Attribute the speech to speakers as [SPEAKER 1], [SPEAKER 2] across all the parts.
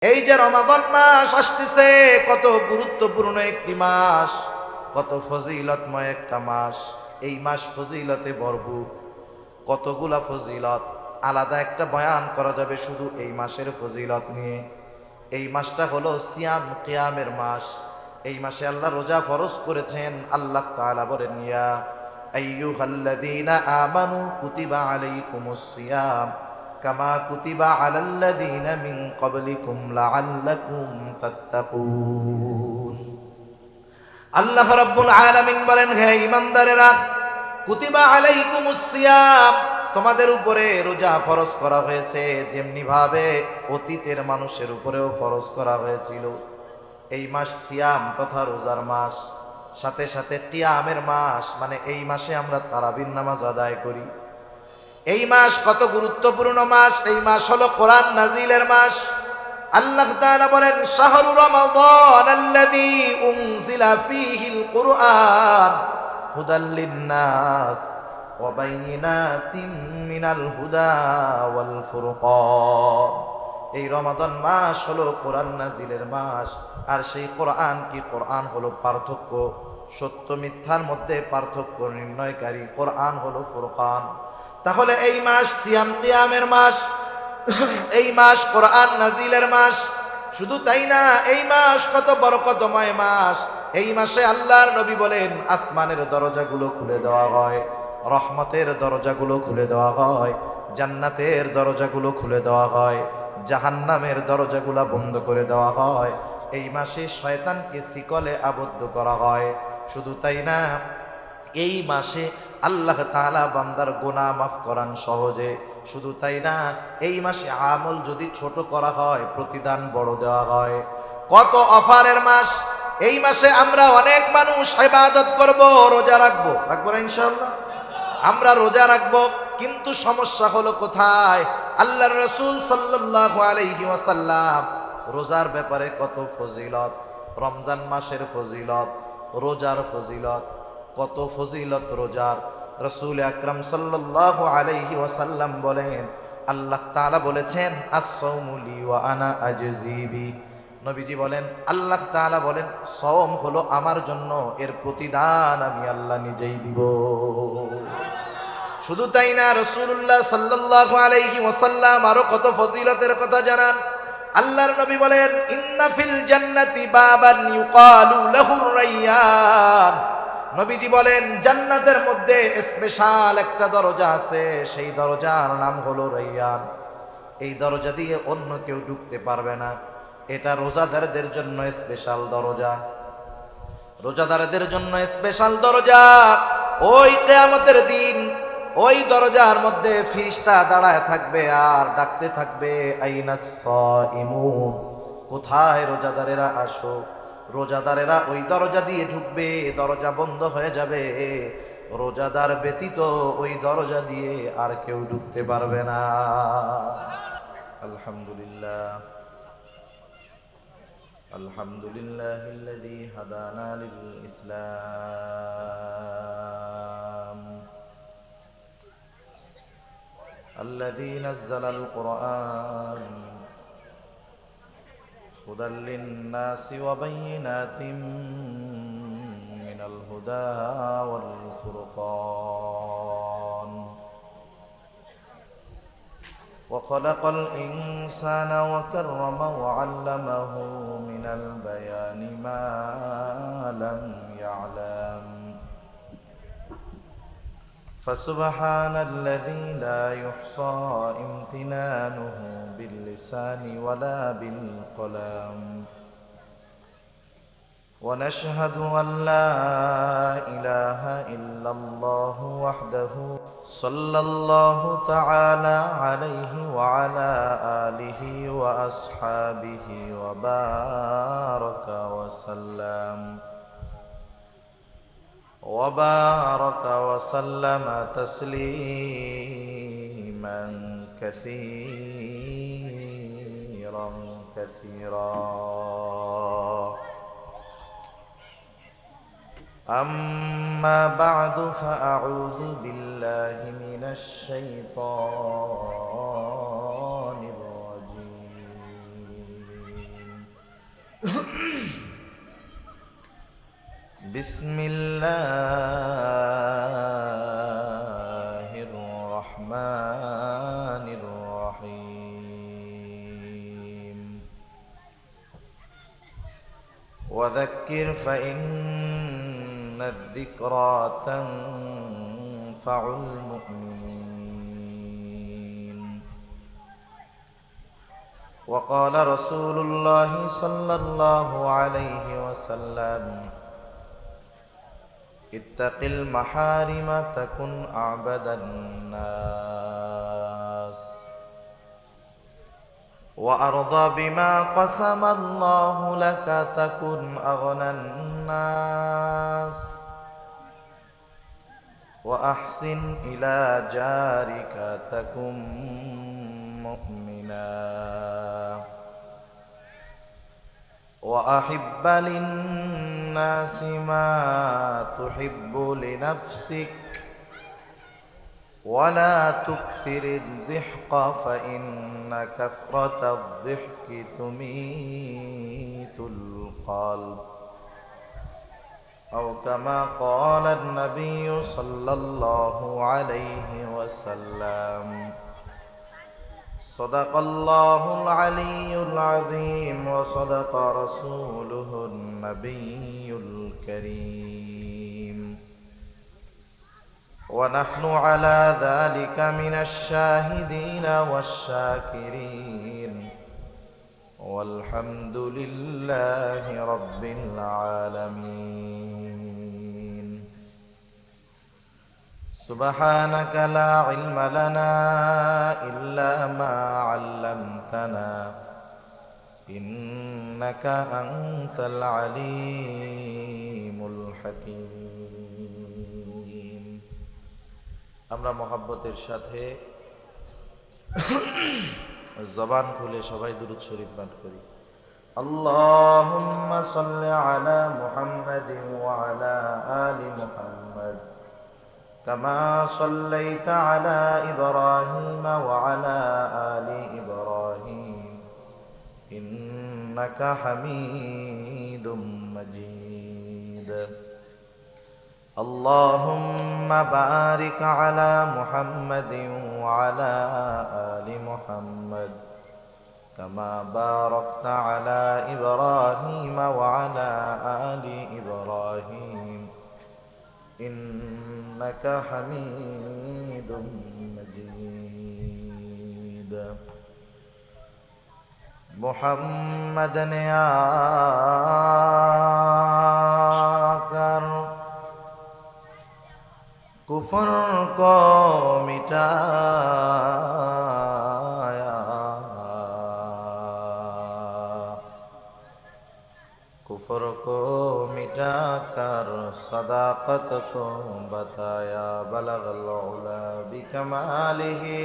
[SPEAKER 1] এই যে রমাদান মাস আসতেছে, কত গুরুত্বপূর্ণ একটি মাস, কত ফজিলতময় একটা মাস। এই মাস ফজিলতে ভরপুর, কতগুলা ফজিলত, আলাদা একটা বয়ান করা যাবে শুধু এই মাসের ফজিলত নিয়ে। এই মাসটা হলো সিয়াম কিয়ামের মাস। এই মাসে আল্লাহ রোজা ফরজ করেছেন। আল্লাহ তাআলা বলেন, ইয়া আইয়ুহাল্লাযীনা আমানু কুতিবা আলাইকুমুস সিয়াম কামা কুতিবা আলাল্লাযীনা মিন ক্বাবলিকুম লাআল্লাকুম তাত্তাকুন। আল্লাহ রাব্বুল আলামিন বলেন, হে ঈমানদারেরা, কুতিবা আলাইকুমুস সিয়াম, তোমাদের উপরে রোজা ফরজ করা হয়েছে, যেমনি ভাবে অতীতের মানুষের উপরেও ফরজ করা হয়েছিল। এই মাস সিয়াম তথা রোজার মাস, সাথে সাথে কিয়ামের মাস, মানে এই মাসে আমরা তারাবির নামাজ আদায় করি। এই মাস কত গুরুত্বপূর্ণ মাস। এই মাস হলো কোরআন নাজিলের মাস। আল্লাহ তাআলা বলেন, শাহরু রমাদান আল্লাযী উনজিলা ফীহিল কুরআন হুদাল লিন-নাস ওয়া বাইয়িনাতিম মিনাল হুদা ওয়াল ফুরকান। এই রমাদান মাস হলো কোরআন নাজিলের মাস। আর সেই কোরআন কি? কোরআন হলো পার্থক্য, সত্য মিথ্যার মধ্যে পার্থক্য নির্ণয়কারী। কোরআন হলো ফুরকান। তাহলে এই মাস সিয়াম কিয়ামের মাস, এই মাস কোরআন নাজিলের মাস। শুধু তাই না, এই মাস কত বরকতময় মাস। এই মাসে আল্লাহর নবী বলেন, আসমানের দরজাগুলো খুলে দেওয়া হয়, রহমতের দরজাগুলো খুলে দেওয়া হয়, জান্নাতের দরজাগুলো খুলে দেওয়া হয়, জাহান্নামের দরজাগুলো বন্ধ করে দেওয়া হয়। এই মাসে শয়তানকে শিকলে আবদ্ধ করা হয়। শুধু তাই না, এই মাসে আল্লাহ তাআলা বান্দার গুনাহ মাফ করান সহজে। শুধু তাই না, এই মাসে আমল যদি ছোট করা হয়, প্রতিদান বড় দেওয়া হয়। কত অফারের মাস। এই মাসে আমরা অনেক মানুষ ইবাদত করব, রোজা রাখবো না ইনশাআল্লাহ? আমরা রোজা রাখবো, কিন্তু সমস্যা হলো কোথায়? আল্লাহর রাসূল সাল্লাল্লাহু আলাইহি ওয়াসাল্লাম রোজার ব্যাপারে কত ফজিলত, রমজান মাসের ফজিলত, রোজার ফজিলত, কত ফজিলত রোজার। রাসূল আকরাম সাল্লাল্লাহু আলাইহি ওয়াসাল্লাম বলেন, আল্লাহ তাআলা বলেছেন, আস-সাওমু লি ওয়া আনা আজজি বি। নবীজি বলেন, আল্লাহ তাআলা বলেন, সওম হলো আমার জন্য, এর প্রতিদান আমি আল্লাহ নিজেই দিব। শুধু তাই না, রাসূলুল্লাহ সাল্লাল্লাহু আলাইহি ওয়াসাল্লাম আরো কত ফজিলতের কথা জানান। আল্লাহর নবী বলেন, ইন্না ফিল জান্নাতি বাবান ইউকালু লাহুর রায়্যান। নবীজি বলেন, জান্নাতের মধ্যে স্পেশাল একটা দরজা আছে, সেই দরজার নাম হলো রায়্যান। এই দরজা দিয়ে অন্য কেউ ঢুকতে পারবে না। এটা রোজাদারদের জন্য স্পেশাল দরজা, রোজাদারদের জন্য স্পেশাল দরজা। ওই কিয়ামতের দিন ওই দরজার মধ্যে ফেরেশতা দাঁড়ায় থাকবে আর ডাকতে থাকবে, আইনাস সাইমুন, কোথায় রোজাদারেরা, আসো। রোজাদারেরা ওই দরজা দিয়ে ঢুকবে, দরজা বন্ধ হয়ে যাবে। রোজাদার ব্যতীত ওই দরজা দিয়ে আর কেউ ঢুকতে পারবে না। আলহামদুলিল্লাহ, আলহামদুলিল্লাহিল্লাযী হাদানা লিল ইসলাম الذي نزل القرآن هدى للناس وبينات من الهدى والفرقان وخلق الإنسان وكرمه وعلمه من البيان ما لم يعلم فسبحان الذي لا يحصى امتنانه باللسان ولا بالقلم ونشهد أن لا إله إلا الله وحده صلى الله تعالى عليه وعلى آله وأصحابه وبارك وسلم تسليما كثيرا كثيرا. أما بعد فأعوذ بالله من الشيطان الرجيم. بسم الله الرحمن الرحيم وذكر فإن الذكرى تنفع المؤمنين وقال رسول الله صلى الله عليه وسلم اتق المحارم تكن أعبد الناس وأرضى بما قسم الله لك تكن أغنى الناس وأحسن إلى جارك تكن مؤمنا وأحب للناس ما تحب لنفسك ولا تكثر الضحك فإن كثرة الضحك تميت القلب أو كما قال النبي صلى الله عليه وسلم صدق الله العلي العظيم وصدق رسوله النبي الكريم ونحن على ذلك من الشاهدين والشاكرين والحمد لله رب العالمين سبحانك لا علم لنا إلا ما علمتنا إنك أنت العليم الحكيم আমরা মহব্বতের সাথে জবান খুলে সবাই দুরূদ শরীফ পাঠ করি আল্লাহুম্মা সাল্লি আলা মুহাম্মাদিন ওয়া আলা আলি মুহাম্মাদ كما صليت على إبراهيم وعلى آل إبراهيم إنك حميد مجيد اللهم بارك على محمد وعلى آل محمد كما باركت على إبراهيم وعلى آل إبراهيم إنك حميد مجيد محمدا يا कर कुफर को मिटाया कुफर को मिटाकर सदाकत को बताया बलगल उला बिकमालिही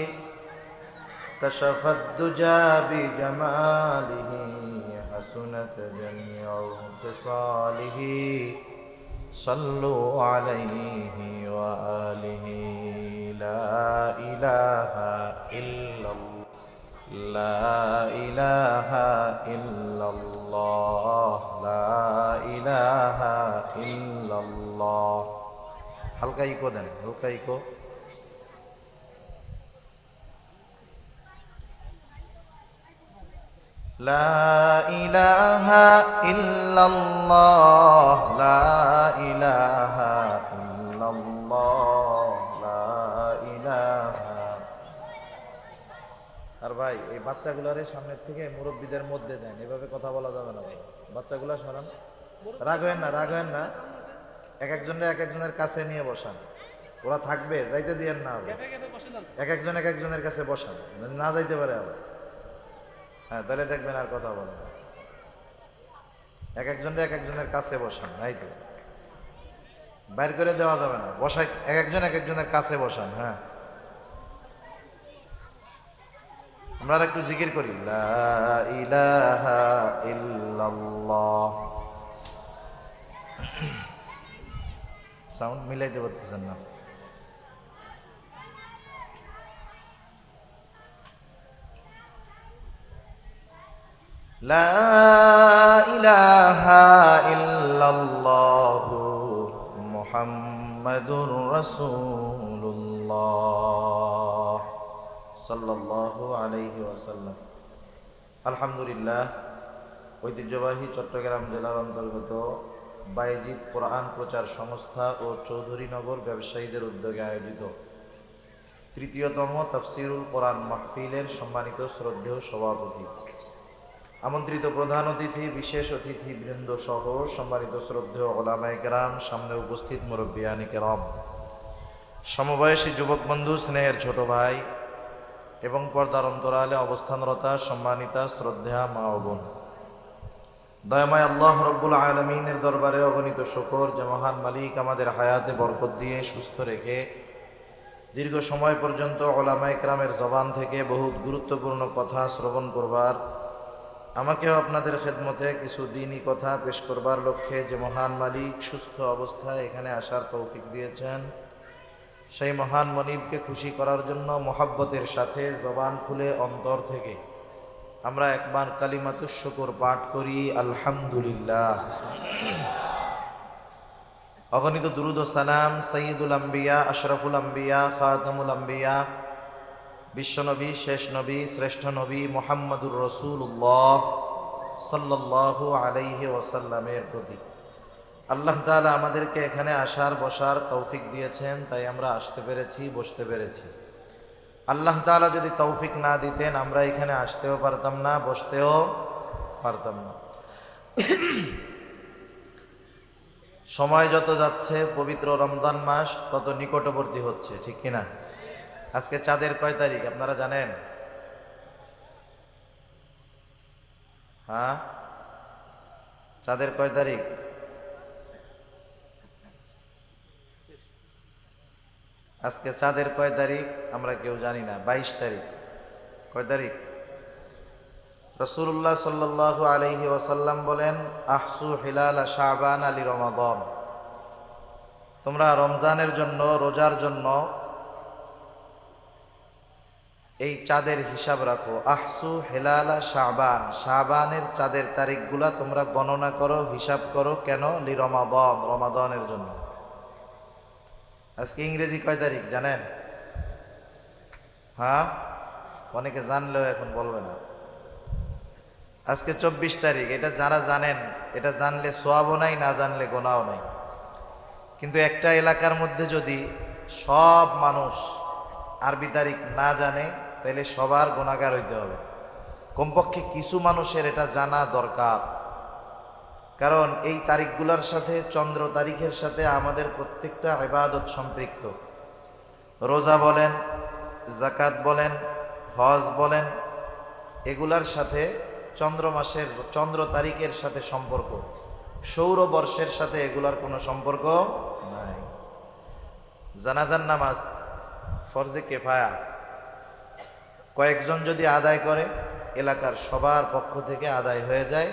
[SPEAKER 1] कशफत दुजा बिजमालिही हसनत जमीउ खिसालिही सल्लु अलैहि व आलिहि ला इलाहा इल्लल्लाह ला इलाहा इल्लल्लाह ला इलाहा इल्लल्लाह हल्का इको दें हल्का इको ला इलाहा इल्लल्लाह ला इलाहा इल्लल्लाह ला इलाहा আর ভাই এই বাচ্চাগুলোর সামনের থেকে মুরব্বীদের মধ্যে দেন এভাবে কথা বলা যাবে না ভাই বাচ্চাগুলো সরান রাগ হয় না এক একজনের কাছে নিয়ে বসান ওরা থাকবে যাইতে দিয়েন না এক একজনের কাছে বসান না যাইতে পারে আবার হ্যাঁ তাহলে দেখবেন আর কথা বলেন এক একজনের কাছে বসান নাই তো বাইর করে দেওয়া যাবে না বসাই এক একজনের কাছে বসান হ্যাঁ আমরা একটু জিকির করি লা ইলাহা ইল্লাল্লাহ সাউন্ড মিলাইতে পারতেছেন না লা ইলাহা ইল্লাল্লাহু মুহাম্মাদুর রাসূলুল্লাহ সাল্লাল্লাহু আলাইহি ওয়াসাল্লাম। আলহামদুলিল্লাহ, ঐতিহ্যবাহী চট্টগ্রাম জেলার অন্তর্গত বায়েজিদ কোরআন প্রচার সংস্থা ও চৌধুরীনগর ব্যবসায়ীদের উদ্যোগে আয়োজিত তৃতীয়তম তাফসিরুল কোরআন মাহফিলের সম্মানিত শ্রদ্ধেয় সভাপতি, আমন্ত্রিত প্রধান অতিথি, বিশেষ অতিথি বৃন্দ সহ সম্মানিত শ্রদ্ধেয় ওলামায়ে কেরাম, সামনে উপস্থিত মুরব্বিয়ানে কেরাম, সমবয়সী যুবক বন্ধু, স্নেহের ছোট ভাই এবং পর্দার অন্তরালে অবস্থানরতা সম্মানিতা শ্রদ্ধা মা ও বোন, দয়াময় আল্লাহ রব্বুল আলামিনের দরবারে অগণিত শুকর যে মহান মালিক আমাদের হায়াতে বরকত দিয়ে সুস্থ রেখে দীর্ঘ সময় পর্যন্ত ওলামায়ে কেরামের জবান থেকে বহুত গুরুত্বপূর্ণ কথা শ্রবণ করবার, আমাকেও আপনাদের খেদমতে কিছু দ্বীনি কথা পেশ করবার লক্ষ্যে যে মহান মালিক সুস্থ অবস্থায় এখানে আসার তৌফিক দিয়েছেন, সেই মহান মনিবকে খুশি করার জন্য মোহাব্বতের সাথে জবান খুলে অন্তর থেকে আমরা একবার কালিমাতুশ শুকর পাঠ করি, আলহামদুলিল্লাহ। অগণিত দুরুদ ও সালাম সৈয়দুল আম্বিয়া, আশরাফুল আম্বিয়া, খাতামুল আম্বিয়া, বিশ্বনবী, শেষ নবী, শ্রেষ্ঠ নবী মুহাম্মদুর রাসূলুল্লাহ সাল্লাল্লাহু আলাইহি ওয়াসাল্লামের প্রতি। আল্লাহ তাআলা আমাদেরকে এখানে আসার বসার তৌফিক দিয়েছেন, তাই আমরা আসতে পেরেছি, বসতে পেরেছি। আল্লাহ তাআলা যদি তৌফিক না দিতেন আমরা এখানে আসতেও পারতাম না, বসতেও পারতাম না। সময় যত যাচ্ছে পবিত্র রমজান মাস তত নিকটবর্তী হচ্ছে, ঠিক কিনা? আজকে চাঁদের কয় তারিখ আপনারা জানেন? হ্যাঁ, চাঁদের কয় তারিখ? আজকে চাঁদের কয় তারিখ আমরা কেউ জানি না। 22 তারিখ। কয় তারিখ? রাসূলুল্লাহ সাল্লাল্লাহু আলাইহি ওয়াসাল্লাম বলেন, আহসু হিলাল শাবান আলি রমাদান, তোমরা রমজানের জন্য, রোজার জন্য এই চাঁদের হিসাব রাখো। আহসু হেলালা শাবান, শাবানের চাঁদের তারিখগুলা তোমরা গণনা করো, হিসাব করো। কেন? লি রমাদান, রমাদানের জন্য। আজকে ইংরেজি কয় তারিখ জানেন? হ্যাঁ, অনেকে জানলেও এখন বলবে না। আজকে 24 তারিখ। এটা যারা জানেন, এটা জানলে সোয়াবও নাই, না জানলে গোনাও নাই। কিন্তু একটা এলাকার মধ্যে যদি সব মানুষ আরবি তারিখ না জানে তাহলে সবার গুনাহগার হইতে হবে। কমপক্ষে কিছু মানুষের এটা জানা দরকার, কারণ এই তারিখগুলোর সাথে, চন্দ্র তারিখের সাথে আমাদের প্রত্যেকটা ইবাদত সম্পৃক্ত। রোজা বলেন, যাকাত বলেন, হজ বলেন, এগুলার সাথে চন্দ্র মাসের, চন্দ্র তারিখের সাথে সম্পর্ক। সৌরবর্ষের সাথে এগুলার কোনো সম্পর্ক নাই। জানাজার নামাজ ফরজে কেফায়া, কয়েকজন যদি আদায় করে এলাকার সবার পক্ষ থেকে আদায় হয়ে যায়,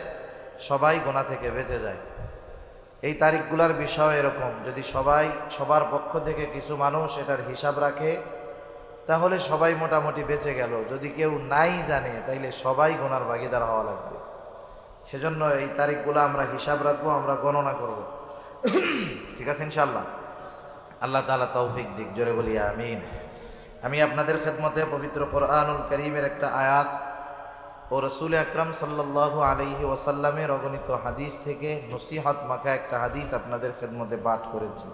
[SPEAKER 1] সবাই গোনা থেকে বেঁচে যায়। এই তারিখগুলার বিষয় এরকম, যদি সবাই, সবার পক্ষ থেকে কিছু মানুষ এটার হিসাব রাখে তাহলে সবাই মোটামুটি বেঁচে গেল। যদি কেউ নাই জানে তাইলে সবাই গোনার ভাগীদার হওয়া লাগবে। সেজন্য এই তারিখগুলো আমরা হিসাব রাখবো, আমরা গণনা করব। ঠিক আছে ইনশাআল্লাহ? আল্লাহ তাআলা তৌফিক দিক, জোরে বলি আমিন। আমি আপনাদের খেদমতে পবিত্র কোরআনুল কারীমের একটা আয়াত ও রাসূল আকরাম সাল্লাল্লাহু আলাইহি ওয়াসাল্লামের অগণিত হাদিস থেকে নসিহত মাখা একটা হাদিস আপনাদের খেদমতে পাঠ করেছি।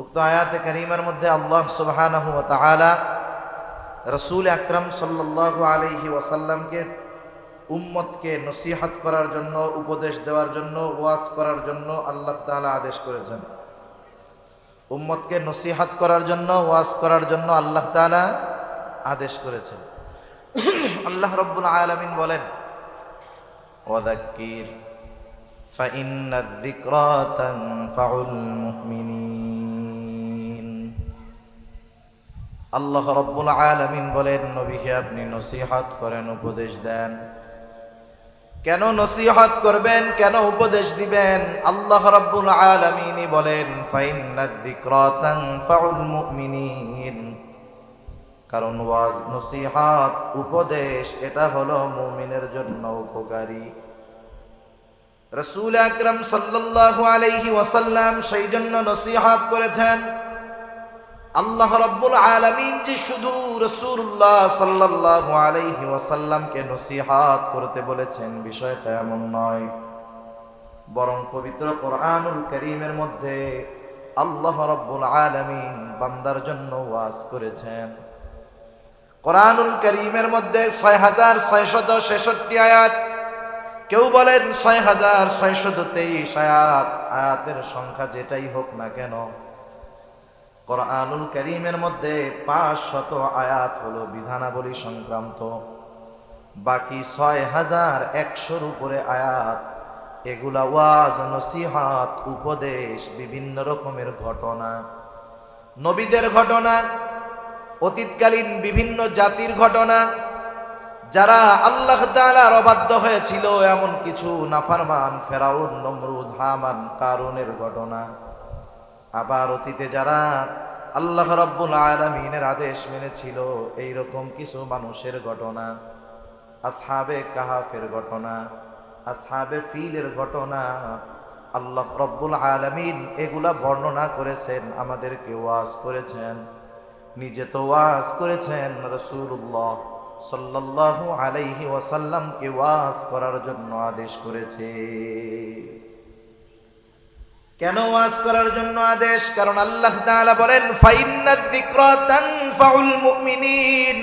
[SPEAKER 1] উক্ত আয়াতে কারীমার মধ্যে আল্লাহ সুবহানাহু ওয়া তাআলা রাসূল আকরাম সাল্লাল্লাহু আলাইহি ওয়াসাল্লামকে উম্মতকে নসিহত করার জন্য, উপদেশ দেওয়ার জন্য, ওয়াজ করার জন্য আল্লাহ তাআলা আদেশ করেছেন। উম্মতকে নসিহত করার জন্য, ওয়াজ করার জন্য আল্লাহ তাআলা আদেশ করেছেন। আল্লাহ রাব্বুল আলামিন বলেন, ওয়াযাক্কির ফাইন্নায যিকরা তানফাউল মুমিনিন। আল্লাহ রাব্বুল আলামিন বলেন, নবীকে আপনি নসিহত করেন, উপদেশ দেন। কেন নসিহত করবেন, কেন উপদেশ দিবেন? আল্লাহ রাব্বুল আলামিনই বলেন, ফাইন্নায যিকরা তানফাউল মুমিনিন, কারণ ওয়াজ, নসিহাত, উপদেশ এটা হলো মুমিনের জন্য উপকারী। রাসূল আকরাম সাল্লাল্লাহু আলাইহি ওয়াসাল্লাম সেই জন্য নসিহাত করেছেন। আল্লাহ রাব্বুল আলামিন যে শুধু রাসূলুল্লাহ সাল্লাল্লাহু আলাইহি ওয়াসাল্লামকে নসিহাত করতে বলেছেন বিষয়টা এমন নয়, বরং পবিত্র কোরআনুল কারীমের মধ্যে আল্লাহ রাব্বুল আলামিন বান্দার জন্য ওয়াজ করেছেন। কোরআনুল কারীমের মধ্যে ৬৬৬৬ আয়াত, কেউ বলেন ৬৬২৩ আয়াত, আয়াতের সংখ্যা যেটাই হোক না কেন, কোরআনুল কারীমের মধ্যে ৫০০ আয়াত হলো বিধানাবলী সংক্রান্ত, বাকি ৬১০০-র উপরে আয়াত এগুলা ওয়াজ, নসিহাত, উপদেশ, বিভিন্ন রকমের ঘটনা, নবীদের ঘটনা, অতীতকালীন বিভিন্ন জাতির ঘটনা, যারা আল্লাহ তাআলার অবাধ্য হয়েছিল, এমন কিছু নাফরমান ফেরাউন, নমরুদ, হামান, কারুনের ঘটনা। আবার অতীতে যারা আল্লাহ রাব্বুল আলামিনের আদেশ মেনেছিল, এইরকম কিছু মানুষের ঘটনা, আসহাবে কাহাফের ঘটনা, আসহাবে ফিলের ঘটনা, আল্লাহ রাব্বুল আলামিন এগুলা বর্ণনা করেছেন, আমাদেরকে ওয়াজ করেছেন, নিজে তো ওয়াজ করেছেন, রাসূলুল্লাহ সাল্লাল্লাহু আলাইহি ওয়াসাল্লামকে ওয়াজ করার জন্য আদেশ করেছে। কেন ওয়াজ করার জন্য আদেশ? কারণ আল্লাহ তাআলা বলেন ফাইন্নায যিকরা তানফাউল মুমিনিন,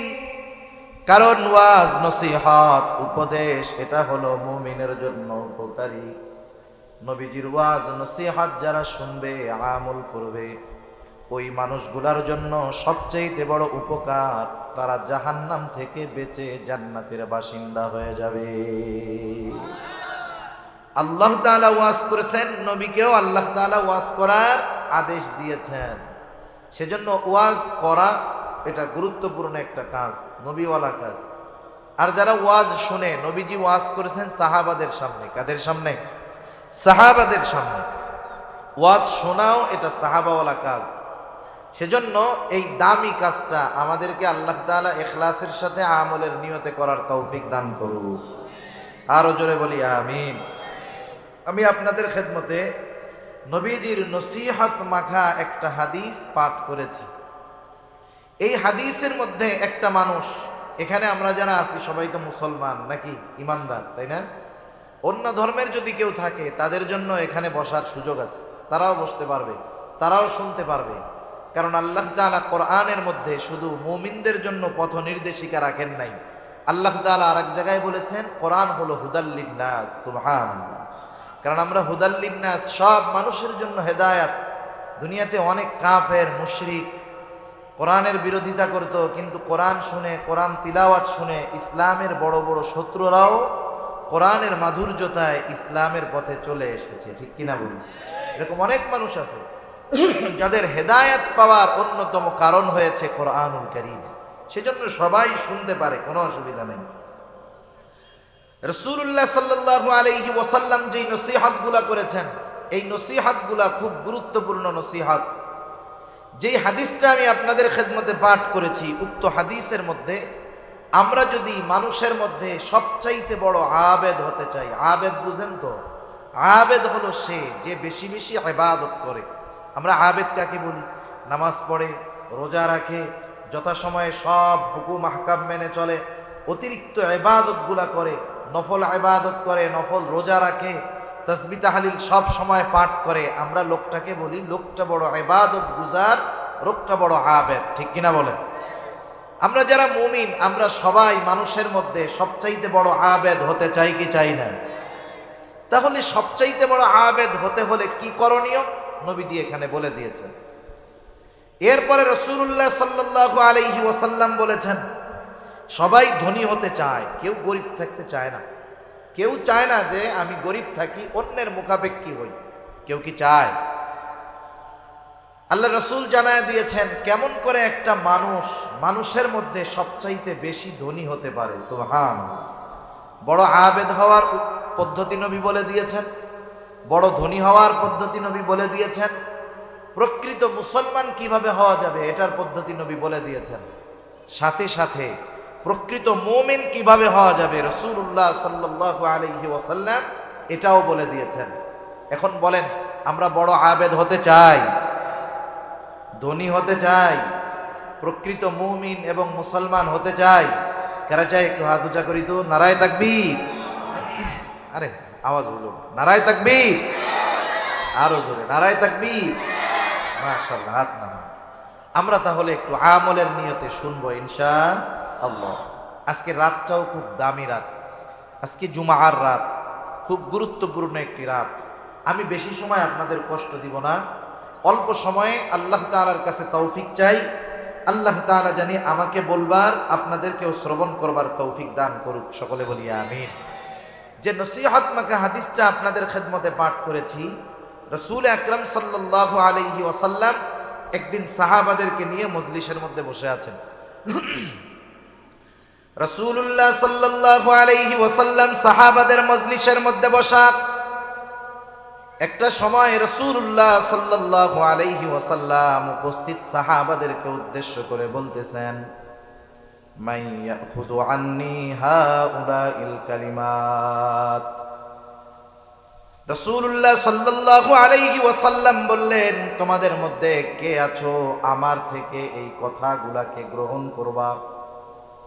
[SPEAKER 1] কারণ ওয়াজ, নসিহত, উপদেশ এটা হলো মুমিনের জন্য উপকারী। নবীজির ওয়াজ, নসিহত যারা শুনবে, আমল করবে, ওই মানুষগুলার জন্য সবচেয়ে বড় উপকার, তারা জাহান্নাম থেকে বেঁচে জান্নাতের বাসিন্দা হয়ে যাবে। আল্লাহ তাআলা ওয়াজ করেছেন, নবীকেও আল্লাহ তাআলা ওয়াজ করার আদেশ দিয়েছেন। সেজন্য ওয়াজ করা এটা গুরুত্বপূর্ণ একটা কাজ, নবীওয়ালা কাজ। আর যারা ওয়াজ শুনে, নবীজি ওয়াজ করেছেন সাহাবাদের সামনে। কাদের সামনে? সাহাবাদের সামনে। ওয়াজ শোনাও এটা সাহাবাওয়ালা কাজ। সেজন্য এই দামি কাজটা আমাদেরকে আল্লাহ তাআলা ইখলাসের সাথে আমলের নিয়তে করার তৌফিক দান করুক। আরো জোরে বলি আমিন। আমি আপনাদের খেদমতে নবীজির নসিহত মাখা একটা হাদিস পাঠ করেছি। এই হাদিসের মধ্যে একটা মানুষ, এখানে আমরা যারা আছি সবাই তো মুসলমান নাকি, ইমানদার, তাই না? অন্য ধর্মের যদি কেউ থাকে তাদের জন্য এখানে বসার সুযোগ আছে, তারাও বসতে পারবে, তারাও শুনতে পারবে। কারণ আল্লাহ তাআলা কোরআনের মধ্যে শুধু মুমিনদের জন্য পথ নির্দেশিকা রাখেন নাই, আল্লাহ তাআলা আরেক জায়গায় বলেছেন কোরআন হলো হুদাল লিন্নাস। সুবহানাল্লাহ। কারণ আমরা হুদাল লিন্নাস, সব মানুষের জন্য হেদায়াত। দুনিয়াতে অনেক কাফের, মুশরিক কোরআনের বিরোধিতা করত, কিন্তু কোরআন শুনে, কোরআন তিলাওয়াত শুনে ইসলামের বড় বড় শত্রুরাও কোরআনের মাধুর্যতায় ইসলামের পথে চলে এসেছে। ঠিক কিনা বলুন? এরকম অনেক মানুষ আছে যাদের হেদায়াত পাওয়ার অন্যতম কারণ হয়েছে কোরআনুল কারীম। সেজন্য সবাই শুনতে পারে, কোনো অসুবিধা নেই। রাসূলুল্লাহ সাল্লাল্লাহু আলাইহি ওয়াসাল্লাম যেই নসিহতগুলা করেছেন, এই নসিহতগুলা খুব গুরুত্বপূর্ণ নসিহত। যেই হাদিসটা আমি আপনাদের খেদমতে পাঠ করেছি, উক্ত হাদিসের মধ্যে আমরা যদি মানুষের মধ্যে সবচাইতে বড় আবেদ হতে চাই, আবেদ বুঝেন তো? আবেদ হলো সে যে বেশি বেশি ইবাদত করে। আমরা আবেদ কাকে বলি? নামাজ পড়ে, রোজা রাখে, যথাসময়ে সব হুকুম আহকাম মেনে চলে, অতিরিক্ত ইবাদতগুলা করে, নফল ইবাদত করে, নফল রোজা রাখে, তাসবিহ তাহলিল সব সময় পাঠ করে। আমরা লোকটাকে বলি লোকটা বড় ইবাদত গুজার, লোকটা বড় আবেদ। ঠিক কিনা বলেন? আমরা যারা মুমিন, আমরা সবাই মানুষের মধ্যে সবচাইতে বড় আবেদ হতে চাই কি চাই না? তাহলে সবচাইতে বড় আবেদ হতে হলে কি করণীয় নবীজি এখানে বলে দিয়েছেন। এরপরে রাসূলুল্লাহ সাল্লাল্লাহু আলাইহি ওয়াসাল্লাম বলেছেন, সবাই ধনী হতে চায়, কেউ গরিব থাকতে চায় না। কেউ চায় না যে আমি গরিব থাকি, অন্যের মুখাপেক্ষী হই। কেউ কি চায়? আল্লাহ রাসূল জানায় দিয়েছেন কেমন করে একটা মানুষ মানুষের মধ্যে সবচাইতে বেশি ধনী হতে পারে। সুবহানাল্লাহ। বড় আবেদ হওয়ার পদ্ধতি নবী বলে দিয়েছেন, বড় ধনী হওয়ার পদ্ধতি নবী বলে দিয়েছেন, প্রকৃত মুসলমান কিভাবে হওয়া যাবে এটার পদ্ধতি নবী বলে দিয়েছেন। সাথে সাথে প্রকৃত মুমিন কিভাবে হওয়া যাবে রাসূলুল্লাহ সাল্লাল্লাহু আলাইহি ওয়াসাল্লাম এটাও বলে দিয়েছেন। এখন বলেন, আমরা বড় আবেদ হতে চাই, ধনী হতে চাই, প্রকৃত মুমিন এবং মুসলমান হতে চাই? কারা চাই? একটু হাত উঁচা করি তো। নারায়ে তাকবীর। আরে আওয়াজ হলো না। নারায়ে তাকবীর। আরো জোরে নারায়ে তাকবীর। মাশাআল্লাহ, হাত নামান। আমরা তাহলে একটু আমলের নিয়তে শুনবো ইনশাআল্লাহ। আজকে রাতটাও খুব দামি রাত, আজকে জুমার রাত, খুব গুরুত্বপূর্ণ একটি রাত। আমি বেশি সময় আপনাদের কষ্ট দিব না, অল্প সময়ে আল্লাহ তাআলার কাছে তৌফিক চাই। আল্লাহ তাআলা জানি আমাকে বলবার, আপনাদেরকেও শ্রবণ করবার তৌফিক দান করুক। সকলে বলি আমিন। যে নসিহত মাকে হাদিসটা আপনাদের খেদমতে পাঠ করেছি, রাসূল আকরাম সাল্লাল্লাহু আলাইহি ওয়াসাল্লাম একদিন সাহাবাদেরকে নিয়ে মজলিসের মধ্যে বসে আছেন। রাসূলুল্লাহ সাল্লাল্লাহু আলাইহি ওয়াসাল্লাম সাহাবাদের মজলিসের মধ্যে বসা। একটা সময় রাসূলুল্লাহ সাল্লাল্লাহু আলাইহি ওয়াসাল্লাম উপস্থিত সাহাবাদেরকে উদ্দেশ্য করে বলতেছেন, মান ইয়াখুযু আন্নী হাউলাইল কালিমাত। রাসূলুল্লাহ সাল্লাল্লাহু আলাইহি ওয়াসাল্লাম বললেন, তোমাদের মধ্যে কে আছো আমার থেকে এই কথাগুলাকে গ্রহণ করবা,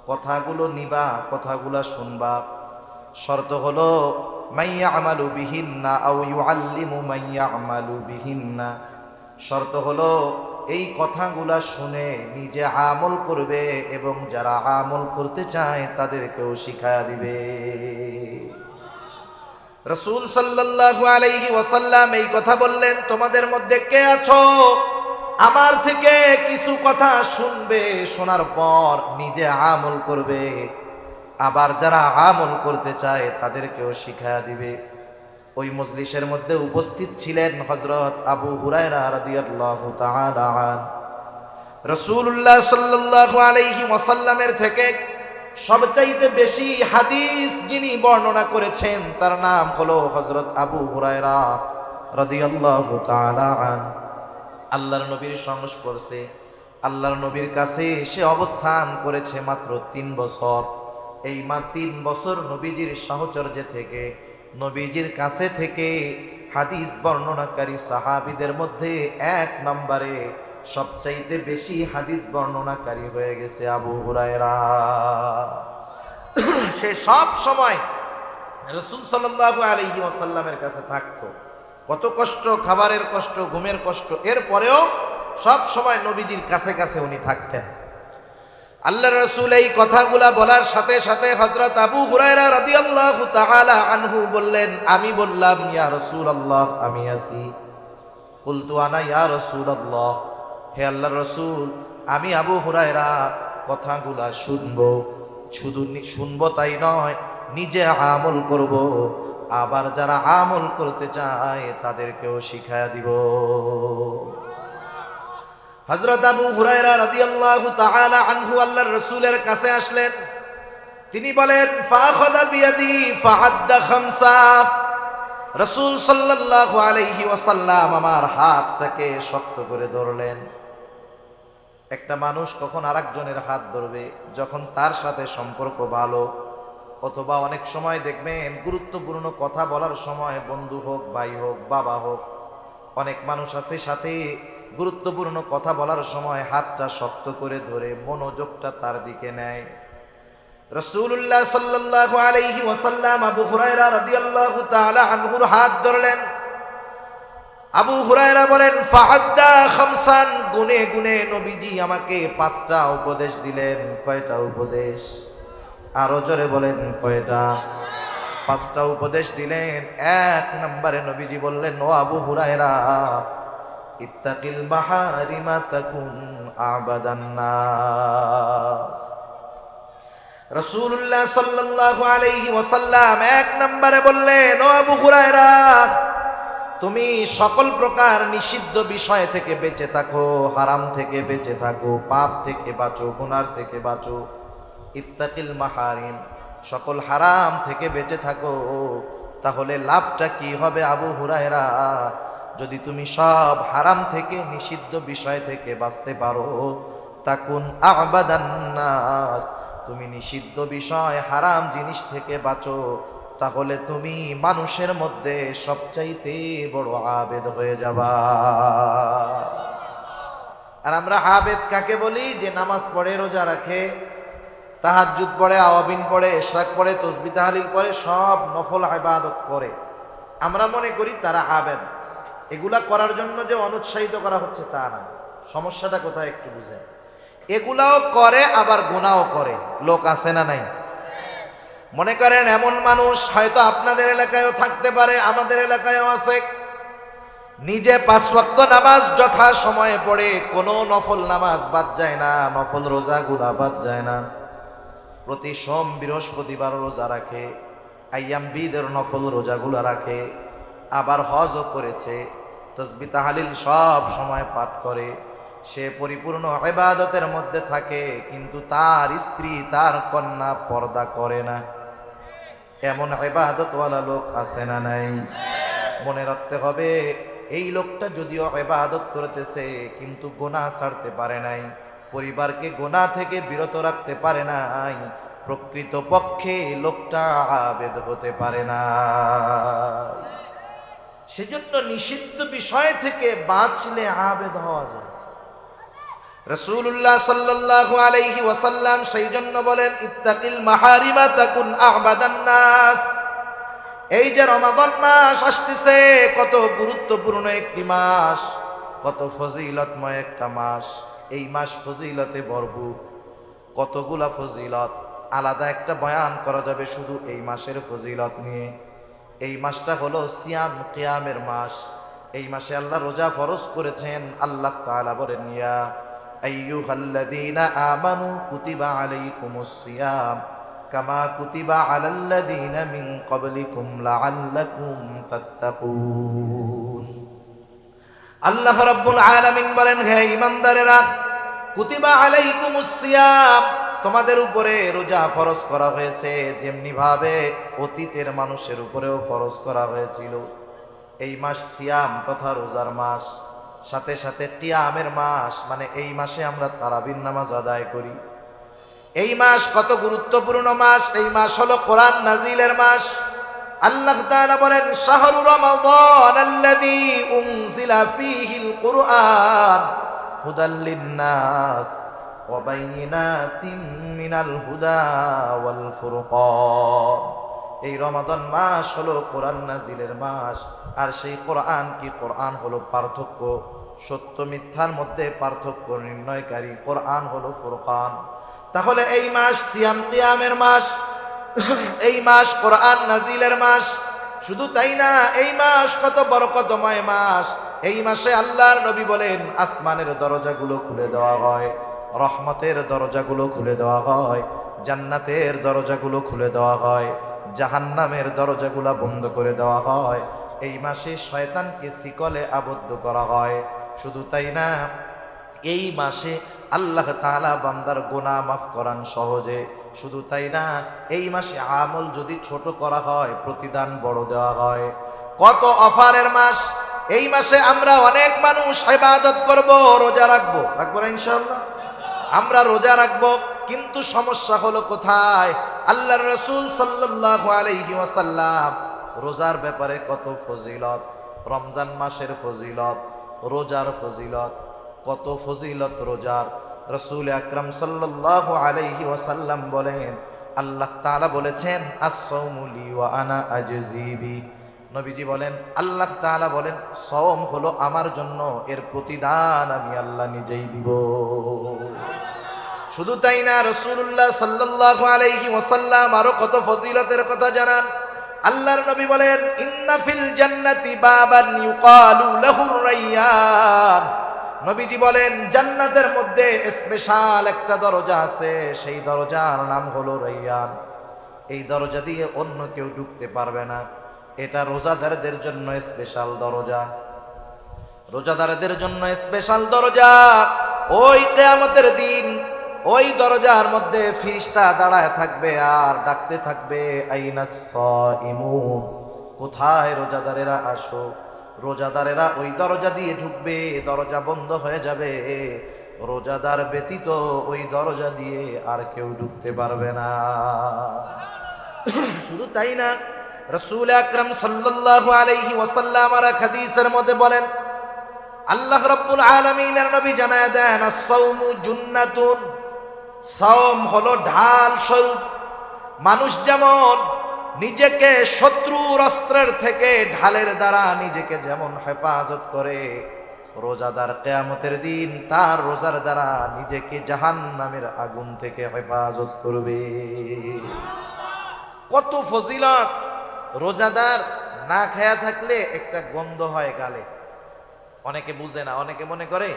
[SPEAKER 1] কথাগুলো নিবা, কথাগুলো শুনবা। শর্ত হলো মাইয়া আমালু বিহিন্না আও ইউআল্লিমু মাইয়া আমালু বিহিন্না। শর্ত হলো এই কথাগুলা শুনে নিজে আমল করবে এবং যারা আমল করতে চায় তাদেরকেও শিখায়া দিবে। রাসূল সাল্লাল্লাহু আলাইহি ওয়াসাল্লাম এই কথা বললেন, তোমাদের মধ্যে কে আছো আমার থেকে কিছু কথা শুনবে, শোনার পর নিজে আমল করবে, আবার যারা আমল করতে চায় তাদেরকেও শিখায়া দিবে। ওই মজলিসের মধ্যে উপস্থিত ছিলেন হযরত আবু হুরায়রা রাদিয়াল্লাহু তাআলা আনহু। রাসূলুল্লাহ সাল্লাল্লাহু আলাইহি ওয়াসাল্লামের থেকে সবচাইতে বেশি হাদিস যিনি বর্ণনা করেছেন তার নাম হলো হযরত আবু হুরায়রা রাদিয়াল্লাহু তাআলা আনহু। আল্লাহর নবীর সংস্পর্শে, আল্লাহর নবীর কাছে সে অবস্থান করেছে মাত্র 3 বছর। এই 3 বছর নবীজির সাহচর্যে থেকে, নবীজির কাছে থেকে হাদিস বর্ণনাকারী সাহাবীদের মধ্যে 1 নম্বরে সবচাইতে বেশি হাদিস বর্ণনাকারী হয়ে গেছে আবু হুরায়রা। সে সব সময় রাসূল সাল্লাল্লাহু আলাইহি ওয়াসাল্লামের কাছে থাকতো। কত কষ্ট, খাবারের কষ্ট, ঘুমের কষ্ট, এরপরেও সব সময় নবীজির কাছে কাছে উনি থাকতেন। আল্লাহর রাসূল এই কথাগুলা বলার সাথে সাথে হযরত আবু হুরায়রা রাদিয়াল্লাহু তাআলা আনহু বললেন, আমি বললাম, ইয়া রাসূলুল্লাহ, আমি আছি। কুলতু আনা ইয়া রাসূলুল্লাহ, হে আল্লাহর রাসূল, আমি আবু হুরায়রা কথাগুলা শুনবো, শুধু শুনবো তাই নয়, নিজে আমল করব, আবার যারা আমল করতে চায় তাদেরকেও শিখায়া দিব। হযরত আবু হুরায়রা রাদিয়াল্লাহু তাআলা আনহু আল্লাহর রাসূলের কাছে আসলেন। তিনি বলেন, ফাখাযা বিয়াদি ফাআদ্দা খামসা। রাসূল সাল্লাল্লাহু আলাইহি ওয়াসাল্লাম আমার হাতটাকে শক্ত করে ধরলেন। একটা মানুষ কখন আরেকজনের হাত ধরবে? যখন তার সাথে সম্পর্ক ভালো, অথবা অনেক সময় দেখবেন গুরুত্বপূর্ণ কথা বলার সময়, বন্ধু হোক, ভাই হোক, বাবা হোক, অনেক মানুষ আছে সাথে গুরুত্বপূর্ণ কথা বলার সময় হাতটা শক্ত করে ধরে মনোযোগটা তার দিকে নেয়। রাসূলুল্লাহ সাল্লাল্লাহু আলাইহি ওয়াসাল্লাম আবু হুরায়রা রাদিয়াল্লাহু তাআলা আনহুর হাত ধরলেন। আবু হুরায়রা বলেন, ফাআদ্দা খামসান, গুনে গুনে নবীজি আমাকে 5টা উপদেশ দিলেন। কয়টা উপদেশ? আরো জোরে বলেন, কয়টা? 5টা উপদেশ দিলেন। 1 নম্বরে নবীজি বললেন, ও আবু হুরায়রা, ইত্তাকিল মাহারিমা তাকুন আবাদান নাস। রাসূলুল্লাহ সাল্লাল্লাহু আলাইহি ওয়াসাল্লাম 1 নম্বরে বললেন, ও আবু হুরায়রা, তুমি সকল প্রকার নিষিদ্ধ বিষয় থেকে বেঁচে থাকো, হারাম থেকে বেঁচে থাকো, পাপ থেকে বাঁচো, গুনার থেকে বাঁচো। ইত্তাকিল মাহারিম, সকল হারাম থেকে বেঁচে থাকো। তাহলে লাভটা কি হবে আবু হুরায়রা? যদি তুমি সব হারাম থেকে, নিষিদ্ধ বিষয় থেকে বাঁচতে পারো, তাকুন আ'বাদান নাস, তুমি নিষিদ্ধ বিষয় হারাম জিনিস থেকে বাঁচো, তাহলে তুমি মানুষের মধ্যে সবচাইতে বড় আবেদ হয়ে যাবা। আর আমরা আবেদ কাকে বলি? যে নামাজ পড়ে, রোজা রাখে, তাহাজ্জুদ পড়ে, আওয়াবিন পড়ে, ইশরাক পড়ে, তাসবিহ তাহলিল পড়ে, সব নফল ইবাদত করে। আমরা মনে করি তারা আবেদ। এগুলা করার জন্য যে অনুৎসাহিত করা হচ্ছে তা না। সমস্যাটা কোথায় একটু বুঝেন। এগুলাও করে আবার গুনাহও করে লোক আছে না নাই? মনে করেন এমন মানুষ হয়তো আপনাদের এলাকায়ও থাকতে পারে, আমাদের এলাকায়ও আছে, নিজে 5 ওয়াক্ত নামাজ যথা সময়ে পড়ে, কোনো নফল নামাজ বাদ যায় না, নফল রোজাগুলা বাদ যায় না, প্রতি সোম বৃহস্পতিবার রোজা রাখে, আইয়াম বিদের নফল রোজাগুলো রাখে, আবার হজও করেছে, তাসবিহ তাহলিল সব সময় পাঠ করে, সে পরিপূর্ণ ইবাদতের মধ্যে থাকে, কিন্তু তার স্ত্রী তার কন্যা পর্দা করে না। এমন ইবাদতওয়ালা লোক আছে না নাই? মনে রাখতে হবে, এই লোকটা যদিও ইবাদত করতেছে কিন্তু গুনাহ ছাড়তে পারে নাই, পরিবারকে গুনাহ থেকে বিরত রাখতে পারে নাই, প্রকৃত পক্ষে লোকটা আবেদ হতে পারে না। সেজন্য নিষিদ্ধ বিষয় থেকে বাঁচলে আবেদ হওয়া যায়। রাসূলুল্লাহ সাল্লাল্লাহু আলাইহি ওয়াসাল্লাম সেই জন্য বলেন, ইত্তাকিল মাহারিমা তাকুন আ'বাদান নাস। এই যে রমাদান মাস আসতেছে, কত গুরুত্বপূর্ণ একটি মাস, কত ফজিলতময় একটা মাস। এই মাস ফজিলতে ভরপুর, কতগুলা ফজিলত, আলাদা একটা বয়ান করা যাবে শুধু এই মাসের ফজিলত নিয়ে। এই মাসটা হলো সিয়াম কিয়ামের মাস। এই মাসে আল্লাহ রোজা ফরজ করেছেন। আল্লাহ তাআলা বলেন, ইয়া আইয়ুহাল্লাযীনা আমানু কুতিবা আলাইকুমুস সিয়াম কামা কুতিবা আলাল্লাযীনা মিন ক্বাবলিকুম লাআল্লাকুম তাত্তাকুন। আল্লাহ রাব্বুল আলামিন বলেন, হে ঈমানদারেরা, কুতিবা আলাইকুমুস সিয়াম, তোমাদের উপরে রোজা ফরজ করা হয়েছে, যেমনি ভাবে অতীতের মানুষের উপরেও ফরজ করা হয়েছিল। এই মাস সিয়াম তথা রোজার মাস, সাথে সাথে কিয়ামের মাস, মানে এই মাসে আমরা তারাবির নামাজ আদায় করি। এই মাস কত গুরুত্বপূর্ণ মাস। এই মাস হলো কোরআন নাজিলের মাস। আল্লাহ তাআলা বলেন, শাহরু রমাদান আল্লাযী উনজিলা ফীহিল কুরআন হুদাল লিন-নাস ওয়া বাইয়িনাতিম মিনাল হুদা ওয়াল ফুরকান। এই রমাদান মাস হলো কোরআন নাজিলের মাস। আর সেই কোরআন কি? কোরআন হলো পার্থক্য, সত্য মিথ্যার মধ্যে পার্থক্য নির্ণয়কারী। কোরআন হলো ফুরকান। তাহলে এই মাস সিয়াম কিয়ামের মাস, এই মাস কোরআন নাজিলের মাস। শুধু তাই না, এই মাস কত বরকতময় মাস। এই মাসে আল্লাহর নবী বলেন, আসমানের দরজাগুলো খুলে দেওয়া হয়, রহমতের দরজাগুলো খুলে দেওয়া হয়, জান্নাতের দরজাগুলো খুলে দেওয়া হয়, জাহান্নামের দরজাগুলো বন্ধ করে দেওয়া হয়। এই মাসে শয়তানকে শিকলে আবদ্ধ করা হয়। শুধু তাই না, এই মাসে আল্লাহ তাআলা বান্দার গুনাহ মাফ করান সহজে। শুধু তাই না, এই মাসে আমল যদি ছোট করা হয়, প্রতিদান বড় দেওয়া হয়। কত অফারের মাস। এই মাসে আমরা অনেক মানুষ ইবাদত করব, রোজা রাখবো না ইনশাআল্লাহ? আমরা রোজা রাখবো, কিন্তু সমস্যা হলো কোথায়? আল্লাহর রাসূল সাল্লাল্লাহু আলাইহি ওয়াসাল্লাম রোজার ব্যাপারে কত ফজিলত, রমজান মাসের ফজিলত, রোজার ফজিলত, কত ফজিলত রোজার। রাসূল আকরাম সাল্লাল্লাহু আলাইহি ওয়াসাল্লাম বলেন, আল্লাহ তাআলা বলেছেন, আস-সাওমু লি ওয়া আনা আজজি বি। নবীজি বলেন, আল্লাহ তাআলা বলেন, সওম হলো আমার জন্য, এর প্রতিদান আমি আল্লাহ নিজেই দিব। শুধু তাই না, রাসূলুল্লাহ সাল্লাল্লাহু আলাইহি ওয়াসাল্লাম আরো কত ফজিলতের কথা জানান। আল্লাহর নবী বলেন, ইন্না ফিল জান্নাতি বাবান ইউকালু লাহুর রায়্যান। নবীজি বলেন, জান্নাতের মধ্যে স্পেশাল একটা দরজা আছে, সেই দরজার নাম হলো রায়্যান। এই দরজা দিয়ে অন্য কেউ ঢুকতে পারবে না। এটা রোজাদারদের জন্য স্পেশাল দরজা, রোজাদারদের জন্য স্পেশাল দরজা। ওই কিয়ামতের দিন ওই দরজার মধ্যে ফেরেশতা দাঁড়ায় থাকবে আর ডাকতে থাকবে, আইনাস সাইমুন, কোথায় রোজাদারেরা, আসো। রোজাদারেরা ওই দরজা দিয়ে ঢুকবে, দরজা বন্ধ হয়ে যাবে। রোজাদার ব্যতীত ওই দরজা দিয়ে আর কেউ ঢুকতে পারবে না। শুধু তাই না, রাসূল আকরাম সাল্লাল্লাহু আলাইহি ওয়াসাল্লাম আর হাদিসের মধ্যে বলেন, আল্লাহ রাব্বুল আলামিনের নবী জানায় দেন, আস-সাওমু জুন্নাতুন, সাওম হলো ঢাল স্বরূপ। মানুষ যেমন নিজেকে শত্রুর অস্ত্রের থেকে ঢালের দ্বারা নিজেকে যেমন হেফাজত করে, রোজাদার কিয়ামতের দিন তার রোজার দ্বারা নিজেকে জাহান্নামের আগুন থেকে হেফাজত করবে। কত ফজিলত! রোজাদার না খায়া থাকলে একটা গন্ধ হয় গালে, অনেকে বুঝে না, অনেকে মনে করে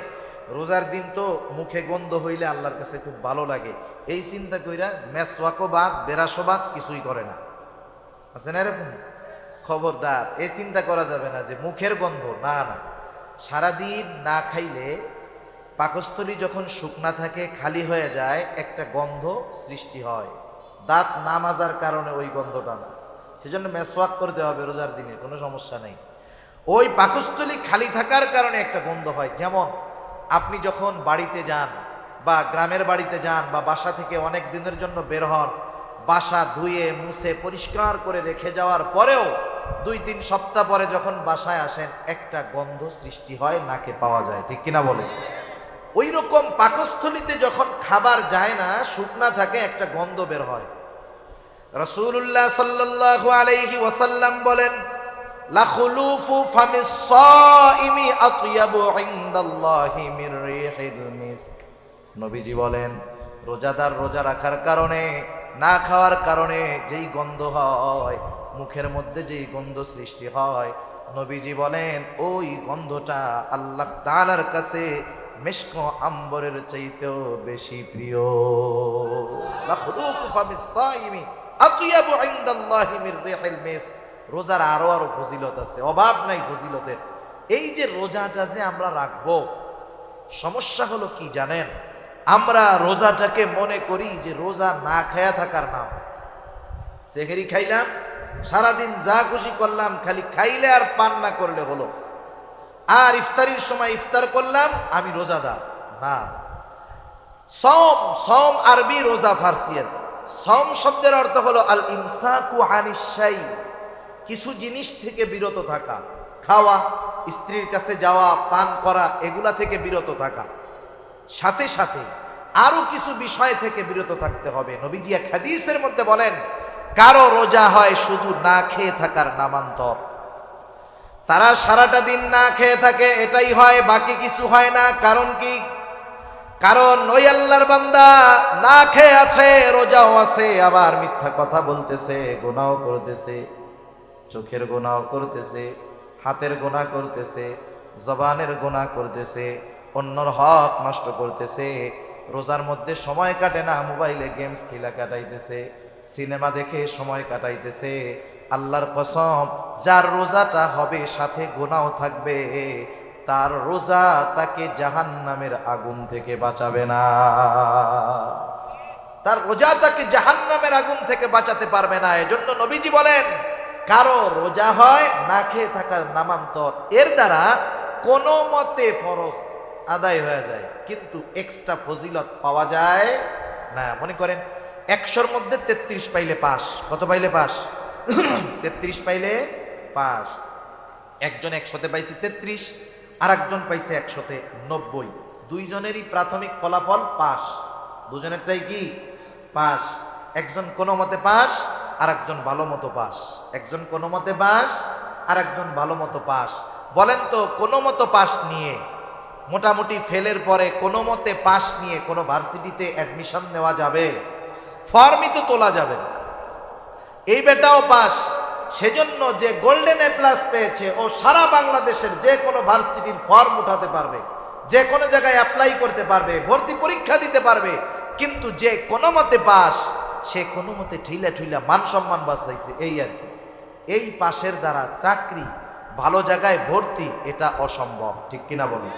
[SPEAKER 1] রোজার দিন তো মুখে গন্ধ হইলে আল্লাহর কাছে খুব ভালো লাগে, এই চিন্তা কইরা মেসওয়াকও বাদ বেরাসও বাদ কিছুই করে না। আছে না এরকম? খবরদার, এই চিন্তা করা যাবে না যে মুখের গন্ধ, না না। সারাদিন না খাইলে পাকস্থলী যখন শুকনা থাকে, খালি হয়ে যায়, একটা গন্ধ সৃষ্টি হয়। দাঁত না মাজার কারণে ওই গন্ধটা না, সেজন্য মেসওয়াক করতে হবে রোজার দিনে, কোনো সমস্যা নেই। ওই পাকস্থলী খালি থাকার কারণে একটা গন্ধ হয়। যেমন আপনি যখন বাড়িতে যান বা গ্রামের বাড়িতে যান বা বাসা থেকে অনেক দিনের জন্য বের হন, বাসা ধুয়ে মুছে পরিষ্কার করে রেখে যাওয়ার পরেও 2-3 সপ্তাহ পরে যখন বাসায় আসেন, একটা গন্ধ সৃষ্টি হয়, নাকে পাওয়া যায়, ঠিক কিনা বলেন? ওই রকম পাকস্থলীতে যখন খাবার যায় না, শুকনা থাকে, একটা গন্ধ বের হয়। রাসূলুল্লাহ সাল্লাল্লাহু আলাইহি ওয়াসাল্লাম বলেন, লা খুলুফু ফামিস সাইমি আতয়াবু ইনদাল্লাহি মির রিহিল মিস্ক। নবীজি বলেন, রোজাদার রোজা রাখার কারণে, না খাওয়ার কারণে যেই গন্ধ হয়, মুখের মধ্যে যেই গন্ধ সৃষ্টি হয়, নবীজি বলেন ওই গন্ধটা আল্লাহ তাআলার কাছে মিশক আম্বরের চাইতেও বেশি প্রিয়। লা খুলুফু ফামিস সাইমি আতয়াবু ইনদাল্লাহি মির রিহিল মিস্ক। রোজার আরো আরো ফজিলত আছে, অভাব নাই ফজিলতের। এই যে রোজাটা যে আমরা রাখবো, সমস্যা হলো কি জানেন? আমরা রোজাটাকে মনে করি যে রোজা না খায়া থাকার নাম। সেহরি খাইলাম, সারাদিন যা খুশি করলাম, খালি খাইলে আর পান না করলে হলো, আর ইফতারির সময় ইফতার করলাম, আমি রোজাদার না। সম, সম আরবি, রোজা ফার্সি। সম শব্দের অর্থ হলো আল ইমসাকু আনিশ শাই, কিছু জিনিস থেকে বিরত থাকা, খাওয়া, স্ত্রীর কাছে যাওয়া, পান করা, এগুলা থেকে বিরত থাকা। সাথে সাথে আরো কিছু বিষয় থেকে বিরত থাকতে হবে। নবীজি এক হাদিসের মধ্যে বলেন, কারো রোজা হয় শুধু না খেয়ে থাকার নামান্তর। তারা সারাটা দিন না খেয়ে থাকে, এটাই হয়, বাকি কিছু হয় না। কারণ কি? কারণ ওই আল্লাহর বান্দা না খেয়ে আছে, রোজাও আছে, আবার মিথ্যা কথা বলতেছে, গুনাহ করতেছে, চোখের গুনাহ করতেছে, হাতের গুনাহ করতেছে, জবানের গুনাহ করতেছে, অন্যর হক নষ্ট করতেছে। রোজার মধ্যে সময় কাটে না, মোবাইলে গেমস খেলা কাটাইতেছে, সিনেমা দেখে সময় কাটাইতেছে। আল্লাহর কসম, যার রোজাটা হবে সাথে গুনাহ থাকবে, তার রোজা তাকে জাহান্নামের আগুন থেকে বাঁচাবে না। তার রোজা তাকে জাহান্নামের আগুন থেকে বাঁচাতে পারবে না। এজন্য নবীজি বলেন, কারো রোজা হয় না খেয়ে থাকার নামান্তর, এর দ্বারা কোনো মতে ফরজ আদায় হয়ে যায়, কিন্তু এক্সট্রা ফজিলত পাওয়া যায় না। মনে করেন 100-র মধ্যে 33 পাইলে পাস। কত পাইলে পাস? 33 পাইলে পাস। একজন 100-তে পাইছে 33, আর একজন পাইছে 100-তে 90। দুইজনেরই প্রাথমিক ফলাফল পাস, দুজনেরটাই কি পাস। একজন কোনো মতে পাস, আর একজন ভালো মতো পাস। একজন কোনো মতে পাস, আর একজন ভালো মতো পাস। বলেন তো, কোনো মতো পাস নিয়ে, মোটামুটি ফেলের পরে কোনো মতে পাস নিয়ে কোনো ভার্সিটিতে অ্যাডমিশন নেওয়া যাবে? ফর্মই তো তোলা যাবে না। এই বেটাও পাস, সেজন্য যে গোল্ডেন এ প্লাস পেয়েছে, ও সারা বাংলাদেশের যে কোনো ভার্সিটির ফর্ম উঠাতে পারবে, যে কোনো জায়গায় অ্যাপ্লাই করতে পারবে, ভর্তি পরীক্ষা দিতে পারবে। কিন্তু যে কোনো মতে পাস, সে কোনো মতে ঠেলা ঠুইলা মান সম্মান বাঁচাইছে, এই আর কি। এই পাশের দ্বারা চাকরি, ভালো জায়গায় ভর্তি, এটা অসম্ভব, ঠিক কিনা বলুন?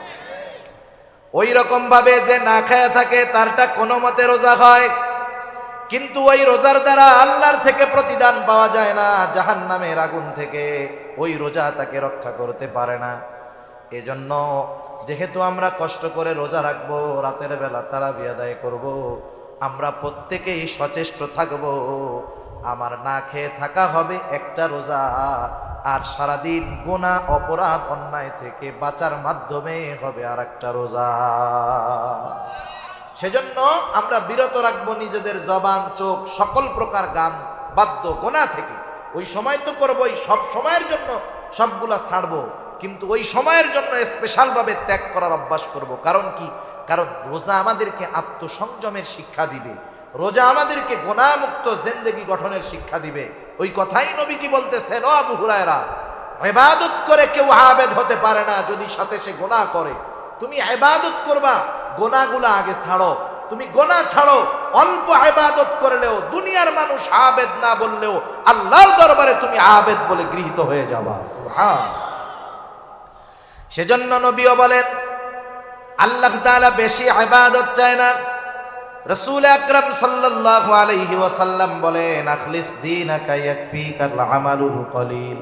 [SPEAKER 1] ওই রকম ভাবে যে না খায়া থাকে, তারটা কোনো মতে রোজা হয়, কিন্তু ওই রোজার দ্বারা আল্লাহর থেকে প্রতিদান পাওয়া যায় না, জাহান্নামের আগুন থেকে ওই রোজা তাকে রক্ষা করতে পারে না। এজন্য যেহেতু আমরা কষ্ট করে রোজা রাখবো, রাতের বেলা তারাবি আদায় করব, আমরা প্রত্যেকেই সচেষ্ট থাকব। আমার না খেয়ে থাকা হবে একটা রোজা, আর সারাদিন গুনাহ অপরাধ অন্যায় থেকে বাঁচার মাধ্যমে হবে আর একটা রোজা। সেজন্য আমরা বিরত রাখবো নিজেদের জবান, চোখ, সকল প্রকার গান বাদ্য গুনাহ থেকে। ওই সময় তো করবোই, সব সময়ের জন্য সবগুলা ছাড়বো, কিন্তু ওই সময়ের জন্য স্পেশালভাবে ত্যাগ করার অভ্যাস করব। কারণ কি? কারণ রোজা আমাদেরকে আত্মসংযমের শিক্ষা দিবে, রোজা আমাদেরকে গুনাহমুক্ত জিন্দেগি গঠনের শিক্ষা দিবে। ওই কথাই নবীজি বলতেছেন, ও আবু হুরায়রা, ইবাদত করে কেউ আবেদ হতে পারে না যদি সাথে সে গুনাহ করে। তুমি ইবাদত করবা, গুনাহগুলো আগে ছাড়ো। তুমি গুনাহ ছাড়ো, অল্প ইবাদত করলেও দুনিয়ার মানুষ আবেদ না বললেও আল্লাহর দরবারে তুমি আবেদ বলে গৃহীত হয়ে যাবা। সুবহান। সেজন্য নবীও বলেন, আল্লাহ তাআলা বেশি ইবাদত চায় না। রাসূল আকরাম সাল্লাল্লাহু আলাইহি ওয়াসাল্লাম বলেন, আখলিস দীনাকা ইয়াকফিকাল আমালুল কলিল।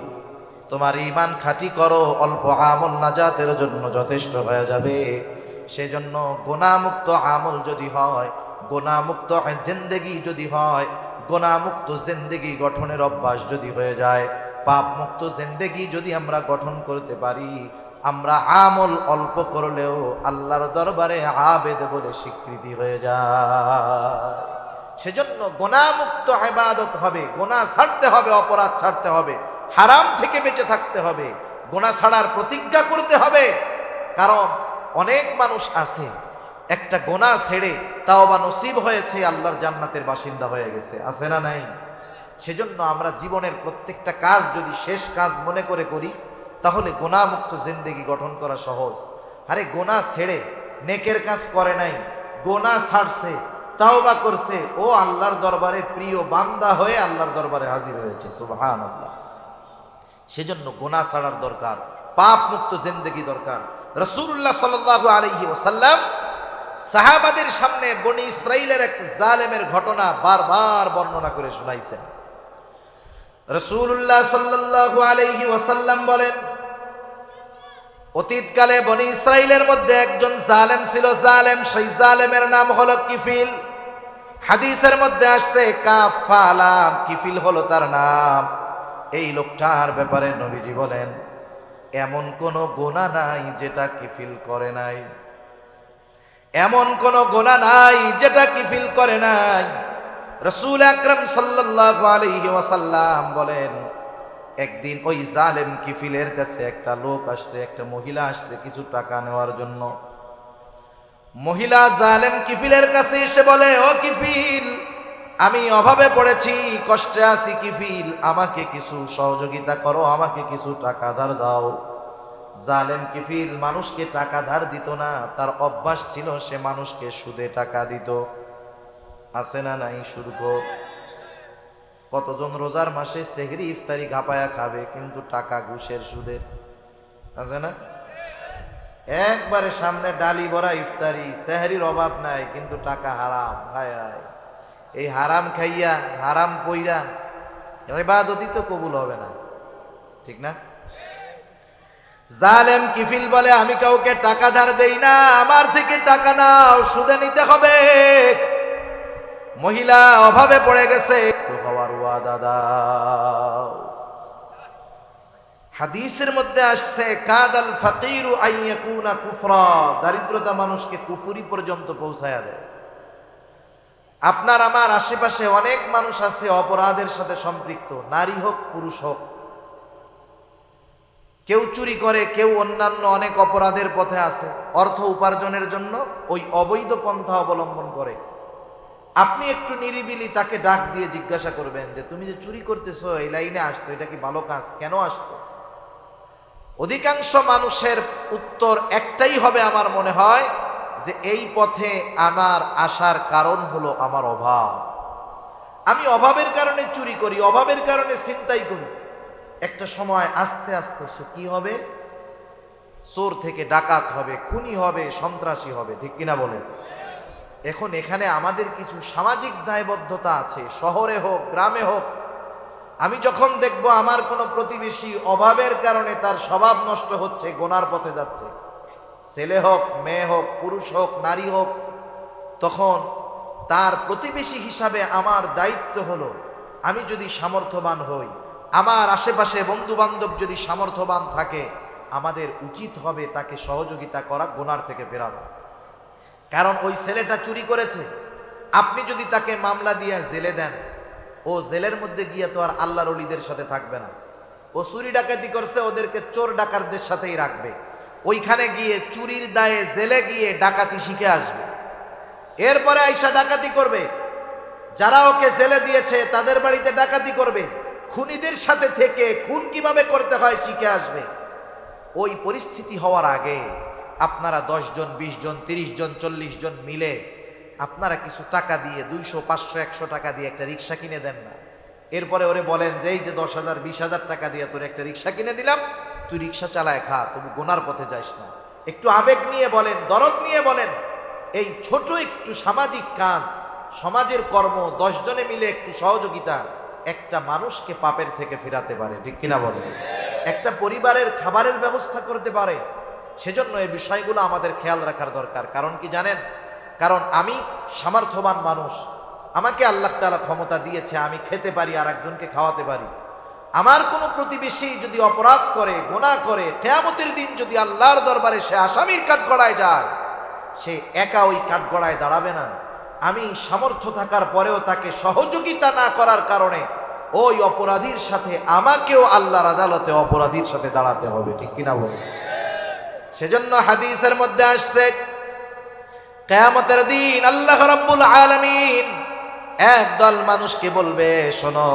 [SPEAKER 1] তোমার ঈমান খাঁটি করো, অল্প আমল নাজাতের জন্য যথেষ্ট হয়ে যাবে। সেজন্য গুনাহমুক্ত আমল যদি হয়, গুনাহমুক্ত জিন্দেগি যদি হয়, গুনাহমুক্ত জিন্দেগি গঠনের অভ্যাস যদি হয়ে যায়, পাপ মুক্ত জিন্দেগি যদি আমরা গঠন করতে পারি, আমরা আমল অল্প করলেও আল্লাহর দরবারে আবেদ বলে স্বীকৃতি হয়ে যায়। সেজন্য গুনাহমুক্ত ইবাদত হবে, গুনাহ ছাড়তে হবে, অপরাধ ছাড়তে হবে, হারাম থেকে বেঁচে থাকতে হবে, গুনাহ ছাড়ার প্রতিজ্ঞা করতে হবে। কারণ অনেক মানুষ আছে একটা গুনাহ ছেড়ে তাওবা নসিব হয়েছে, আল্লাহর জান্নাতের বাসিন্দা হয়ে গেছে, আছে না নাই? সেজন্য আমরা জীবনের প্রত্যেকটা কাজ যদি শেষ কাজ মনে করে করি, তাহলে গুনাহমুক্ত জিন্দেগি গঠন করা সহজ। আরে গুনাহ ছেড়ে নেকের কাজ করে নাই, গুনাহ ছাড়ছে, তাওবা করছে, ও আল্লাহর দরবারে প্রিয় বান্দা হয়ে আল্লাহর দরবারে হাজির হয়েছে। সুবহানাল্লাহ। সেজন্য গুনাহ ছাড়ার দরকার, পাপ মুক্ত জিন্দেগি দরকার। রাসূলুল্লাহ সাল্লাল্লাহু আলাইহি ওয়াসাল্লাম সাহাবাদের সামনে বনি ইসরাইলের এক জালেমের ঘটনা বারবার বর্ণনা করে শোনাইছেন। রাসূলুল্লাহ সাল্লাল্লাহু আলাইহি ওয়াসাল্লাম বলেন, অতীতকালে বনি ইসরাইলের মধ্যে একজন জালেম ছিল। জালেম, সেই জালেমের নাম হলো কিফিল। হাদিসের মধ্যে আসছে কাফালাম, কিফিল হলো তার নাম। এই লোকটার ব্যাপারে নবীজি বলেন, এমন কোন গুনাহ নাই যেটা কিফিল করে নাই, এমন কোন গুনাহ নাই যেটা কিফিল করে নাই। রাসূল আকরাম সাল্লাল্লাহু আলাইহি ওয়াসাল্লাম বলেন, একদিন ওই জালেম কিফিলের কাছে একটা লোক আসছে, একটা মহিলা আসছে কিছু টাকা নেওয়ার জন্য। মহিলা জালেম কিফিলের কাছে এসে বলে, ও কিফিল, আমি অভাবে পড়েছি, কষ্টে আছি, কিফিল আমাকে কিছু সহযোগিতা করো, আমাকে কিছু টাকা ধার দাও। জালেম কিফিল মানুষকে টাকা ধার দিত না, তার অভ্যাস ছিল সে মানুষকে সুদে টাকা দিত। আছে না নাই? সুদখোর। কতজন রোজার মাসে সেহরি ইফতারি ঘাপায়া খাবে, কিন্তু টাকা ঘুষের সুদের। আছে না? একবারে সামনে ডালি ভরা ইফতারি, সেহরির অভাব নাই, কিন্তু টাকা হারাম। হায় হায়, এই হারাম খাইয়া হারাম কইরা ইবাদতই তো কবুল হবে না, ঠিক না? জালেম কিফিল বলে, আমি কাউকে টাকা ধার দেই না, আমার থেকে টাকা নাও, সুদে নিতে হবে। মহিলা অভাবে পড়ে গেছে, হওয়ার ওয়াদা দাও। হাদিসের মধ্যে আসছে, কাদাল ফাকিরু আইয়াকুনা কুফরা, দারিদ্রতা মানুষকে কুফরি পর্যন্ত পৌঁছায়া দেয়। আপনার আমার আশেপাশে অনেক মানুষ আছে অপরাধের সাথে সম্পৃক্ত, নারী হোক পুরুষ হোক। কেউ চুরি করে, কেউ অন্যান্য অনেক অপরাধের পথে আছে, অর্থ উপার্জনের জন্য ওই অবৈধ পন্থা অবলম্বন করে। আপনি একটু নিরিবিলি তাকে ডাক দিয়ে জিজ্ঞাসা করবেন যে, তুমি যে চুরি করতেছো, এই লাইনে আসছো, এটা কি ভালো কাজ? কেন আসছো? অধিকাংশ মানুষের উত্তর একটাই হবে আমার মনে হয়, যে এই পথে আমার আসার কারণ হলো আমার অভাব। আমি অভাবের কারণে চুরি করি, অভাবের কারণে ছিনতাই করি। একটা সময় আস্তে আস্তে সে কি হবে? চোর থেকে ডাকাত হবে, খুনি হবে, সন্ত্রাসী হবে, ঠিক কিনা বলেন? এখন এখানে আমাদের কিছু সামাজিক দায়বদ্ধতা আছে, শহরে হোক গ্রামে হোক। আমি যখন দেখব আমার কোনো প্রতিবেশী অভাবের কারণে তার স্বভাব নষ্ট হচ্ছে, গোনার পথে যাচ্ছে, ছেলে হোক, মেয়ে হোক, পুরুষ হোক, নারী হোক, তখন তার প্রতিবেশী হিসাবে আমার দায়িত্ব হলো, আমি যদি সামর্থ্যবান হই, আমার আশেপাশে বন্ধু বান্ধব যদি সামর্থ্যবান থাকে, আমাদের উচিত হবে তাকে সহযোগিতা করা, গুনার থেকে ফেরানো। কারণ ওই ছেলেটা চুরি করেছে, আপনি যদি তাকে মামলা দিয়ে জেলে দেন, ও জেলের মধ্যে গিয়ে তো আর আল্লাহর ওলিদের সাথে থাকবে না। ও চুরি ডাকাতি করছে, ওদেরকে চোর ডাকাতদের সাথেই রাখবে। ওইখানে গিয়ে চুরির দায়ে জেলে গিয়ে ডাকাতি শিখে আসবে, এরপরে আইসা ডাকাতি করবে। যারা ওকে জেলে দিয়েছে তাদের বাড়িতে ডাকাতি করবে, খুনিদের সাথে থেকে খুন কিভাবে করতে হয় শিখে আসবে। ওই পরিস্থিতি হওয়ার আগে আপনারা 10 জন, 20 জন, 30 জন, 40 জন মিলে আপনারা কিছু টাকা দিয়ে 200, 500, 100 টাকা দিয়ে একটা রিক্সা কিনে দেন না। এরপরে ওরে বলেন যে এই যে 10,000, 20,000 টাকা দিয়ে তোর একটা রিক্সা কিনে দিলাম, তুই রিক্সা চালায় খা, তুমি গোনার পথে যাইস না। একটু আবেগ নিয়ে বলেন, দরদ নিয়ে বলেন। এই ছোট একটু সামাজিক কাজ, সমাজের কর্ম, 10 জনে মিলে একটু সহযোগিতা একটা মানুষকে পাপের থেকে ফেরাতে পারে, ঠিক কিনা বলেন? একটা পরিবারের খাবারের ব্যবস্থা করতে পারে। সেজন্য এই বিষয়গুলো আমাদের খেয়াল রাখার দরকার। কারণ কি জানেন? কারণ আমি সামর্থ্যবান মানুষ, আমাকে আল্লাহ তাআলা ক্ষমতা দিয়েছে, আমি খেতে পারি, আর একজনকে খাওয়াতে পারি। আমার কোনো প্রতিবেশী যদি অপরাধ করে, গুনাহ করে, কিয়ামতের দিন যদি আল্লাহর দরবারে সে আসামির কাঠগড়ায় যায়, সে একা ওই কাঠগড়ায় দাঁড়াবে না। আমি সামর্থ্য থাকার পরেও তাকে সহযোগিতা না করার কারণে ওই অপরাধীর সাথে আমাকেও আল্লাহর আদালতে অপরাধীর সাথে দাঁড়াতে হবে, ঠিক কিনা বলুন? সেজন্য হাদিসের মধ্যে আসছে, কিয়ামতের দিন আল্লাহ রাব্বুল আলামিন একদল মানুষকে বলবে, শোনো,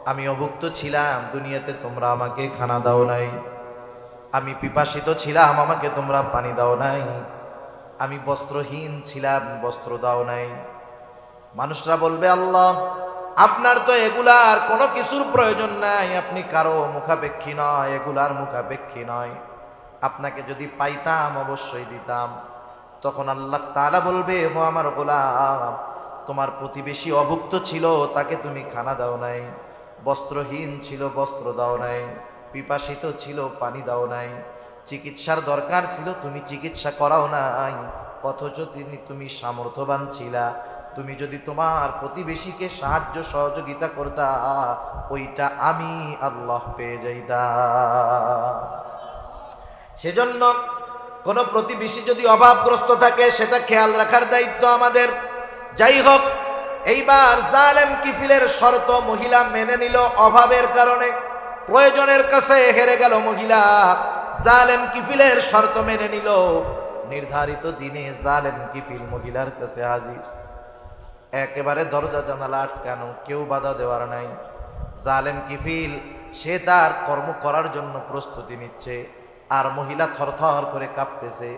[SPEAKER 1] আমি অভুক্ত ছিলাম, দুনিয়াতে তোমরা আমাকে খানা দাও নাই। আমি পিপাসিত ছিলাম, আমাকে তোমরা পানি দাও নাই। আমি বস্ত্রহীন ছিলাম, বস্ত্র দাও নাই। মানুষরা বলবে, আল্লাহ, আপনার তো এগুলার কোনো কিছুর প্রয়োজন নাই, আপনি কারো মুখাপেক্ষী নয়, এগুলার মুখাপেক্ষী নয়। আপনাকে যদি পাইতাম অবশ্যই দিতাম। তখন আল্লাহ তাআলা বলবে, ও আমার গোলাম, তোমার প্রতিবেশী অভুক্ত ছিল, তাকে তুমি খানা দাও নাই। বস্ত্রহীন ছিল, বস্ত্র দাও নাই। পিপাসিত ছিল, পানি দাও নাই। চিকিৎসার দরকার ছিল, তুমি চিকিৎসা করাও নাই। অথচ তুমি সামর্থ্যবান ছিলা, তুমি যদি তোমার প্রতিবেশীকে সাহায্য সহযোগিতা করতা, ওইটা আমি আল্লাহ পেয়ে যাইতাম। সেজন্য কোনো প্রতিবেশী যদি অভাবগ্রস্ত থাকে, সেটা খেয়াল রাখার দায়িত্ব আমাদের। যাই হোক, এইবার জালেম কিফিলের শর্ত মহিলা মেনে নিল। অভাবের কারণে, প্রয়োজনের কাছে হেরে গেল মহিলা। জালেম কিফিলের শর্ত মেনে নিল। নির্ধারিত দিনে জালেম কিফিল মহিলার কাছে হাজির। একেবারে দরজা জানালা আটকানো, কেউ বাধা দেওয়ার নাই। জালেম কিফিল সে তার কর্ম করার জন্য প্রস্তুতি নিচ্ছে, আর মহিলা থরথর করে কাঁপতেছে।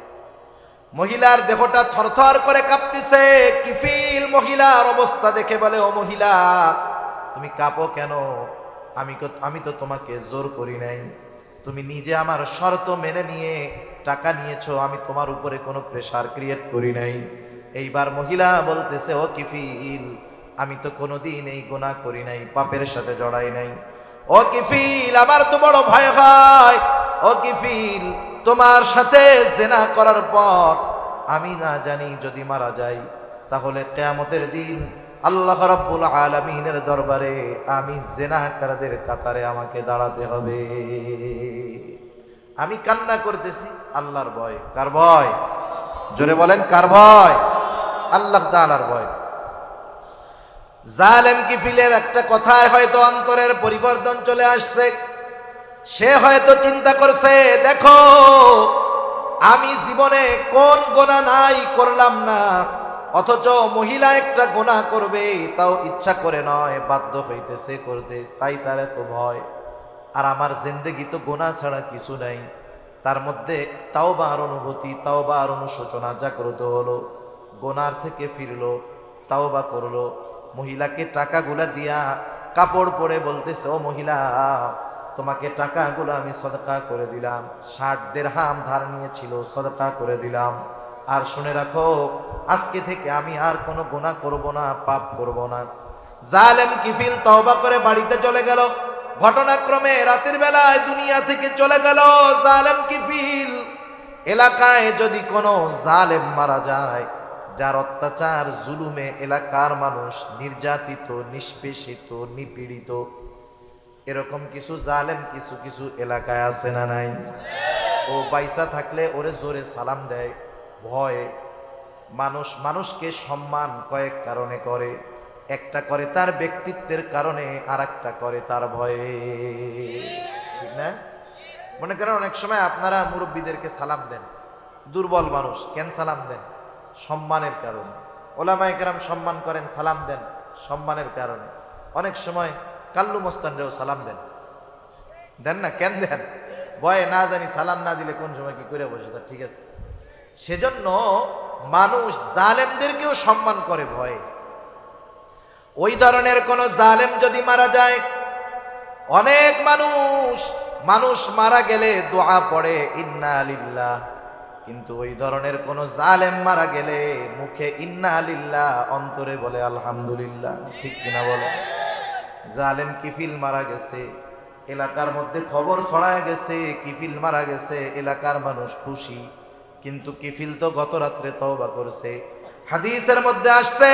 [SPEAKER 1] মহিলার দেহটা থরথর করে কাঁপতেছে। কিফিল মহিলার অবস্থা দেখে বলে, ও মহিলা, তুমি কাঁপো কেন? আমি তো তোমাকে জোর করি নাই, তুমি নিজে আমার শর্ত মেনে নিয়ে টাকা নিয়েছো, আমি তোমার উপরে কোনো প্রেসার ক্রিয়েট করি নাই। এইবার মহিলা বলতেছে, ও কিফিল, আমি তো কোনোদিন এই গুনাহ করি নাই, পাপের সাথে জড়াই নাই। ও কিফিল, আমার তো বড় ভয় হয়। ও কিফিল, তোমার সাথে জেনা করার পর আমি না জানি যদি মারা যাই, তাহলে কিয়ামতের দিন আল্লাহ রাব্বুল আলামিনের দরবারে আমি জেনাকারদের কাতারে আমাকে দাঁড়াতে হবে। আমি কান্না করতেছি আল্লাহর ভয়। কার ভয়? জোরে বলেন, কার ভয়? আল্লাহ তাআলার ভয়। জালেম কিফিলের একটা কথায় হয়তো অন্তরের পরিবর্তন চলে আসছে। সে হয়তো চিন্তা করছে, দেখো, আমি জীবনে কোন গুনাহ নাই করলাম না, অথচ মহিলা একটা গুনাহ করবে, তাও ইচ্ছা করে নয়, বাধ্য হইতেছে করতে, তাই তার এত ভয়। আর আমার জিন্দেগি তো গুনাহ ছাড়া কিছু নাই। তার মধ্যে তাওবার অনুভূতি, তাওবার অনুশোচনা জাগ্রত হলো। গুনার থেকে ফিরলো, তাওবা করলো। মহিলাকে টাকাগুলা দিয়া কাপড় পরে বলতেছে, ও মহিলা, তোমাকে টাকাগুলো আমি সদকা করে দিলাম। 60 দিরহাম ধার নিয়েছিল, সদকা করে দিলাম। আর শুনে রাখো, আজকে থেকে আমি আর কোনো গুনাহ করব না, পাপ করব না। জালেম কিফিল তওবা করে বাড়িতে চলে গেল। ঘটনাক্রমে রাতের বেলায় দুনিয়া থেকে চলে গেল জালেম কিফিল। এলাকায় যদি কোনো জালেম মারা যায়, যার অত্যাচার জুলুমে এলাকার মানুষ নির্যাতিত, নিষ্পেষিত, নিপীড়িত, এরকম কিছু জালেম কিছু কিছু এলাকায় আছে না নাই? ও পয়সা থাকলে ওরে জোরে সালাম দেয় ভয়ে। মানুষকে সম্মান কয়েক কারণে করে, একটা করে তার ব্যক্তিত্বের কারণে, আর একটা করে তার ভয়ে, ঠিক না? মনে করেন অনেক সময় আপনারা মুরব্বীদেরকে সালাম দেন, দুর্বল মানুষ, কেন সালাম দেন? সম্মানের কারণে। ওলামায়ে কেরাম সম্মান করেন, সালাম দেন সম্মানের কারণে। অনেক সময় কাল্লু মস্তানরেও সালাম দেন, দেন না? কেন দেন? ভয়ে, না জানি সালাম না দিলে কোন সময় কি করে বসে, তা ঠিক আছে। সেজন্য মানুষ জালেমদেরকেও সম্মান করে ভয়ে। ওই ধরনের কোন জালেম যদি মারা যায়, অনেক মানুষ মারা গেলে দোয়া পড়ে ইন্না লিল্লাহ, কিন্তু ওই ধরনের কোন জালেম মারা গেলে মুখে ইন্না লিল্লাহ, অন্তরে বলে আলহামদুলিল্লাহ, ঠিক কিনা বলো? জালেম কিফিল মারা গেছে, এলাকার মধ্যে খবর ছড়ায় গেছে কিফিল মারা গেছে, এলাকার মানুষ খুশি, কিন্তু কিফিল তো গত রাত্রে তওবা করছে। হাদিসের মধ্যে আসছে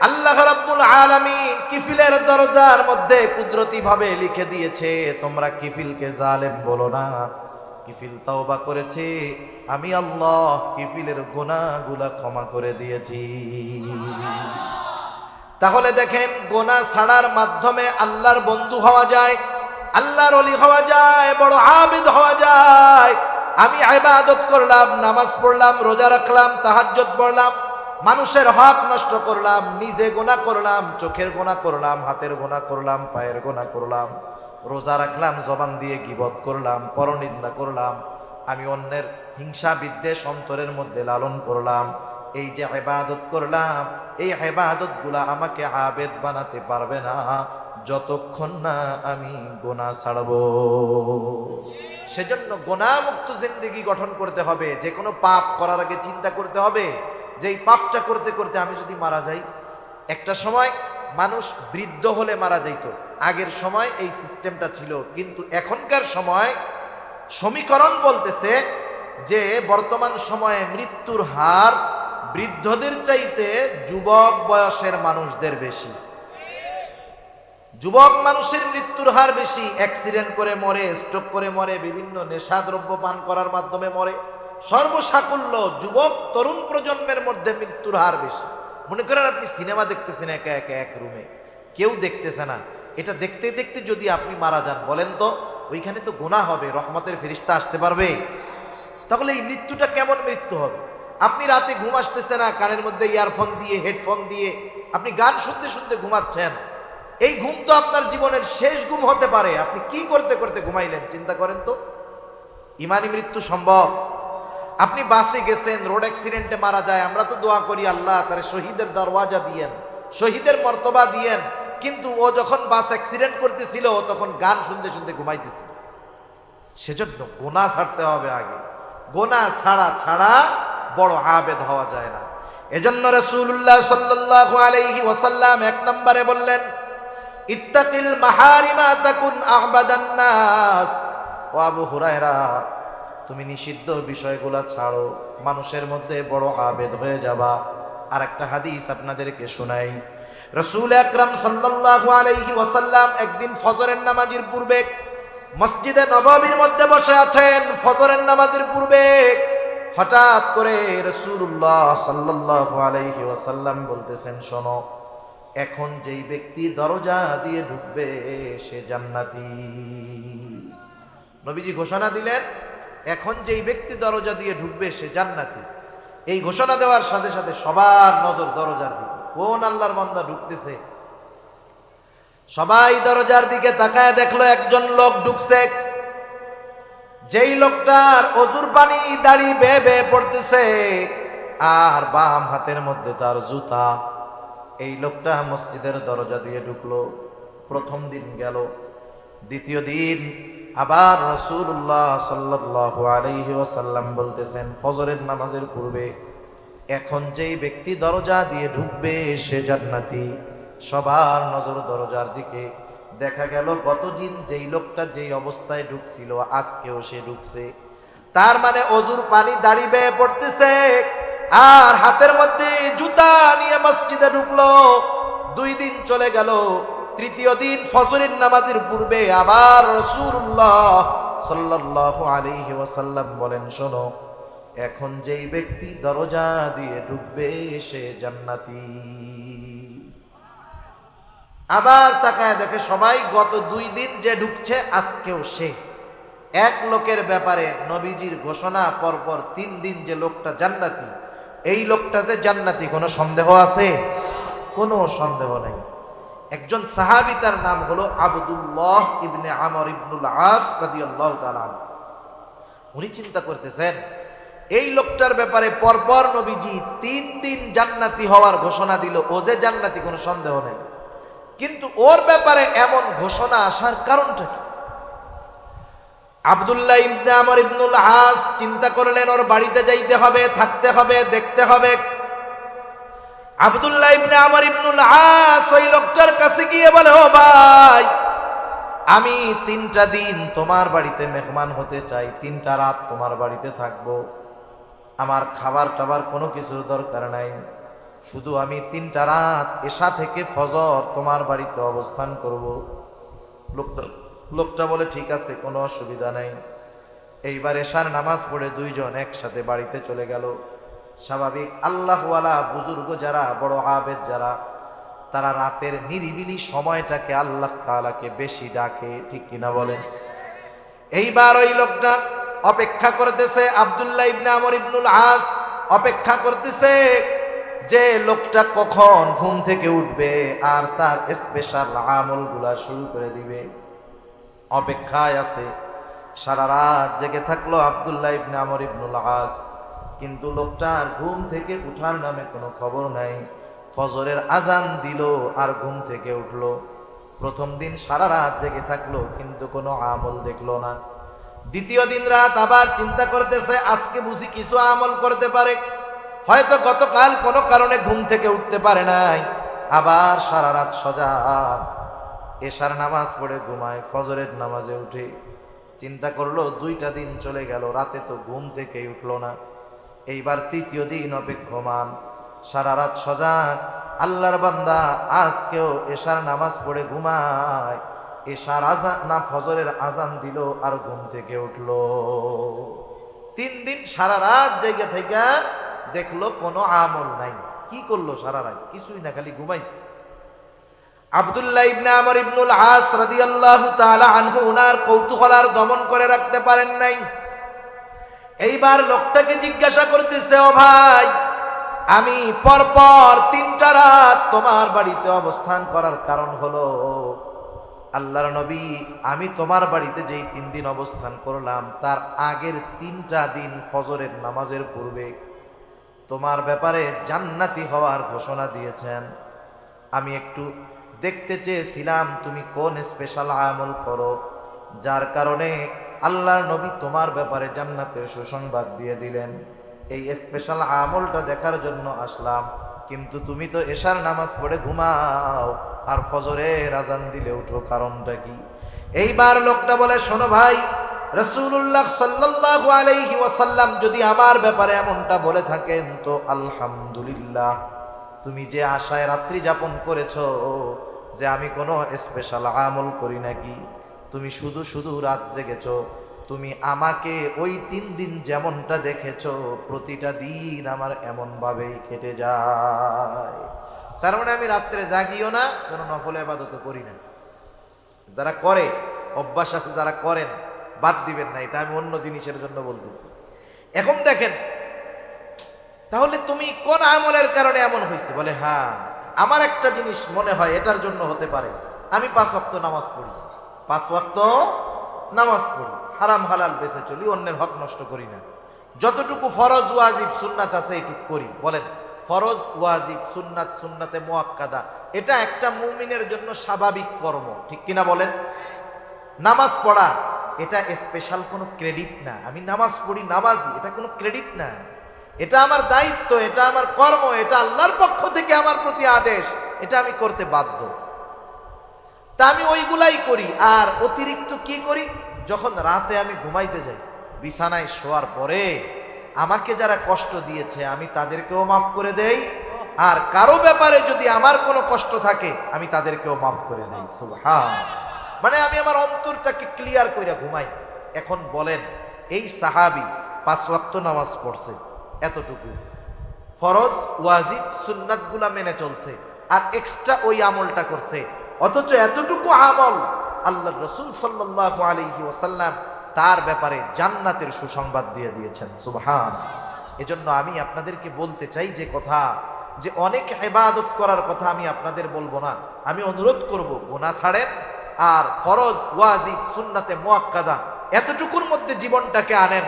[SPEAKER 1] আল্লাহ রাব্বুল আলামিন কিফিলের দরজার মধ্যে কুদরতি ভাবে লিখে দিয়েছে, তোমরা কিফিলকে জালেম বলো না, কিফিল তওবা করেছে, আমি আল্লাহ কিফিলের গুনাহগুলা ক্ষমা করে দিয়েছি। তাহলে দেখেন, গুনাহ ছাড়ার মাধ্যমে আল্লাহর বন্ধু হওয়া যায়, আল্লাহর ওলি হওয়া যায়, বড় আবিদ হওয়া যায়। আমি ইবাদত করলাম, নামাজ পড়লাম, রোজা রাখলাম, তাহাজ্জুদ পড়লাম, মানুষের হক নষ্ট করলাম, নিজে গুনাহ করলাম, চোখের গুনাহ করলাম, হাতের গুনাহ করলাম, পায়ের গুনাহ করলাম, রোজা রাখলাম, জবান দিয়ে গীবত করলাম, পরনিন্দা করলাম, আমি অন্যের হিংসা বিদ্বেষ অন্তরের মধ্যে লালন করলাম। এই যে ইবাদত করলাম, এই ইবাদতগুলা আমাকে আবেদ বানাতে পারবে না যতক্ষণ না আমি গুনাহ ছাড়বো। সেজন্য গুনাহমুক্ত জিন্দেগি গঠন করতে হবে। যে কোনো পাপ করার আগে চিন্তা করতে হবে যে এই পাপটা করতে করতে আমি যদি মারা যাই। একটা সময় মানুষ বৃদ্ধ হলে মারা যাইত, আগের সময় এই সিস্টেমটা ছিল, কিন্তু এখনকার সময় সমীকরণ বলতেছে যে বর্তমান সময়ে মৃত্যুর হার বৃদ্ধদের চাইতে যুবক বয়সের মানুষদের বেশি। যুবক মানুষের মৃত্যুর হার বেশি, অ্যাক্সিডেন্ট করে মরে, স্ট্রোক করে মরে, বিভিন্ন নেশাদ্রব্য পান করার মাধ্যমে মরে। সর্বসাকুল্য যুবক তরুণ প্রজন্মের মধ্যে মৃত্যুর হার বেশি। মনে করেন আপনি সিনেমা দেখতেছেন একা একা এক রুমে, কেউ দেখতেছে না, এটা দেখতে দেখতে যদি আপনি মারা যান, বলেন তো ওইখানে তো গুনাহ হবে, রহমতের ফেরেশতা আসতে পারবে? তাহলে এই মৃত্যুটা কেমন মৃত্যু হবে? আপনি রাতে ঘুম আসতেছে না, কানের মধ্যে ইয়ারফোন দিয়ে, হেডফোন দিয়ে আপনি গান শুনতে শুনতে ঘুমাচ্ছেন। এই ঘুম তো আপনার জীবনের শেষ ঘুম হতে পারে। আপনি কি করতে করতে ঘুমাইলেন চিন্তা করেন তো। ইমানি মৃত্যু সম্ভব? আপনি বাসে গেছেন, রোড অ্যাক্সিডেন্টে মারা যায়, আমরা তো দোয়া করি আল্লাহ তার শহীদের দরওয়াজা দিয়েন, শহীদের মর্তবা দিয়েন, কিন্তু ও যখন বাস অ্যাক্সিডেন্ট করতেছিল তখন গান শুনতে শুনতে ঘুমাইতেছিল। সেজন্য গুনাহ ছাড়তে হবে আগে, গুনাহ ছাড়া বড় আবেদ হওয়া যায় না। এজন্য রাসূলুল্লাহ সাল্লাল্লাহু আলাইহি ওয়াসাল্লাম এক নম্বরে বললেন, ইত্তাকিল মাহারিমা তাকুন আহবাদান নাস। ও আবু হুরায়রা, তুমি নিষিদ্ধ বিষয়গুলো ছাড়ো, মানুষের মধ্যে বড় আবেদ হয়ে যাবা। আর একটা হাদিস আপনাদেরকে শোনাই। রাসূল আকরাম সাল্লাল্লাহু আলাইহি ওয়াসাল্লাম একদিন ফজরের নামাজের পূর্বে মসজিদে নববীর মধ্যে বসে আছেন। ফজরের নামাজের পূর্বে হঠাৎ করে রাসূলুল্লাহ সাল্লাল্লাহু আলাইহি ওয়াসাল্লাম বলতেছেন, শোনো, এখন যেই ব্যক্তি দরজা দিয়ে ঢুকবে সে জান্নাতি। নবীজি ঘোষণা দিলেন, এখন যেই ব্যক্তি দরজা দিয়ে ঢুকবে সে জান্নাতি। এই ঘোষণা দেওয়ার সাথে সাথে সবার নজর দরজার দিকে, কোন আল্লাহর বান্দা ঢুকতেছে। সবাই দরজার দিকে তাকায় দেখলো একজন লোক ঢুকছে। যেই লোকটার অজুর পানি দাড়ি বেয়ে বেয়ে পড়তেছে আর বাম হাতের মধ্যে তার জুতা। এই লোকটা মসজিদের দরজা দিয়ে ঢুকলো। প্রথম দিন গেল, দ্বিতীয় দিন আবার রাসূলুল্লাহ সাল্লাল্লাহু আলাইহি ওয়াসাল্লাম বলতেছেন ফজরের নামাজের পূর্বে, এখন যেই ব্যক্তি দরজা দিয়ে ঢুকবে সে জান্নাতি। সবার নজর দরজার দিকে। দেখা গেল গতদিন যেই লোকটা যেই অবস্থায় ঢুকছিল আজকেও সে ঢুকছে। তার মানে অজুর পানি দাড়ি বেয়ে পড়তেছে, আর হাতের মধ্যে জুতা নিয়ে মসজিদে ঢুকলো। 2 দিন চলে গেল। তৃতীয় দিন ফজরের নামাজের পূর্বে আবার রাসূলুল্লাহ সাল্লাল্লাহু আলাইহি ওয়াসাল্লাম বলেন, শোনো, এখন যেই ব্যক্তি দরজা দিয়ে ঢুকবে সে জান্নাতি। আবার তাকায় দেখে সবাই, গত 2 দিন যে ঢুকছে আজকেও সে। এক লোকের ব্যাপারে নবীজির ঘোষণা পরপর 3 দিন যে লোকটা জান্নাতি, এই লোকটা যে জান্নাতি কোনো সন্দেহ আছে? কোনো সন্দেহ নাই। একজন সাহাবী, তার নাম হলো আব্দুল্লাহ ইবনে আমর ইবনুল আস রাদিয়াল্লাহু তাআলা। উনি চিন্তা করতেছেন, এই লোকটার ব্যাপারে পরপর নবীজি 3 দিন জান্নাতি হওয়ার ঘোষণা দিল, ও যে জান্নাতি কোনো সন্দেহ নেই, কিন্তু ওর ব্যাপারে এমন ঘোষণা আসার কারণটা কি? আব্দুল্লাহ ইবনে আমর ইবনুল আস চিন্তা করলেন, ওর বাড়িতে যাইতে হবে, থাকতে হবে, দেখতে হবে। আব্দুল্লাহ ইবনে আমর ইবনুল আস ওই লোকটার কাছে গিয়ে বলে, ও ভাই, আমি 3টা দিন তোমার বাড়িতে মেহমান হতে চাই, 3টা রাত তোমার বাড়িতে থাকবো। আমার খাবার টাবার কোনো কিছুর দরকার নাই, শুধু আমি 3টা রাত এশা থেকে ফজর তোমার বাড়িতে অবস্থান করব। লোকটা বলে, ঠিক আছে, কোনো অসুবিধা নাই। এইবার এশার নামাজ পড়ে 2 জন একসাথে বাড়িতে চলে গেল। স্বাভাবিক আল্লাহওয়ালা বুজুর্গ যারা, বড় আবেদ যারা, তারা রাতের নিরিবিলি সময়টাকে আল্লাহ তাআলাকে বেশি ডাকে, ঠিক কিনা বলেন? এইবার ওই লোকটা অপেক্ষা করতেছে, আব্দুল্লাহ ইবনে আমর ইবনুল আস অপেক্ষা করতেছে যে লোকটা কখন ঘুম থেকে উঠবে আর তার স্পেশাল আমলগুলা শুরু করে দিবে। অপেক্ষায় আছে, সারা রাত জেগে থাকলো আব্দুল্লাহ ইবনে আমর ইবনুল আস, কিন্তু লোকটার ঘুম থেকে উঠার নামে কোনো খবর নাই। ফজরের আজান দিল আর ঘুম থেকে উঠলো। প্রথম দিন সারা রাত জেগে থাকলো, কিন্তু কোনো আমল দেখলো না। দ্বিতীয় দিন রাত আবার চিন্তা করতেছে, আজকে বুঝি কিছু আমল করতে পারে, হয়তো গতকাল কোনো কারণে ঘুম থেকে উঠতে পারে নাই। আবার সারা রাত সজাগ, এশার নামাজ পড়ে ঘুমায়, ফজরের নামাজে উঠে। চিন্তা করলো 2টা দিন চলে গেল, রাতে তো ঘুম থেকেই উঠলো না। এইবার তৃতীয় দিন অপেক্ষমান, সারা রাত সজাগ, আল্লাহর বান্দা আজকেও এশার নামাজ পড়ে ঘুমায়। এশার আজান না ফজরের আজান দিল আর ঘুম থেকে উঠলো। 3 দিন সারা রাত জায়গা থেকে দেখলো কোনো আমল নাই। কি করলো সারা রাত? কিছুই না, খালি ঘুমাইছে। আব্দুল্লাহ ইবনে আমর ইবনুল আস রাদিয়াল্লাহু তাআলা আনহু উনার কৌতূহল আর দমন করে রাখতে পারেন নাই। এইবার লোকটাকে জিজ্ঞাসা করতেছে, ও ভাই, আমি পরপর 3টা রাত তোমার বাড়িতে অবস্থান করার কারণ হলো, আল্লাহর নবী, আমি তোমার বাড়িতে যেই 3 দিন অবস্থান করলাম তার আগের 3টা দিন ফজরের নামাজের পূর্বে তোমার ব্যাপারে জান্নাতি হওয়ার ঘোষণা দিয়েছেন। আমি একটু দেখতে চেয়েছিলাম তুমি কোন স্পেশাল আমল করো, যার কারণে আল্লাহর নবী তোমার ব্যাপারে জান্নাতের সুসংবাদ দিয়ে দিলেন। এই স্পেশাল আমলটা দেখার জন্য আসলাম, কিন্তু তুমি তো এশার নামাজ পড়ে ঘুমাও আর ফজরের আজান দিলে উঠো, কারণটা কি? এইবার লোকটা বলে, শোনো ভাই, রাসূলুল্লাহ সাল্লাল্লাহু আলাইহি ওয়াসাল্লাম যদি আমার ব্যাপারে এমনটা বলে থাকেন তো আলহামদুলিল্লাহ। তুমি যে আশায় রাত্রি যাপন করেছো যে আমি কোনো স্পেশাল আমল করি নাকি, তুমি শুধু শুধু রাত জেগেছো। তুমি আমাকে ওই 3 দিন যেমনটা দেখেছো, প্রতিটা দিন আমার এমনভাবেই কেটে যায়। তার মানে আমি রাত্রে জাগিও না, কোনো নফল ইবাদত করি না। যারা করে, অভ্যাস আছে যারা করেন, বাদ দিবেন না, এটা আমি অন্য জিনিসের জন্য বলতেছি। এখন দেখেন, তাহলে তুমি কোন আমলের কারণে এমন হয়েছে? বলে, হ্যাঁ, আমার একটা জিনিস মনে হয় এটার জন্য হতে পারে। আমি 5 ওয়াক্ত নামাজ পড়ি, 5 ওয়াক্ত নামাজ পড়ি, হারাম হালাল বেঁচে চলি, অন্যের হক নষ্ট করি না। যতটুকু ফরজ ওয়াজিব সুন্নাত আছে এইটুকু করি। বলেন, ফরজ ওয়াজিব সুন্নাত, সুন্নাতে মুআক্কাদা, এটা একটা মুমিনের জন্য স্বাভাবিক কর্ম, ঠিক কিনা বলেন? নামাজ পড়া এটা স্পেশাল কোনো ক্রেডিট না। আমি নামাজ পড়ি, নামাজি, এটা কোনো ক্রেডিট না। এটা আমার দায়িত্ব, এটা আমার কর্ম, এটা আল্লাহর পক্ষ থেকে আমার প্রতি আদেশ, এটা আমি করতে বাধ্য। তা আমি ওইগুলাই করি। আর অতিরিক্ত কি করি? যখন রাতে আমি ঘুমাইতে যাই, বিছানায় শোয়ার পরে আমাকে যারা কষ্ট দিয়েছে আমি তাদেরকেও মাফ করে দেই, আর কারো ব্যাপারে যদি আমার কোনো কষ্ট থাকে আমি তাদেরকেও মাফ করে দেই। সুবহান। মানে আমি আমার অন্তরটাকে ক্লিয়ার কইরা ঘুমাই। এখন বলেন, এই সাহাবী 5 ওয়াক্ত নামাজ পড়ছে, এতটুকু ফরজ ওয়াজিব সুন্নাতগুলা মেনে চলছে, আর এক্সট্রা ওই আমলটা করছে, অথচ এতটুকু আমল আল্লাহর রাসূল সাল্লাল্লাহু আলাইহি ওয়াসাল্লাম তার ব্যাপারে জান্নাতের সুসংবাদ দিয়ে দিয়েছেন। সুবহান। এজন্য আমি আপনাদেরকে বলতে চাই যে কথা, যে অনেক ইবাদত করার কথা আমি আপনাদের বলবো না, আমি অনুরোধ করব গুনাহ ছাড়েন, আর ফরজ ওয়াজিব সুন্নাতে মুআক্কাদা এতটুকুর মধ্যে জীবনটাকে আনেন।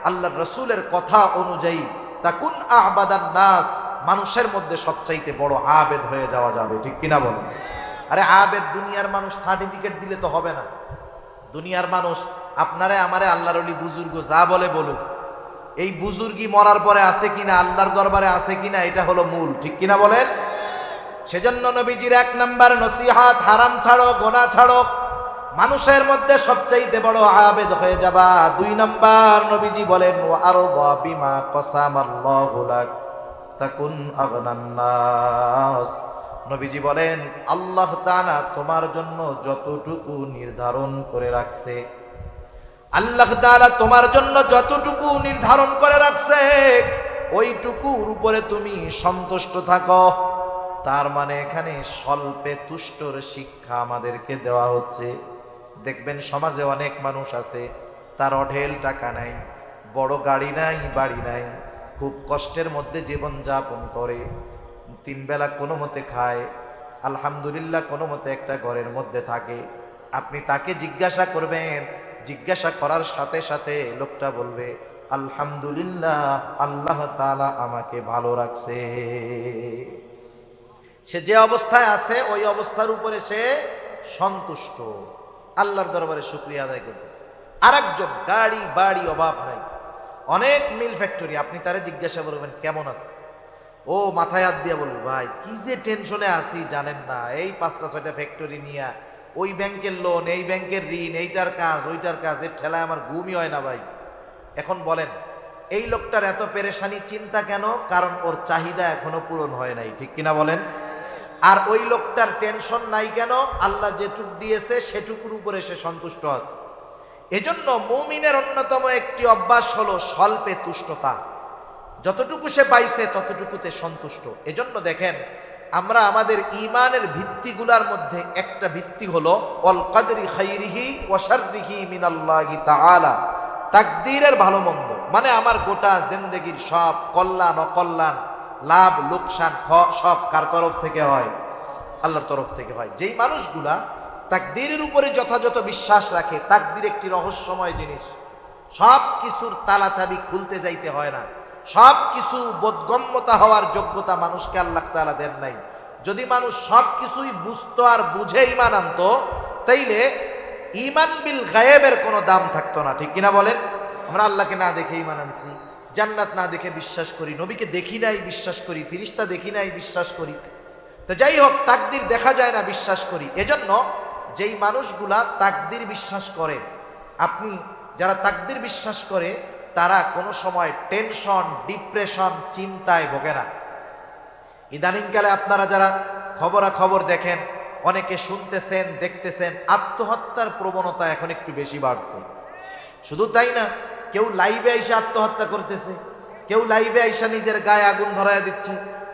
[SPEAKER 1] আল্লাহর রাসূলের কথা অনুযায়ী তাকুন আবাদান নাস, মানুষের মধ্যে সবচাইতে বড় আবেদ হয়ে যাওয়া যাবে। ঠিক কিনা বলেন? আরে আবেদ দুনিয়ার মানুষ সার্টিফিকেট দিলে তো হবে না। দুনিয়ার মানুষ আপনারে আমারে আল্লাহর ওলি বুজুর্গ যা বলে বলুক, এই বুজুর্গি মরার পরে আছে কিনা, আল্লাহর দরবারে আছে কিনা, এটা হলো মূল। ঠিক কিনা বলেন? সেজন্য নবীজির 1 নাম্বার নসিহত, হারাম ছাড়ো, গুনাহ ছাড়ো, মানুষের মধ্যে সবচাইতে বড় আবেদ হয়ে যাবা। 2 নাম্বার নবীজি বলেন ওয়া আরদা বিমা কসামাল্লাহু লাক তাকুন আগনান নাস। নবীজি বলেন আল্লাহ তাআলা তোমার জন্য যতটুকু নির্ধারণ করে রাখছে, আল্লাহ তাআলা তোমার জন্য যতটুকু নির্ধারণ করে রাখছে ওইটুকুর উপরে তুমি সন্তুষ্ট থাকো। তার মানে এখানে স্বল্পে তুষ্টর শিক্ষা আমাদেরকে দেওয়া হচ্ছে। দেখবেন সমাজে অনেক মানুষ আছে, তার অঢেল টাকা নাই, বড় গাড়ি নাই, বাড়ি নাই, খুব কষ্টের মধ্যে জীবন যাপন করে, 3 বেলা কোনো মতে খায়, আলহামদুলিল্লাহ কোনো মতে একটা ঘরের মধ্যে থাকে। আপনি তাকে জিজ্ঞাসা করবেন, জিজ্ঞাসা করার সাথে সাথে লোকটা বলবে আলহামদুলিল্লাহ, আল্লাহ তাআলা আমাকে ভালো রাখছে। সে যে অবস্থায় আছে ওই অবস্থার উপরে সে সন্তুষ্ট, আল্লাহর দরবারে শুকরিয়া আদায় করতেছে। আরেকজন গাড়ি বাড়ি অভাব নাই, অনেক মিল ফ্যাক্টরি, আপনি তারে জিজ্ঞাসা করবেন কেমন আছে, ও মাথায় হাত দিয়ে বলবে ভাই কি যে টেনশনে আছি জানেন না, এই 5টা 6টা ফ্যাক্টরি নিয়ে, ওই ব্যাংকের লোন, এই ব্যাংকের ঋণ, এইটার কাজ ওইটার কাজ, এর ঠেলায় আমার ঘুমই হয় না ভাই। এখন বলেন এই লোকটার এত পেরেশানি চিন্তা কেন? কারণ ওর চাহিদা এখনো পূরণ হয় নাই। ঠিক কিনা বলেন? আর ওই লোকটার টেনশন নাই কেন? আল্লাহ যেটুক দিয়েছে সেটুকুর উপরে সে সন্তুষ্ট আছে। এজন্য মুমিনের অন্যতম একটি অভ্যাস হলো স্বল্পে তুষ্টতা, যতটুকু সে পাইছে ততটুকুতে সন্তুষ্ট। এজন্য দেখেন আমরা আমাদের ঈমানের ভিত্তিগুলোর মধ্যে একটা ভিত্তি হলো ওয়াল কদরি খাইরিহি ওয়া শাররিহি মিনাল্লাহি তাআলা, তাকদীরের ভালো মন্দ, মানে আমার গোটা জিন্দেগির সব কল্যাণ অকল্যাণ, লাভ লোকসান সব কার তরফ থেকে হয়? আল্লাহর তরফ থেকে হয়। যেই মানুষগুলা তাকদীরের উপরে যথাযথ বিশ্বাস রাখে, তাকদীর একটি রহস্যময় জিনিস, সব কিছুর তালা চাবি খুলতে যাইতে হয় না, সব কিছু বোধগম্যতা হওয়ার যোগ্যতা মানুষকে আল্লাহ তাআলা দেন নাই। যদি মানুষ সব কিছুই বুঝতো আর বুঝে ঈমান আনতো, তাইলে ঈমান বিল গায়েবের কোনো দাম থাকতো না। ঠিক কিনা বলেন? আমরা আল্লাহকে না দেখে ঈমান আনছি, জান্নাত না দেখে বিশ্বাস করি, নবীকে দেখি নাই বিশ্বাস করি, ফেরেশতা দেখি নাই বিশ্বাস করি, তো যাই হোক তাকদীর দেখা যায় না বিশ্বাস করি। এজন্য যেই মানুষগুলা তাকদীর বিশ্বাস করে, আপনি যারা তাকদীর বিশ্বাস করে তারা কোনো সময় টেনশন, ডিপ্রেশন, চিন্তায় ভোগে না। ইদানিংকালে আপনারা যারা খবরাখবর দেখেন, অনেকে শুনতেছেন দেখতেছেন, আত্মহত্যার প্রবণতা এখন একটু বেশি বাড়ছে। শুধু তাই না, কেউ লাইভে আইসা আত্মহত্যা করতেছে, কেউ লাইভে আইসা নিজের গায়ে আগুন ধরায়া দিচ্ছে,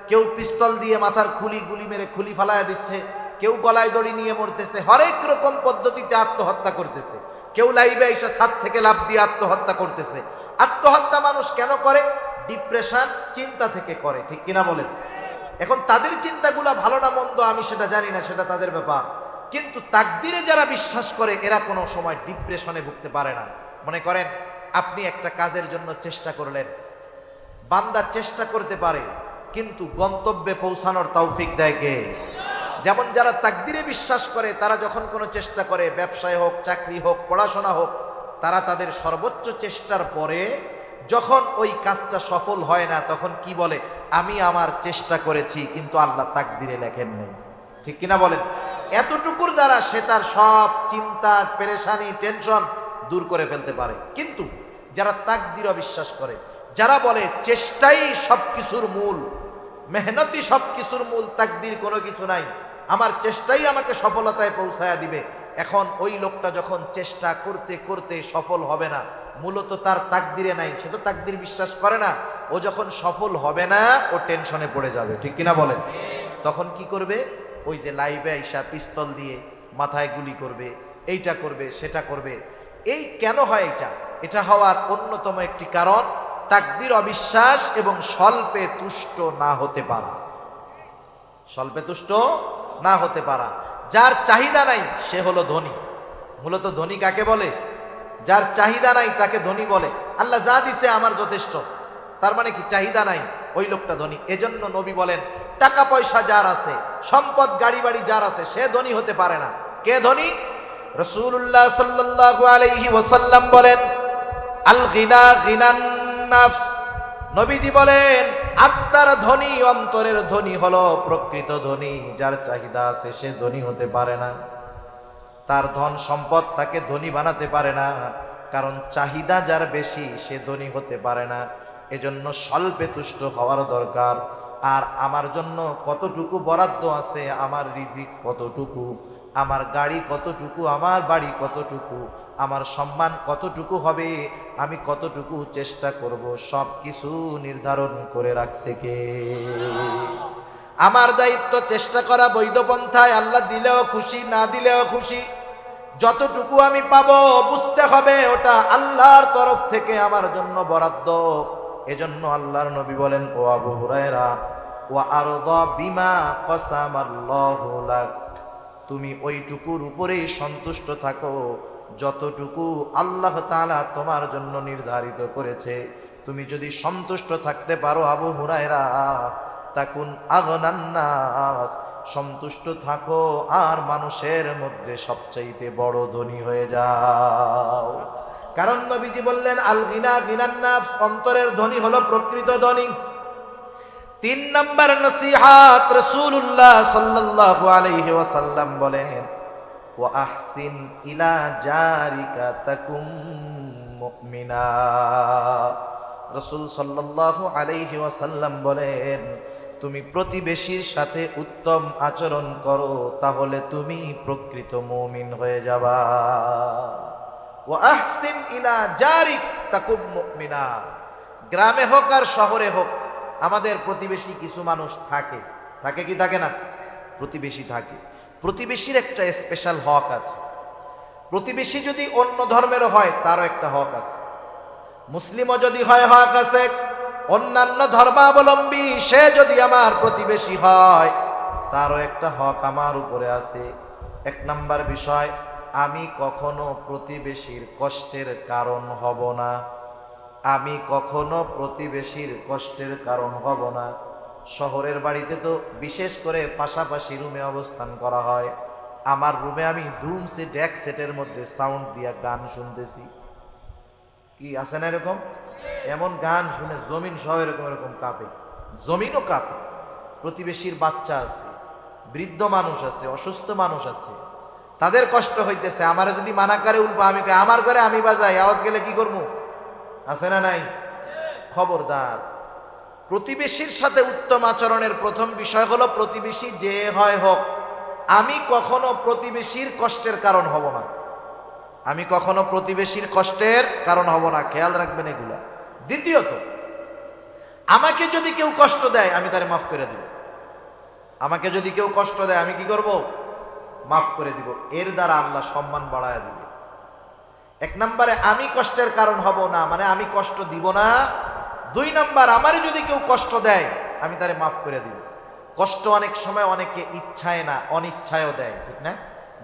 [SPEAKER 1] কেউ পিস্তল দিয়ে মাথার গুলি মেরে খুলি ফালায়া দিচ্ছে, কেউ গলায় দড়ি নিয়ে মরতেছে, হরেক রকম পদ্ধতিতে আত্মহত্যা করতেছে, কেউ লাইভে আইসা ছাদ থেকে লাফ দিয়ে আত্মহত্যা করতেছে। আত্মহত্যা মানুষ কেন করে? ডিপ্রেশন, চিন্তা থেকে করে। ঠিক কিনা বলেন? এখন তাদের চিন্তাগুলা ভালো না মন্দ আমি সেটা জানি না, সেটা তাদের ব্যাপার, কিন্তু তাকদীরে যারা বিশ্বাস করে এরা কোনো সময় ডিপ্রেশনে ভুগতে পারে না। মনে করেন আপনি একটা কাজের জন্য চেষ্টা করলেন, বান্দা চেষ্টা করতে পারে কিন্তু গন্তব্যে পৌঁছানোর তৌফিক দেয় কে? যেমন যারা তাকদীরে বিশ্বাস করে তারা যখন কোনো চেষ্টা করে, ব্যবসায় হোক, চাকরি হোক, পড়াশোনা হোক, তারা তাদের সর্বোচ্চ চেষ্টার পরে যখন ওই কাজটা সফল হয় না তখন কি বলে? আমি আমার চেষ্টা করেছি কিন্তু আল্লাহ তাকদীরে লেখেন নেই। ঠিক কিনা বলেন? এতটুকুর দ্বারা সে তার সব চিন্তা, পেরেশানি, টেনশন দূর করে ফেলতে পারে। কিন্তু যারা তাকদীর অবিশ্বাস করে, যারা বলে চেষ্টাই সবকিছুর মূল, মেহনতই সবকিছুর মূল, তাকদীর কোনো কিছু নাই, আমার চেষ্টাই আমাকে সফলতায় পৌঁছায়া দিবে। এখন ওই লোকটা যখন চেষ্টা করতে করতে সফল হবে না, মূলত তার তাকদীরে নাই, সে তো তাকদীর বিশ্বাস করে না। ও যখন সফল হবে না, ও টেনশনে পড়ে যাবে, ঠিক কিনা বলেন? তখন কি করবে? ওই যে লাইভে আইসা পিস্তল দিয়ে মাথায় গুলি করবে, এইটা করবে, সেটা করবে। এই কেন হয় এটা? এটা হওয়ার অন্যতম একটি কারণ তাকদীর অবিশ্বাস এবং স্বল্পে তুষ্ট না হতে পারা। স্বল্পে তুষ্ট না হতে পারা। যার চাহিদা নাই সে হলো ধনী। মূলত ধনী কাকে বলে? যার চাহিদা নাই তাকে ধনী বলে। আল্লাহ যা দিছে আমার যথেষ্ট, তার মানে কি চাহিদা নাই, ওই লোকটা ধনী। এজন্য নবী বলেন টাকা পয়সা যার আছে, সম্পদ গাড়ি বাড়ি যার আছে, সে ধনী হতে পারে না। কে ধনী? রাসূলুল্লাহ সাল্লাল্লাহু আলাইহি ওয়াসাল্লাম বলেন আল গিনা গিনান নাফস। নবীজি বলেন আত্মার ধনী, অন্তরের ধনী হলো প্রকৃত ধনী। যার চাহিদা আছে সে ধনী হতে পারে না। তার ধন সম্পদ তাকে ধনী বানাতে পারে না, কারণ চাহিদা যার বেশি সে ধনী হতে পারে না। এজন্য স্বল্পে তুষ্ট হওয়ার দরকার। আর আমার জন্য কতটুকু বরাদ্দ আছে, আমার রিজিক কতটুকু, আমার গাড়ি কতটুকু, আমার বাড়ি কতটুকু, আমার সম্মান কতটুকু হবে, আমি কতটুকু চেষ্টা করব, সব কিছু নির্ধারণ করে রাখছে কে? আমার দায়িত্ব চেষ্টা করা বৈধ পন্থায়, আল্লাহ দিলেও খুশি, না দিলেও খুশি। যতটুকু আমি পাবো বুঝতে হবে ওটা আল্লাহর তরফ থেকে আমার জন্য বরাদ্দ। এজন্য আল্লাহর নবী বলেন, ও আবু হুরায়রা, ওয়া আরদা বিমা কসামাল্লাহু লাক, তুমি ওইটুকুর উপরেই সন্তুষ্ট থাকো যতটুকু আল্লাহ তাআলা তোমার জন্য নির্ধারিত করেছে। তুমি যদি সন্তুষ্ট থাকতে পারো আবু হুরায়রা, তাকুন আগনান নাস, সন্তুষ্ট থাকো আর মানুষের মধ্যে সবচাইতে বড় ধনী হয়ে যাও। কারণ নবীজি বললেন আল গিনা গিনান নাফস, অন্তরের ধনী হলো প্রকৃত ধনী। 3 নম্বর নসিহত রাসূলুল্লাহ সাল্লাল্লাহু আলাইহি ওয়াসাল্লাম বলেন ওয়া আহসিন ইলা জারিকা তাকুম মুমিনা। রাসূল সাল্লাল্লাহু আলাইহি ওয়াসাল্লাম বলেন তুমি প্রতিবেশীর সাথে উত্তম আচরণ করো, তাহলে তুমি প্রকৃত মুমিন হয়ে যাবা। ওয়া আহসিন ইলা জারিক তাকুম মুমিনা। গ্রামে হোক আর শহরে হোক, আমাদের প্রতিবেশী কিছু মানুষ থাকে, থাকে কি থাকে না? প্রতিবেশী থাকে। প্রতিবেশীর একটা স্পেশাল হক আছে। প্রতিবেশী যদি অন্য ধর্মেরও হয় তারও একটা হক আছে। মুসলিমও যদি হয় হক আছে। অন্যান্য ধর্মাবলম্বী সে যদি আমার প্রতিবেশী হয় তারও একটা হক আমার উপরে আছে। 1 নম্বর বিষয়, আমি কখনো প্রতিবেশীর কষ্টের কারণ হব না। আমি কখনো প্রতিবেশীর কষ্টের কারণ হব না। শহরের বাড়িতে তো বিশেষ করে পাশাপাশি রুমে অবস্থান করা হয়। আমার রুমে আমি ধুম সেট, এক সেটের মধ্যে সাউন্ড দিয়া গান শুনতেছি। কি আছে না এরকম? এমন গান শুনে জমিন সহ এরকম এরকম কাঁপে, জমিনও কাঁপে। প্রতিবেশীর বাচ্চা আছে, বৃদ্ধ মানুষ আছে, অসুস্থ মানুষ আছে, তাদের কষ্ট হইতেছে। আমারে যদি মানা করে উল্পা, আমি আমার ঘরে আমি বাজাই, আওয়াজ গেলে কি করবো? আছে না নাই? খবরদার। প্রতিবেশীর সাথে উত্তম আচরণের প্রথম বিষয় হলো প্রতিবেশী যে হয় হোক, আমি কখনো প্রতিবেশীর কষ্টের কারণ হব না। আমি কখনো প্রতিবেশীর কষ্টের কারণ হব না, খেয়াল রাখবেন এগুলা। দ্বিতীয়ত, আমাকে যদি কেউ কষ্ট দেয় আমি তারে মাফ করে দিব। আমাকে যদি কেউ কষ্ট দেয় আমি কি করব? মাফ করে দিব। এর দ্বারা আল্লাহ সম্মান বাড়ায় দিবে। 1 নম্বরে আমি কষ্টের কারণ হব না, মানে আমি কষ্ট দিব না। 2 নম্বর, আমারে যদি কেউ কষ্ট দেয় আমি তারে মাফ করে দিব। কষ্ট অনেক সময় অনেকে ইচ্ছায় না, অনিচ্ছায়ও দেয়, ঠিক না?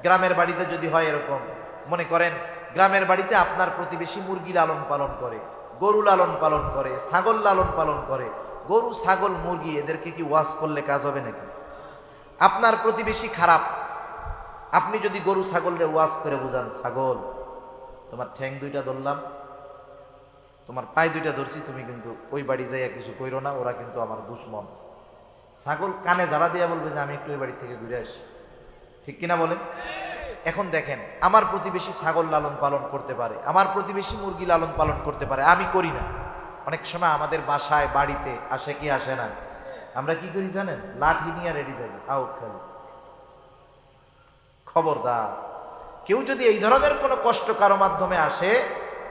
[SPEAKER 1] গ্রামের বাড়িতে যদি হয় এরকম, মনে করেন গ্রামের বাড়িতে আপনার প্রতিবেশী মুরগি লালন পালন করে, গরু লালন পালন করে, ছাগল লালন পালন করে। গরু, ছাগল, মুরগি এদেরকে কি ওয়াজ করলে কাজ হবে নাকি? আপনার প্রতিবেশী খারাপ, আপনি যদি গরু ছাগলরে ওয়াজ করে বুঝান, ছাগল তোমার ঠ্যাং 2টা ধরলাম, তোমার পায়ে 2টা ধরছি, তুমি কিন্তু ওই বাড়ি যাইয়া কিছু কইরো না, ওরা কিন্তু আমার দুশ্মন। ছাগল কানে ঝাড়া দিয়া বলবে যে আমি একটু ওই বাড়ি থেকে ঘুরে আসি, ঠিক কিনা বলেন? এখন দেখেন, আমার প্রতিবেশী ছাগল লালন পালন করতে পারে, আমার প্রতিবেশী মুরগি লালন পালন করতে পারে, আমি করি না। অনেক সময় আমাদের বাসায় বাড়িতে আসে কি আসে না, আমরা কি করি জানেন? লাঠি নিয়ে রেডি থাকি, আউট খালি। খবরদার, কেউ যদি এই ধরনের কোনো কষ্ট কারো মাধ্যমে আসে,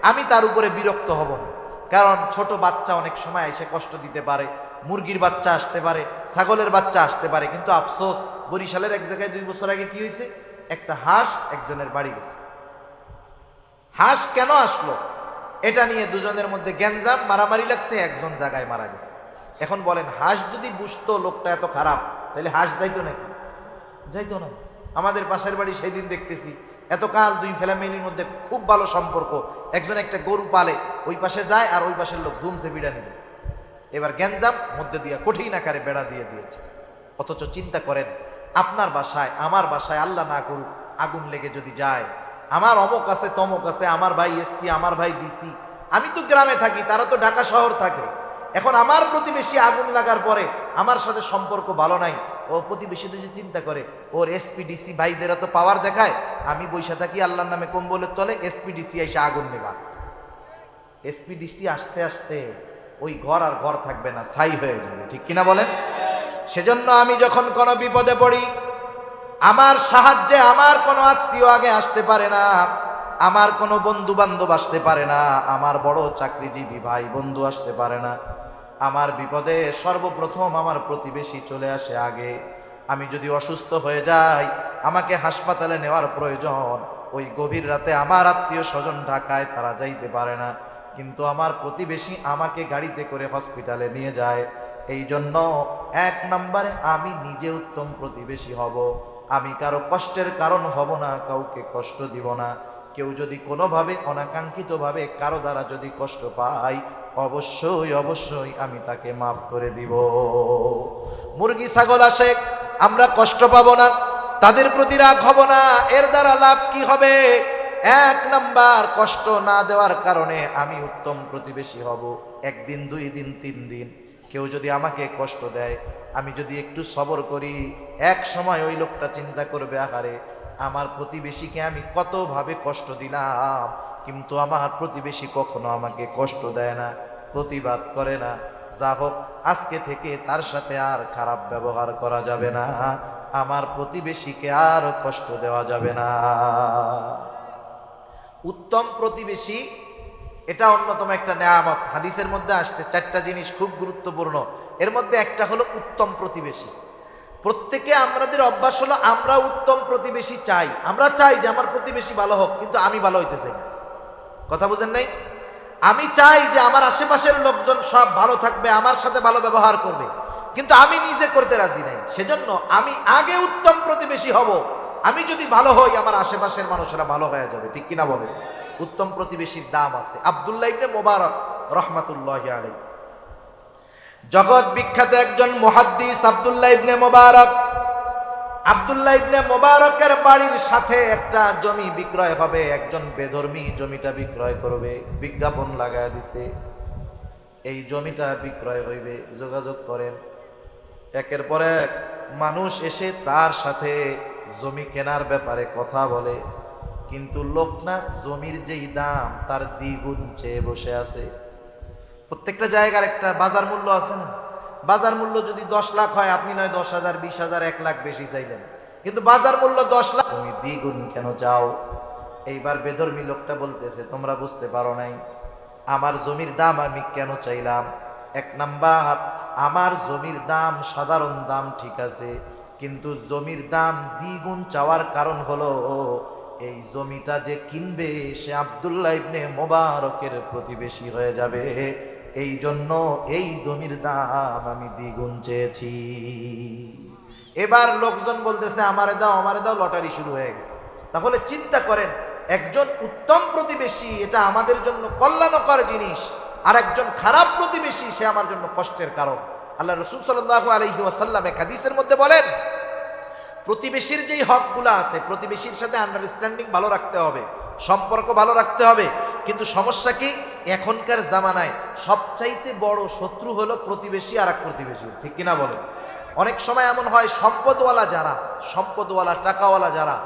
[SPEAKER 1] আমি তার উপরে বিরক্ত হব না। কারণ ছোট বাচ্চা অনেক সময় এসে কষ্ট দিতে পারে, মুরগির বাচ্চা আসতে পারে, ছাগলের বাচ্চা আসতে পারে। কিন্তু আফসোস, বরিশালের এক জায়গায় 2 বছর আগে কি হয়েছে, একটা হাঁস একজনের বাড়ি গেছে। হাঁস কেন আসলো এটা নিয়ে দুজনের মধ্যে গ্যাঞ্জাম, মারামারি লাগছে, একজন জায়গায় মারা গেছে। এখন বলেন, হাঁস যদি বুঝতো লোকটা এত খারাপ, তাহলে হাঁস যাইতো নাকি? যাইতো না। আমাদের পাশের বাড়ি সেই দিন দেখতেছি, এতকাল 2 ফ্যামিলির মধ্যে খুব ভালো সম্পর্ক, একজন একটা গরু পালে, ওই পাশে যায় আর ওই পাশের লোক ধুমসে বিড়ানি দেয়। এবার গ্যাঞ্জাম মধ্যে দিয়ে কঠিন আকারে বেড়া দিয়ে দিয়েছে। অথচ চিন্তা করেন, আপনার বাসায় আমার বাসায় আল্লাহ না করুক আগুন লেগে যদি যায়, আমার অমক আছে তমক আছে, আমার ভাই এসপি, আমার ভাই ডিসি, আমি তো গ্রামে থাকি, তারা তো ঢাকা শহর থাকে। এখন আমার প্রতিবেশী আগুন লাগার পরে আমার সাথে সম্পর্ক ভালো নাই, ও প্রতিবেশী যদি চিন্তা করে ওর এসপি ডিসি ভাইদেরা তো পাওয়ার দেখায়, আমি বৈশা থাকি আল্লাহর নামে কম্বলের তলে, এসপি ডিসি এসে আগুন নেবা। এসপি ডিসি আসতে আসতে ওই ঘর আর ঘর থাকবে না, ছাই হয়ে যাবে, ঠিক কিনা বলেন? সেজন্য আমি যখন কোনো বিপদে পড়ি, আমার সাহায্যে আমার কোনো আত্মীয় আগে আসতে পারে না, আমার কোনো বন্ধু বান্ধব আসতে পারে না, আমার বড় চাকরিজীবী ভাই বন্ধু আসতে পারে না। আমার বিপদে সর্বপ্রথম আমার প্রতিবেশী চলে আসে আগে। আমি যদি অসুস্থ হয়ে যাই, আমাকে হাসপাতালে নেওয়ার প্রয়োজন, ওই গভীর রাতে আমার আত্মীয় স্বজন ঢাকায়, তারা যাইতে পারে না, কিন্তু আমার প্রতিবেশী আমাকে গাড়িতে করে হসপিটালে নিয়ে যায়। এই জন্য 1 নম্বরে আমি নিজে উত্তম প্রতিবেশী হব, আমি কারো কষ্টের কারণ হব না, কাউকে কষ্ট দিব না। কেউ যদি কোনোভাবে অনাকাঙ্ক্ষিতভাবে কারো দ্বারা যদি কষ্ট পাই, অবশ্যই অবশ্যই আমি তাকে মাফ করে দিব। মুরগি ছাগল আসে, আমরা কষ্ট পাবো না, তাদের প্রতি রাগ হব না, এর দ্বারা লাভ কি হবে? 1 নাম্বার, কষ্ট না দেওয়ার কারণে আমি উত্তম প্রতিবেশী হব। 1 দিন 2 দিন 3 দিন কেউ যদি আমাকে কষ্ট দেয়, আমি যদি একটু সবর করি, এক সময় ওই লোকটা চিন্তা করবে, আহারে আমার প্রতিবেশীকে আমি কতভাবে কষ্ট দিলাম, কিন্তু আমার প্রতিবেশী কখনো আমাকে কষ্ট দেয় না, প্রতিবাদ করে না। যা হোক, আজকে থেকে তার সাথে আর খারাপ ব্যবহার করা যাবে না, আমার প্রতিবেশীকে আর কষ্ট দেওয়া যাবে না। উত্তম প্রতিবেশী এটা অন্যতম একটা নেয়ামত। হাদিসের মধ্যে আসছে 4টা জিনিস খুব গুরুত্বপূর্ণ, এর মধ্যে একটা হলো উত্তম প্রতিবেশী। প্রত্যেকে আমাদের অভ্যাস হলো আমরা উত্তম প্রতিবেশী চাই, আমরা চাই যে আমার প্রতিবেশী ভালো হোক, কিন্তু আমি ভালো হইতে চাই না। কথা বুঝেন নাই? আমি চাই যে আমার আশেপাশের লোকজন সব ভালো থাকবে, আমার সাথে ভালো ব্যবহার করবে, কিন্তু আমি নিজে করতে রাজি নাই। সেজন্য আমি আগে উত্তম প্রতিবেশী হব, আমি যদি ভালো হই আমার আশেপাশের মানুষেরা ভালো হয়ে যাবে, ঠিক কিনা বলেন? উত্তম প্রতিবেশীর দাম আছে। আব্দুল্লাহ ইবনে মুবারক রাহমাতুল্লাহি আলাইহি, জগৎ বিখ্যাত একজন মুহাদ্দিস আব্দুল্লাহ ইবনে মুবারক। আব্দুল্লাহ ইবনে মুবারকের বাড়ির সাথে একটা জমি বিক্রয় হবে, একজন বেধর্মী জমিটা বিক্রয় করবে, বিজ্ঞাপন লাগায় দিছে এই জমিটা বিক্রয় হইবে, যোগাযোগ করেন। একের পর এক মানুষ এসে তার সাথে জমি কেনার ব্যাপারে কথা বলে, কিন্তু লোক না জমির যেই দাম তার দ্বিগুণ চেয়ে বসে আছে। প্রত্যেকটা জায়গার একটা বাজার মূল্য আছে না? বাজার মূল্য যদি 10 লাখ হয়, আপনি নয় 10,000, 20,000, 1 লাখ বেশি চাইলেন, কিন্তু বাজার মূল্য 10 লাখ, তুমি দ্বিগুণ কেন চাও? এইবার বেধর্মী লোকটা বলতেছে, তোমরা বুঝতে পারো নাই, আমার জমির দাম আমি কেন চাইলাম? 1 নাম্বার, আমার জমির দাম সাধারণ দাম ঠিক আছে, কিন্তু জমির দাম দ্বিগুণ চাওয়ার কারণ হলো এই জমিটা যে কিনবে সে আব্দুল্লাহ ইবনে মুবারকের প্রতিবেশী হয়ে যাবে, এই জন্য এই জমির দাম আমি দ্বিগুণ চেয়েছি। এবার লোকজন বলতেছে আমারে দাও, আমারে দাও, লটারি শুরু হয়ে গেছে। তাহলে চিন্তা করেন, একজন উত্তম প্রতিবেশী এটা আমাদের জন্য কল্যাণকর জিনিস, আর একজন খারাপ প্রতিবেশী সে আমার জন্য কষ্টের কারণ। আল্লাহ রাসূল সাল্লাল্লাহু আলাইহি ওয়াসাল্লাম এক হাদিসের মধ্যে বলেন, প্রতিবেশীর যেই হকগুলো আছে, প্রতিবেশীর সাথে আন্ডারস্ট্যান্ডিং ভালো রাখতে হবে, সম্পর্ক ভালো রাখতে হবে। কিন্তু সমস্যা কি, এখনকার জামানায় সবচাইতে বড় শত্রু হলো প্রতিবেশী আর এক প্রতিবেশী, ঠিক কিনা বলেন? অনেক সময় এমন হয়, সম্পদওয়ালা যারা, সম্পদওয়ালা টাকাওয়ালা যারা,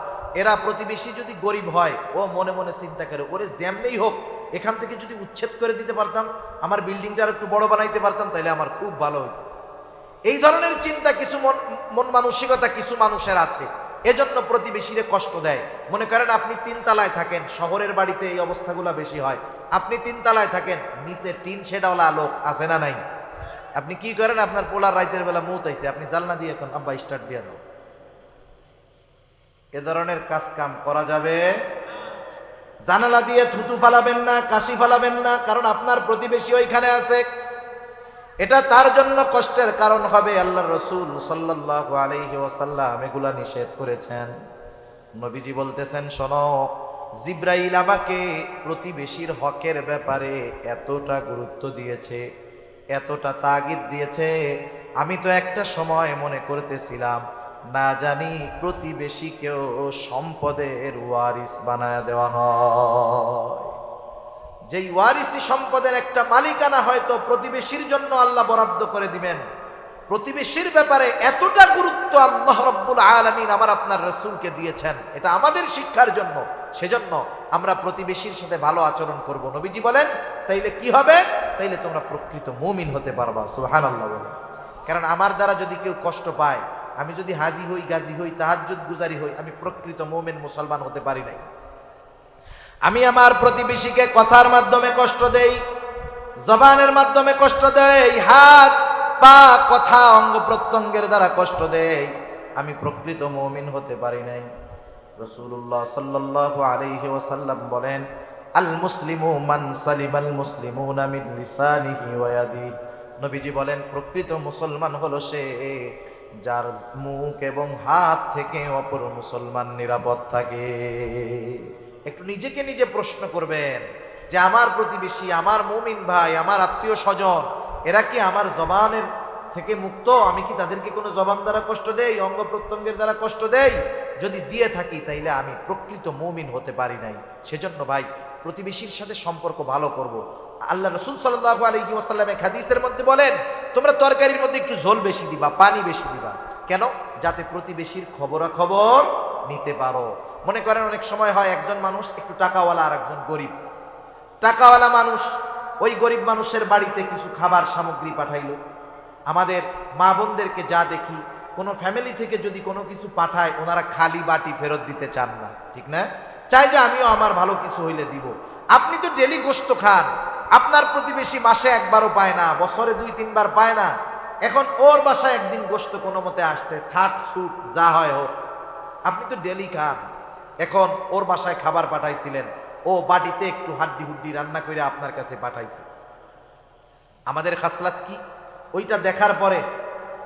[SPEAKER 1] এরা প্রতিবেশী যদি গরিব হয় ও মনে মনে চিন্তা করে ওরে যেমনেই হোক এখান থেকে যদি উচ্ছেদ করে দিতে পারতাম, আমার বিল্ডিংটা আর একটু বড় বানাইতে পারতাম, তাহলে আমার খুব ভালো হতো। এই ধরনের চিন্তা কিছু মন মানসিকতা কিছু মানুষের আছে, এজন্য প্রতিবেশীরে কষ্ট দেয়। মনে করেন আপনি 3 তলায় থাকেন, শহরের বাড়িতে এই অবস্থাগুলো বেশি হয়। আপনি 3 তলায় থাকেন, নিচে টিন শেডওয়ালা লোক আছে না নাই? আপনি কি করেন, আপনার পোলার রাতের বেলা মুত আইছে, আপনি জানলা দিয়ে এখন আব্বা স্টার্ট দিয়ে দাও। এ ধরনের কাজ কাম করা যাবে? জানালা দিয়ে থুতু ফালাবেন না, কাশি ফালাবেন না, কারণ আপনার প্রতিবেশী ওইখানে আছে। এটা তার জন্য কষ্টের কারণ হবে। আল্লাহর রাসূল সাল্লাল্লাহু আলাইহি ওয়াসাল্লাম এগুলা নিষেধ করেছেন। নবীজি বলতেছেন, শোনো, জিব্রাইল আমাকে প্রতিবেশীর হকের ব্যাপারে এতটা গুরুত্ব দিয়েছে, এতটা তাগিদ দিয়েছে, আমি তো একটা সময় মনে করতেছিলাম না জানি প্রতিবেশীকেও সম্পদের ওয়ারিস বানায় দেওয়া হয়। যেই ওয়ারিসি সম্পদের একটা মালিকানা হয়তো প্রতিবেশীর জন্য আল্লাহ বরাদ্দ করে দিবেন। প্রতিবেশীর ব্যাপারে এতটা গুরুত্ব আল্লাহ রাব্বুল আলামিন আমার আপনার রাসূলকে দিয়েছেন, এটা আমাদের শিক্ষার জন্য। সেজন্য আমরা প্রতিবেশীর সাথে ভালো আচরণ করব। নবীজি বলেন, তাইলে কি হবে? তাইলে তোমরা প্রকৃত মুমিন হতে পারবা। সুবহানাল্লাহ বলেন। কারণ আমার দ্বারা যদি কেউ কষ্ট পায়, আমি যদি হাজি হই, গাজী হই, তাহাজ্জুদ গুজারি হই, আমি প্রকৃত মুমিন মুসলমান হতে পারি নাই। আমি আমার প্রতিবেশীকে কথার মাধ্যমে কষ্ট দেই, জবানের মাধ্যমে কষ্ট দেই, হাত পা কথা অঙ্গ প্রত্যঙ্গের দ্বারা কষ্ট দেই, আমি প্রকৃত মুমিন হতে পারি নাই। রাসূলুল্লাহ সাল্লাল্লাহু আলাইহি ওয়াসাল্লাম বলেন, আল মুসলিমু মান সালিমাল মুসলিমুনা মিন লিসানিহি ওয়া ইয়াদিহি। নবীজি বলেন, প্রকৃত মুসলমান হলো সে যার মুখ এবং হাত থেকে অপর মুসলমান নিরাপদ থাকে। একটু নিজেকে নিজে প্রশ্ন করবেন যে আমার প্রতিবেশী, আমার মুমিন ভাই, আমার আত্মীয় স্বজন, এরা কি আমার জবানের থেকে মুক্ত? আমি কি তাদেরকে কোনো জবান দ্বারা কষ্ট দেই, অঙ্গ প্রত্যঙ্গের দ্বারা কষ্ট দেই? যদি দিয়ে থাকি তাইলে আমি প্রকৃত মুমিন হতে পারি নাই। সেজন্য ভাই প্রতিবেশীর সাথে সম্পর্ক ভালো করব। আল্লাহ রাসূল সাল্লাল্লাহু আলাইহি ওয়াসাল্লাম এক হাদিসের মধ্যে বলেন, তোমরা তরকারির মধ্যে একটু ঝোল বেশি দিবা, পানি বেশি দিবা। কেন? যাতে প্রতিবেশীর খবরাখবর নিতে পারো। মনে করেন অনেক সময় হয় একজন মানুষ একটু টাকাওয়ালা আর একজন গরিব। টাকাওয়ালা মানুষ ওই গরিব মানুষের বাড়িতে কিছু খাবার সামগ্রী পাঠাইলো। আমাদের মা বোনদেরকে যা দেখি, কোনো ফ্যামিলি থেকে যদি কোনো কিছু পাঠায়, ওনারা খালি বাটি ফেরত দিতে চান না, ঠিক না? চাই যে আমিও আমার ভালো কিছু হইলে দিব। আপনি তো ডেলি গোশত খান, আপনার প্রতিবেশী মাসে একবারও পায় না, বছরে 2-3 বার পায় না। এখন ওর বাসায় একদিন গোশত কোনো মতে আসতে, ছাট সুট যা হয় হোক, আপনি তো ডেলি খান। এখন ওর বাসায় খাবার পাঠাইছিলেন, ও বাটিতে একটু হাড্ডি হুড্ডি রান্না করে আপনার কাছে পাঠাইছে। আমাদের খাসলাত কি? ওইটা দেখার পরে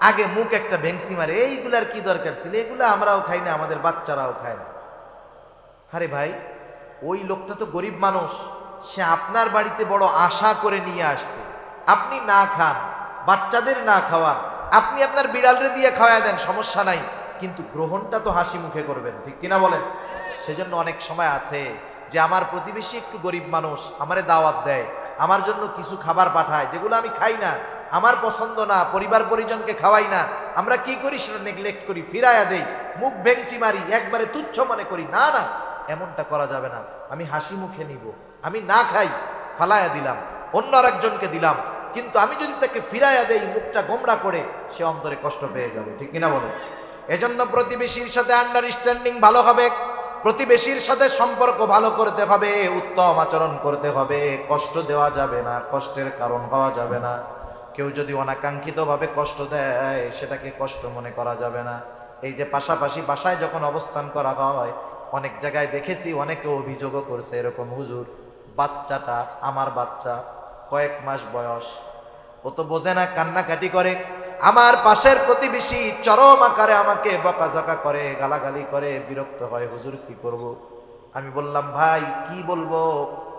[SPEAKER 1] আগে মুখ একটা ভেংসি মারে, এইগুলার কি দরকার ছিল, এগুলো আমরাও খাই না, আমাদের বাচ্চারাও খায় না। আরে ভাই, ওই লোকটা তো গরিব মানুষ, সে আপনার বাড়িতে বড় আশা করে নিয়ে আসছে, আপনি না খান, বাচ্চাদের না খাওয়ান, আপনি আপনার বিড়ালরে দিয়ে খাওয়া দেন, সমস্যা নাই, কিন্তু গ্রহণটা তো হাসি মুখে করবেন, ঠিক কিনা বলেন? সেজন্য অনেক সময় আছে যে আমার প্রতিবেশী একটু গরিব মানুষ, আমারে দাওয়াত দেয়, আমার জন্য কিছু খাবার পাঠায়, যেগুলো আমি খাই না, আমার পছন্দ না, পরিবার পরিজনকে খাওয়াই না, আমরা কি করি সেটা নেগলেক্ট করি, ফিরাইয়া দেই, মুখ ভেঙচি মারি, একবারে তুচ্ছ মনে করি। না না, এমনটা করা যাবে না। আমি হাসি মুখে নিব, আমি না খাই, ফালাইয়া দিলাম, অন্য আরেকজনকে দিলাম, কিন্তু আমি যদি তাকে ফিরাইয়া দেই মুখটা গোমড়া করে, সে অন্তরে কষ্ট পেয়ে যাবে, ঠিক কিনা বলো? এজন্য প্রতিবেশীর সাথে আন্ডারস্ট্যান্ডিং ভালো হবে, প্রতিবেশীর সাথে সম্পর্ক ভালো করতে হবে, উত্তম আচরণ করতে হবে, কষ্ট দেওয়া যাবে না, কষ্টের কারণ হওয়া যাবে না। কেউ যদি অনাকাঙ্ক্ষিতভাবে কষ্ট দেয়, সেটাকে কষ্ট মনে করা যাবে না। এই যে পাশাপাশি বাসায় যখন অবস্থান করা হয়, অনেক জায়গায় দেখেছি, অনেকে অভিযোগও করছে এরকম, হুজুর বাচ্চাটা আমার বাচ্চা, কয়েক মাস বয়স, ও তো বোঝে না, কান্নাকাটি করে, আমার পাশের প্রতিবেশী চরম আকারে আমাকে বকাঝকা করে, গালাগালি করে, বিরক্ত হয়, হুজুর কি করব? আমি বললাম, ভাই কি বলবো,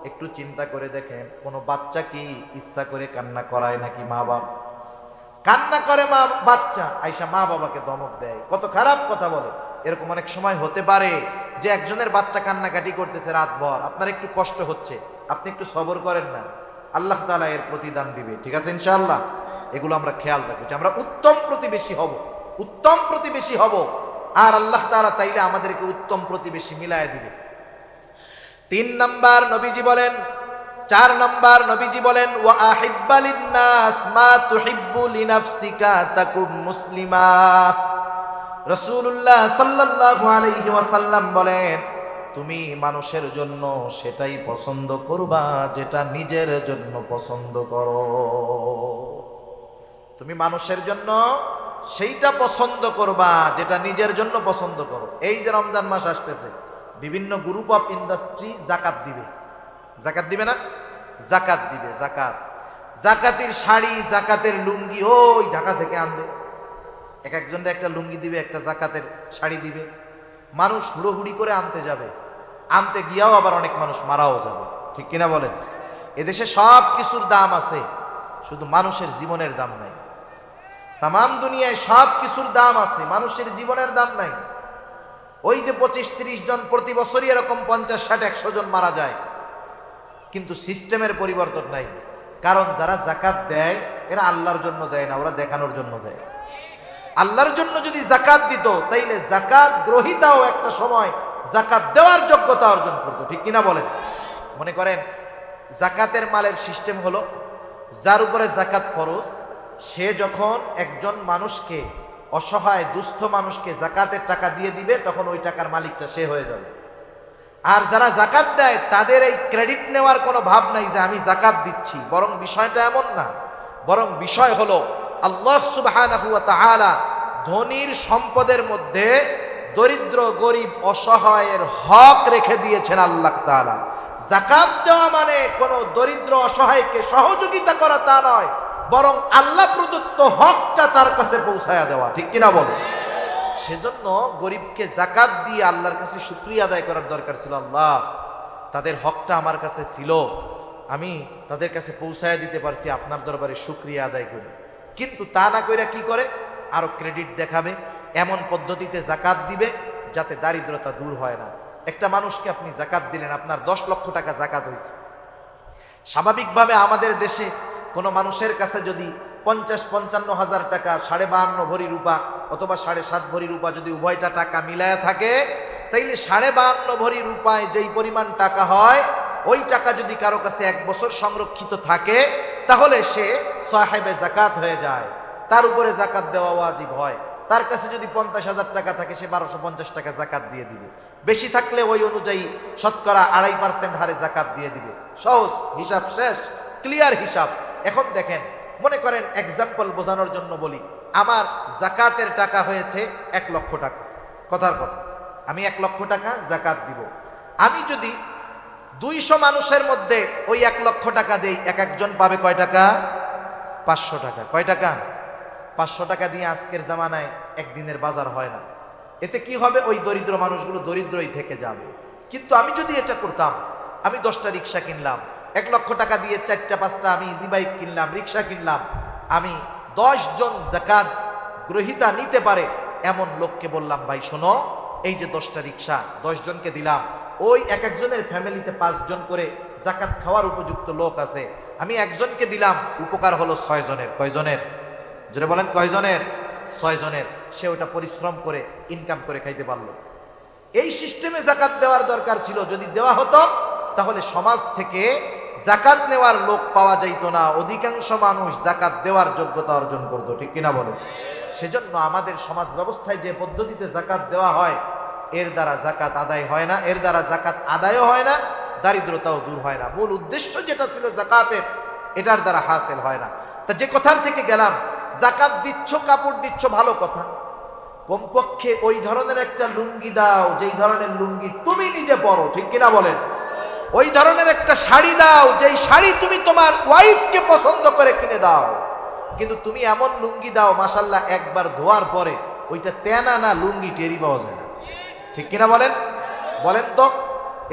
[SPEAKER 1] একটু চিন্তা করে দেখেন, কোনো বাচ্চা কি ইচ্ছা করে কান্না করায় নাকি? মা বাপ কান্না করে, বাচ্চা আইসা মা বাবাকে ধমক দেয়, কত খারাপ কথা বলে। এরকম অনেক সময় হতে পারে যে একজনের বাচ্চা কান্নাকাটি করতেছে রাতভর, আপনার একটু কষ্ট হচ্ছে, আপনি একটু সবর করেন না, আল্লাহ তাআলা এর প্রতিদান দিবে, ঠিক আছে ইনশাআল্লাহ। এগুলো আমরা খেয়াল রাখবো যে আমরা উত্তম প্রতিবেশী হব, উত্তম প্রতিবেশী হব। আর আল্লাহ তাআলা তাইলে আমাদেরকে উত্তম প্রতিবেশী মিলায় দিবে। 3 নাম্বার নবীজি বলেন, 4 নাম্বার নবীজি বলেন, ওয়া আহিব্বা লিন-নাস মা তুহিব্বু লিনাফসিকা তাকুম মুসলিমা। রাসূলুল্লাহ সাল্লাল্লাহু আলাইহি ওয়াসাল্লাম বলেন, তুমি মানুষের জন্য সেটাই পছন্দ করবা যেটা নিজের জন্য পছন্দ করো। তুমি মানুষের জন্য সেইটা পছন্দ করবা যেটা নিজের জন্য পছন্দ করো। এই যে রমজান মাস আসতেছে, বিভিন্ন গ্রুপ অফ ইন্ডাস্ট্রি জাকাত দিবে। জাকাত দিবে না? জাকাত দিবে। জাকাতের শাড়ি, জাকাতের লুঙ্গি ওই ঢাকা থেকে আনবে। এক একজনের একটা লুঙ্গি দিবে, একটা জাকাতের শাড়ি দিবে। মানুষ হুড়োহুড়ি করে আনতে যাবে, আনতে গিয়াও আবার অনেক মানুষ মারাও যাবে। ঠিক কিনা বলেন? এদেশে সব কিছুর দাম আছে, শুধু মানুষের জীবনের দাম নাই। তামাম দুনিয়ায় সব কিছুর দাম আছে, মানুষের জীবনের দাম নাই। ওই যে 25-30 জন প্রতি বছরই এরকম 50-60-100 জন মারা যায়, কিন্তু সিস্টেমের পরিবর্তন নাই। কারণ যারা জাকাত দেয় এরা আল্লাহর জন্য দেয় না, ওরা দেখানোর জন্য দেয়। আল্লাহর জন্য যদি জাকাত দিত তাইলে জাকাত গ্রহীতাও একটা সময় জাকাত দেওয়ার যোগ্যতা অর্জন করতো। ঠিক কিনা বলেন? মনে করেন জাকাতের মালের সিস্টেম হলো, যার উপরে জাকাত ফরজ সে যখন একজন মানুষকে, অসহায় দুস্থ মানুষকে জাকাতের টাকা দিয়ে দিবে, তখন ওই টাকার মালিকটা সে হয়ে যাবে। আর যারা জাকাত দেয় তাদের এই ক্রেডিট নেওয়ার কোনো ভাব নাই যে আমি জাকাত দিচ্ছি। বরং বিষয়টা এমন না, বরং বিষয় হলো আল্লাহ সুবহানাহু ওয়া তাআলা ধনীর সম্পদের মধ্যে দরিদ্র গরিব অসহায়ের হক রেখে দিয়েছেন আল্লাহ তাআলা। জাকাত দেওয়া মানে কোনো দরিদ্র অসহায়কে সহযোগিতা করা তা নয়, বরং আল্লাহ প্রদত্ত হকটা তার কাছে পৌঁছায়া দেওয়া। ঠিক কিনা বলো? সেজন্য গরিবকে জাকাত দিয়ে আল্লাহর কাছে শুকরিয়া আদায় করার দরকার ছিল। আল্লাহ, তাদের হকটা আমার কাছে ছিল, আমি তাদের কাছে পৌঁছায়া দিতে পারছি, আপনার দরবারে শুকরিয়া আদায় করি। কিন্তু তা না কইরা কি করে? আরো ক্রেডিট দেখাবে, এমন পদ্ধতিতে জাকাত দিবে যাতে দারিদ্রতা দূর হয় না। একটা মানুষকে আপনি জাকাত দিলেন, আপনার 10 লক্ষ টাকা জাকাত হয়েছে। স্বাভাবিকভাবে আমাদের দেশে কোনো মানুষের কাছে যদি 50-55 হাজার টাকা, 52.5 ভরি রূপা অথবা 7.5 ভরি রূপা যদি উভয়টা টাকা মিলায়া থাকে, তাইলে 52.5 ভরি রূপায় যেই পরিমাণ টাকা হয়, ওই টাকা যদি কারো কাছে 1 বছর সংরক্ষিত থাকে তাহলে সে সাহেবে জাকাত হয়ে যায়, তার উপরে জাকাত দেওয়া ওয়াজিব হয়। তার কাছে যদি 50,000 টাকা থাকে সে 1250 টাকা জাকাত দিয়ে দিবে। বেশি থাকলে ওই অনুযায়ী শতকরা 2.5% হারে জাকাত দিয়ে দিবে। সহজ হিসাব, শেষ, ক্লিয়ার হিসাব। এখন দেখেন, মনে করেন এক্সাম্পল বোঝানোর জন্য বলি, আমার জাকাতের টাকা হয়েছে 1 লক্ষ টাকা। কথার কথা, আমি 1 লক্ষ টাকা জাকাত দিব। আমি যদি 200 মানুষের মধ্যে ওই 1 লক্ষ টাকা দেই, এক একজন পাবে কয় টাকা? 500 টাকা। কয় টাকা? 500 টাকা দিয়ে আজকের জামানায় একদিনের বাজার হয় না। এতে কি হবে? ওই দরিদ্র মানুষগুলো দরিদ্রই থেকে যাবে। কিন্তু আমি যদি এটা করতাম, আমি 10টা রিক্সা কিনলাম, 1 লক্ষ টাকা দিয়ে 4টা-5টা আমি ইজি বাইক কিনলাম, রিক্সা কিনলাম, আমি 10 জন জাকাত গ্রহীতা নিতে পারে এমন লোককে বললাম, ভাই শোনো, এই যে 10টা রিক্সা 10 জনকে দিলাম, ওই এক একজনের ফ্যামিলিতে 5 জন করে জাকাত খাওয়ার উপযুক্ত লোক আছে, আমি একজনকে দিলাম, উপকার হলো 6 জনের। কয় জনের? যেটা বলেন কয় জনের? 6 জনের। সে ওটা পরিশ্রম করে ইনকাম করে খাইতে পারলো। এই সিস্টেমে জাকাত দেওয়ার দরকার ছিল। যদি দেওয়া হতো তাহলে সমাজ থেকে জাকাত নেওয়ার লোক পাওয়া যাইত না, অধিকাংশ মানুষ জাকাত দেওয়ার যোগ্যতা অর্জন করতো। ঠিক কিনা বলেন? সেজন্য আমাদের সমাজ ব্যবস্থায় যে পদ্ধতিতে জাকাত দেওয়া হয়, এর দ্বারা জাকাত আদায় হয় না, এর দ্বারা জাকাত আদায়ও হয় না, দারিদ্রতাও দূর হয় না। মূল উদ্দেশ্য যেটা ছিল জাকাতের, এটার দ্বারা হাসিল হয় না। তা যে কথার থেকে গেলাম, জাকাত দিচ্ছ, কাপড় দিচ্ছ, ভালো কথা, কমপক্ষে ওই ধরনের একটা লুঙ্গি দাও যেই ধরনের লুঙ্গি তুমি নিজে পরো। ঠিক কিনা বলেন? ওই ধরনের একটা শাড়ি দাও যেই শাড়ি তুমি তোমার ওয়াইফকে পছন্দ করে কিনে দাও। কিন্তু তুমি এমন লুঙ্গি দাও মাশাল্লাহ, একবার ধোয়ার পরে ওইটা তেনা না লুঙ্গি টেরি পাওয়া যায় না। ঠিক কিনা বলেন? বলেন তো,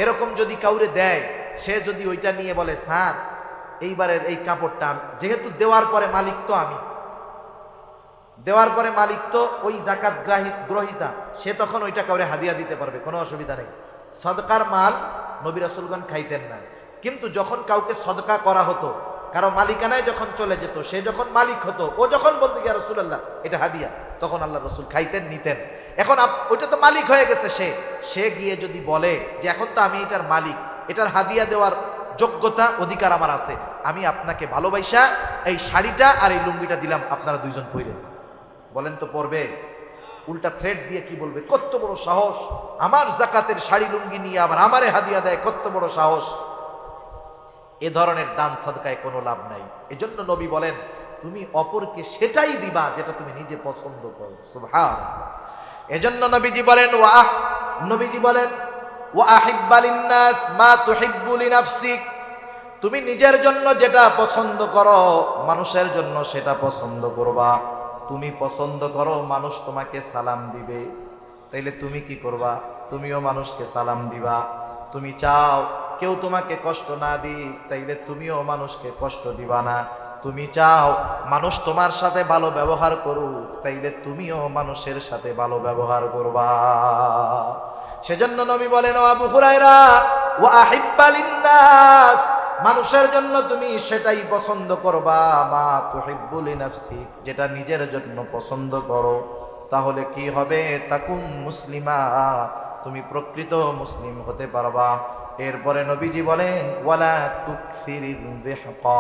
[SPEAKER 1] এরকম যদি কাউরে দেয়, সে যদি ওইটা নিয়ে বলে, স্যার এইবারের এই কাপড়টা, যেহেতু দেওয়ার পরে মালিক তো আমি, দেওয়ার পরে মালিক তো ওই জাকাত গ্রহীতা, সে তখন ওইটা কাউরে হাদিয়া দিতে পারবে, কোনো অসুবিধা নেই। সদকার মাল নবী রাসূলগণ খাইতেন না, কিন্তু যখন কাউকে সদকা করা হতো, কারো মালিকানায় যখন চলে যেত, সে যখন মালিক হতো, ও যখন বলতো ইয়া রাসূলুল্লাহ এটা হাদিয়া, তখন আল্লাহ রসুল খাইতেন, নিতেন। এখন ওইটা তো মালিক হয়ে গেছে, সে গিয়ে যদি বলে যে এখন তো আমি এটার মালিক, এটার হাদিয়া দেওয়ার যোগ্যতা অধিকার আমার আছে, আমি আপনাকে ভালোবাসা এই শাড়িটা আর এই লুঙ্গিটা দিলাম, আপনারা দুইজন পইরেন, বলেন তো পরবে? উল্টা থ্রেট দিয়ে কি বলবে, কত বড় সাহস, আমার জাকাতের শাড়ি লুঙ্গি নিয়ে আবার আমারে হাদিয়া দেয়, কত বড় সাহস। এ ধরনের দান সাদকায় কোনো লাভ নাই। এজন্য নবী বলেন তুমি অপরকে সেটাই দিবা যেটা তুমি নিজে পছন্দ করো। সুবহানাল্লাহ। এজন্য নবীজি বলেন ওয়া আহিব্বা লিন-নাস মা তুহিব্বু লিনাফসিক, তুমি নিজের জন্য যেটা পছন্দ করো মানুষের জন্য সেটা পছন্দ করবা। তুমি পছন্দ করো মানুষ তোমাকে সালাম দিবে, তাইলে তুমি কি করবা? তুমিও মানুষকে সালাম দিবা। তুমি চাও কেউ তোমাকে কষ্ট না দিক, তাইলে তুমিও মানুষকে কষ্ট দিবা না। তুমি চাও মানুষ তোমার সাথে ভালো ব্যবহার করুক, তাইলে তুমিও মানুষের সাথে ভালো ব্যবহার করবা। সেজন্য নবী বলেন ও আবু হুরায়রা ওয়া আহিব্বা লিন-নাস, মানুষের জন্য তুমি সেটাই পছন্দ করবা মা তুহিব্বু লিনাফসিক, যেটা নিজের জন্য পছন্দ করো। তাহলে কি হবে? তাকুম মুসলিমা, তুমি প্রকৃত মুসলিম হতে পারবা। এরপরে নবীজি বলেন ওয়ালা তুকসিরিয যিহকা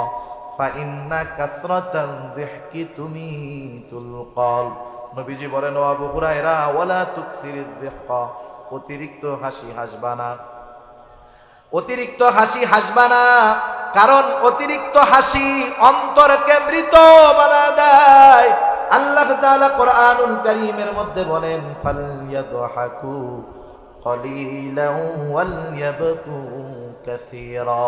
[SPEAKER 1] ফাইন্না কাসরাতাল যিহকি তুমিতুল কলব। নবীজি বলেন ও আবু হুরায়রা ওয়ালা তুকসিরিয যিহকা, অতিরিক্ত হাসি হাসবা না, অতিরিক্ত হাসি হাসবা না, কারণ অতিরিক্ত হাসি অন্তরকে মৃত বানা দেয়। আল্লাহ তাআলা কোরআনুল কারীমের মধ্যে বলেন ফালইয়াদহাকু কলিলান ওয়ালইয়াবকু কাসীরা।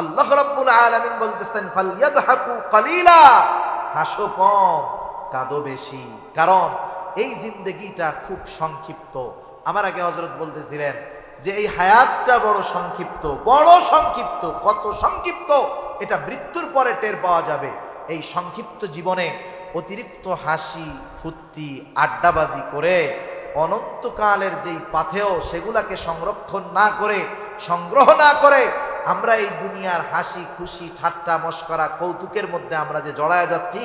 [SPEAKER 1] আল্লাহ রাব্বুল আলামিন বলতেছেন ফালইয়াদহাকু কলিলা, হাসো কম কাঁদো বেশি, কারণ এই জিন্দেগিটা খুব সংক্ষিপ্ত। আমার আগে হযরত বলতেছিলেন যে এই হায়াতটা বড় সংক্ষিপ্ত, বড় সংক্ষিপ্ত। কত সংক্ষিপ্ত এটা মৃত্যুর পরে টের পাওয়া যাবে। এই সংক্ষিপ্ত জীবনে অতিরিক্ত হাসি ফুর্তি আড্ডাবাজি করে অনন্তকালের যেই পাথেয় সেগুলাকে সংগ্রহ না করে আমরা এই দুনিয়ার হাসি খুশি ঠাট্টা মশকরা কৌতুকের মধ্যে আমরা যে জড়ায় যাচ্ছি,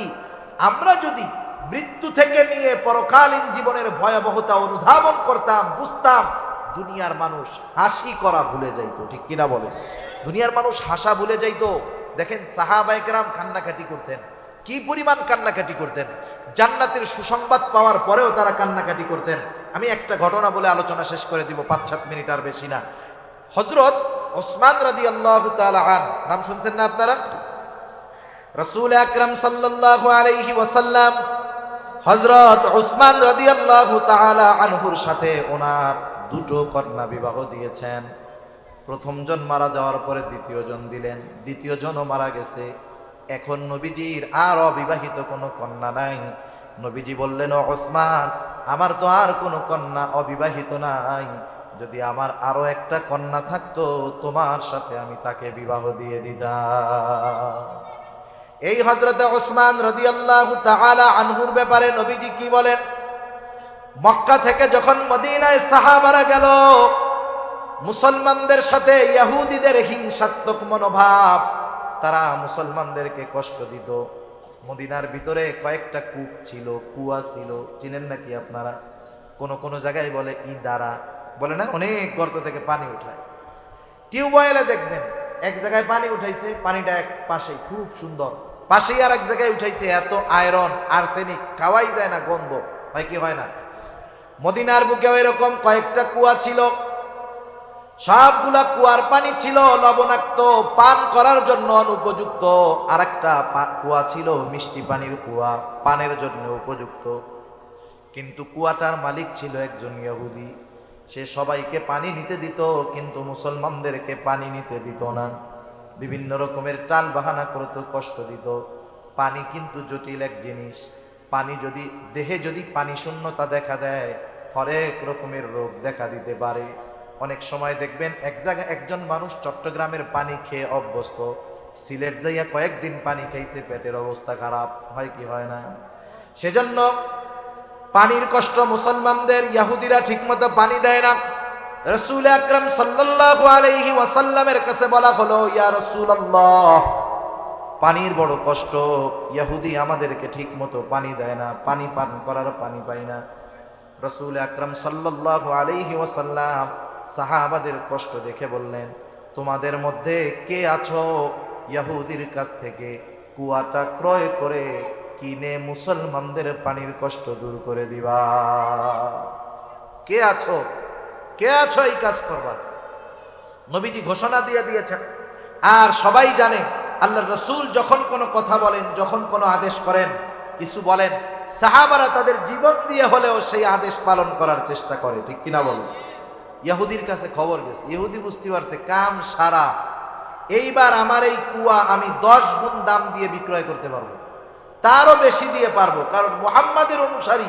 [SPEAKER 1] আমরা যদি মৃত্যু থেকে নিয়ে পরকালীন জীবনের ভয়াবহতা অনুধাবন করতাম, বুঝতাম, দুনিয়ার মানুষ হাসি করা ভুলে যাইতো। ঠিক কিনা বলেন? দুনিয়ার মানুষ হাসা ভুলে যাইতো। দেখেন সাহাবায়ে কেরাম কান্নাকাটি করতেন, কি পরিমাণ কান্নাকাটি করতেন। জান্নাতের সুসংবাদ পাওয়ার পরেও তারা কান্নাকাটি করতেন। আমি একটা ঘটনা বলে আলোচনা শেষ করে দিব, 5-7 মিনিট আর বেশি না। হযরত ওসমান রাদিয়াল্লাহু তাআলা আনহু, নাম শুনছেন না আপনারা? রাসূল আকরাম সাল্লাল্লাহু আলাইহি ওয়াসাল্লাম হযরত ওসমান রাদিয়াল্লাহু তাআলা আনহুর সাথে ওনার দুটো কন্যা বিবাহ দিয়েছেন। প্রথম জন মারা যাওয়ার পরে দ্বিতীয় জন দিলেন, দ্বিতীয় জনও মারা গেছে। এখন নবীজির আর অবিবাহিত কোনো কন্যা নাই। নবীজি বললেন ও ওসমান, আমার তো আর কোনো কন্যা অবিবাহিত নাই, যদি আমার আরো একটা কন্যা থাকতো তোমার সাথে আমি তাকে বিবাহ দিয়ে দিতাম। এই হযরতে ওসমান রাদিয়াল্লাহু তাআলা আনহুর ব্যাপারে নবীজি কি বলেন? মক্কা থেকে যখন মদিনায় সাহাবারা গেল, মুসলমানদের সাথে ইহুদিদের হিংসাত্মক মনোভাব, তারা মুসলমানদেরকে কষ্ট দিত। মদিনার ভিতরে কয়েকটা কূপ ছিল, কুয়া ছিল, চিনেন নাকি আপনারা? কোন জায়গায় বলে ইদারা, বলে না, অনেক গর্ত থেকে পানি উঠায়। টিউবওয়েলে দেখবেন এক জায়গায় পানি উঠাইছে, পানিটা এক পাশে খুব সুন্দর, পাশেই আর এক জায়গায় উঠাইছে, এত আয়রন আর্সেনিক, খাওয়াই যায় না, গন্ধ হয় কি হয় না? মদিনার বুকেও এরকম কয়েকটা কুয়া ছিল। সবগুলা কুয়ার পানি ছিল লবণাক্ত, পান করার জন্য অনুপযুক্ত। আর একটা কুয়া ছিল মিষ্টি পানির কুয়া, পানের জন্য উপযুক্ত। কিন্তু কুয়াটার মালিক ছিল একজন ইহুদি। সে সবাইকে পানি নিতে দিত, কিন্তু মুসলমানদেরকে পানি নিতে দিত না। বিভিন্ন রকমের টাল বাহানা করত, কষ্ট দিত। পানি কিন্তু জটিল এক জিনিস। পানি যদি দেহে যদি পানি শূন্যতা দেখা দেয়, হরেক রকমের রোগ দেখা দিতে পারে। অনেক সময় দেখবেন এক জায়গায় একজন মানুষ চট্টগ্রামের পানি খেয়ে অভ্যস্ত, সিলেট যাইয়া কয়েকদিন পানি খাইছে, পেটের অবস্থা খারাপ হয় কি হয় না? সেজন্য পানির কষ্ট মুসলমানদের, ইহুদিরা ঠিকমতো পানি দেয় না। রাসূল আকরাম সাল্লাল্লাহু আলাইহি ওয়াসাল্লামের কাছে বলা হলো, ইয়া রাসূলুল্লাহ, পানির বড় কষ্ট, ইহুদি আমাদেরকে ঠিক মতো পানি দেয় না, পানি পান করার পানি পাই না। রাসূল আকরাম সাল্লাল্লাহু আলাইহি ওয়াসাল্লাম সাহাবাদের কষ্ট দেখে বললেন, তোমাদের মধ্যে কে আছো ইহুদির কাছ থেকে কুয়াটা ক্রয় করে কিনে মুসলমানদের পানির কষ্ট দূর করে দিবা? কে আছো? কে আছো এই কাজ করবা? নবীজি ঘোষণা দিয়ে দিয়েছেন। আর সবাই জানে আল্লাহর রাসূল যখন কোনো কথা বলেন, যখন কোনো আদেশ করেন, কিছু বলেন, সাহাবারা তাদের জীবন দিয়ে হলেও সেই আদেশ পালন করার চেষ্টা করে, ঠিক কিনা বলেন? ইহুদির কাছে খবর গেছে, ইহুদি বুঝতে পারছে কাম সারা, এইবার আমার এই কুয়া আমি 10 গুণ দাম দিয়ে বিক্রয় করতে পারবো, তারও বেশি দিয়ে পারবো, কারণ মুহাম্মাদের অনুসারী